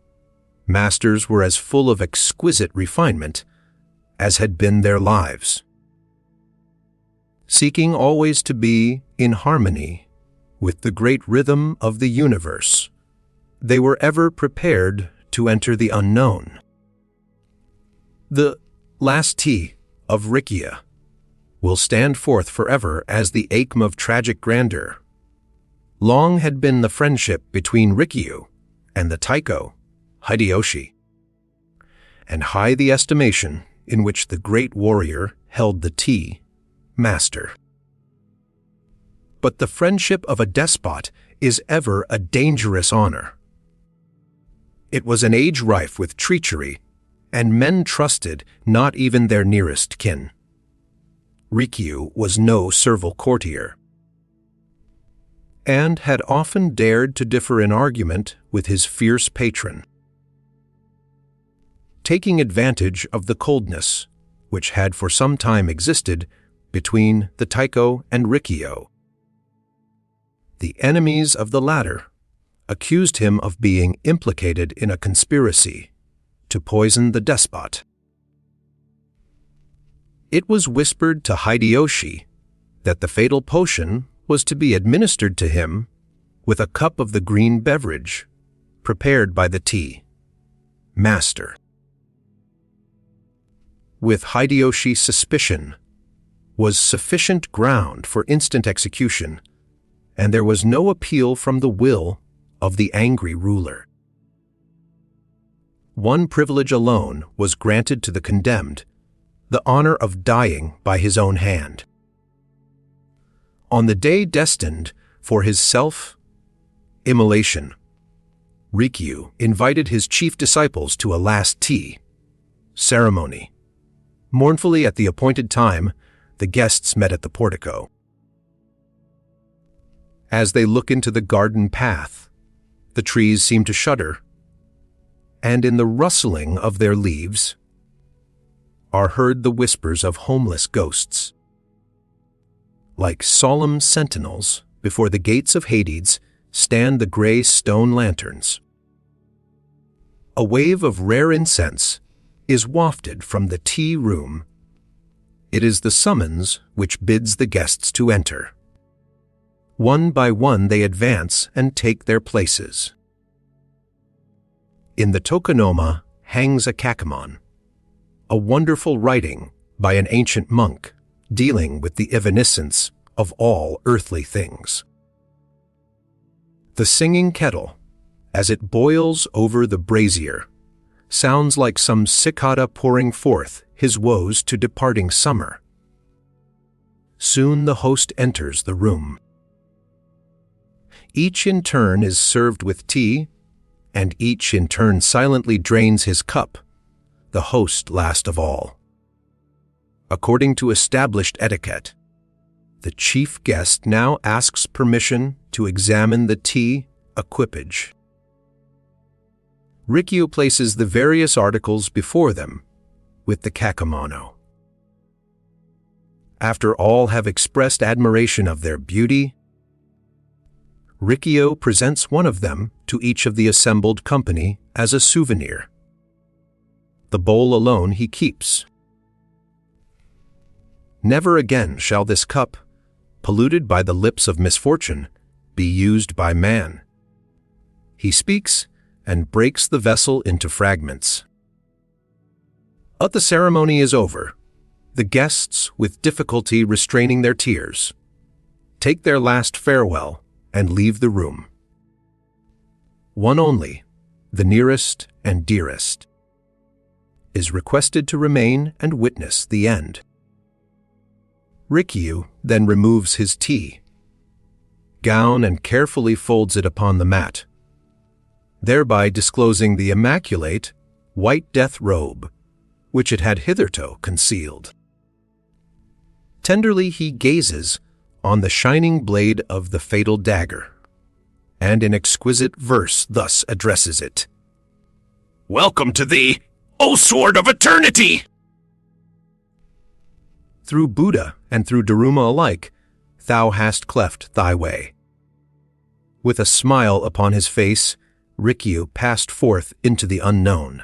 masters were as full of exquisite refinement as had been their lives. Seeking always to be in harmony with the great rhythm of the universe, they were ever prepared to enter the unknown. The last tea of Rikiya will stand forth forever as the acme of tragic grandeur. Long had been the friendship between Rikyu and the Taiko, Hideyoshi, and high the estimation in which the great warrior held the tea master. But the friendship of a despot is ever a dangerous honor. It was an age rife with treachery, and men trusted not even their nearest kin. Rikyu was no servile courtier, and had often dared to differ in argument with his fierce patron. Taking advantage of the coldness which had for some time existed between the Taiko and Rikyo, the enemies of the latter accused him of being implicated in a conspiracy to poison the despot. It was whispered to Hideyoshi that the fatal potion was to be administered to him with a cup of the green beverage prepared by the tea master. With Hideyoshi's suspicion was sufficient ground for instant execution, and there was no appeal from the will of the angry ruler. One privilege alone was granted to the condemned, the honor of dying by his own hand. On the day destined for his self-immolation, Rikyu invited his chief disciples to a last tea ceremony. Mournfully at the appointed time, the guests met at the portico. As they look into the garden path, the trees seem to shudder, and in the rustling of their leaves are heard the whispers of homeless ghosts. Like solemn sentinels before the gates of Hades stand the gray stone lanterns. A wave of rare incense is wafted from the tea room. It is the summons which bids the guests to enter. One by one they advance and take their places. In the tokonoma hangs a kakumon, a wonderful writing by an ancient monk dealing with the evanescence of all earthly things. The singing kettle, as it boils over the brazier, sounds like some cicada pouring forth his woes to departing summer. Soon the host enters the room. Each in turn is served with tea, and each in turn silently drains his cup, the host last of all. According to established etiquette, The chief guest now asks permission to examine the tea equipage. Rikyu places the various articles before them with the kakemono. After all have expressed admiration of their beauty, Rikyu presents one of them to each of the assembled company as a souvenir. The bowl alone he keeps. Never again shall this cup, polluted by the lips of misfortune, be used by man. He speaks and breaks the vessel into fragments. But the ceremony is over. The guests, with difficulty restraining their tears, take their last farewell and leave the room. One only, the nearest and dearest, is requested to remain and witness the end. Rikyu then removes his tea gown and carefully folds it upon the mat, thereby disclosing the immaculate white death robe which it had hitherto concealed. Tenderly he gazes on the shining blade of the fatal dagger, and in exquisite verse thus addresses it. Welcome to thee, O Sword of Eternity! Through Buddha and through Daruma alike, thou hast cleft thy way. With a smile upon his face, Rikyu passed forth into the unknown.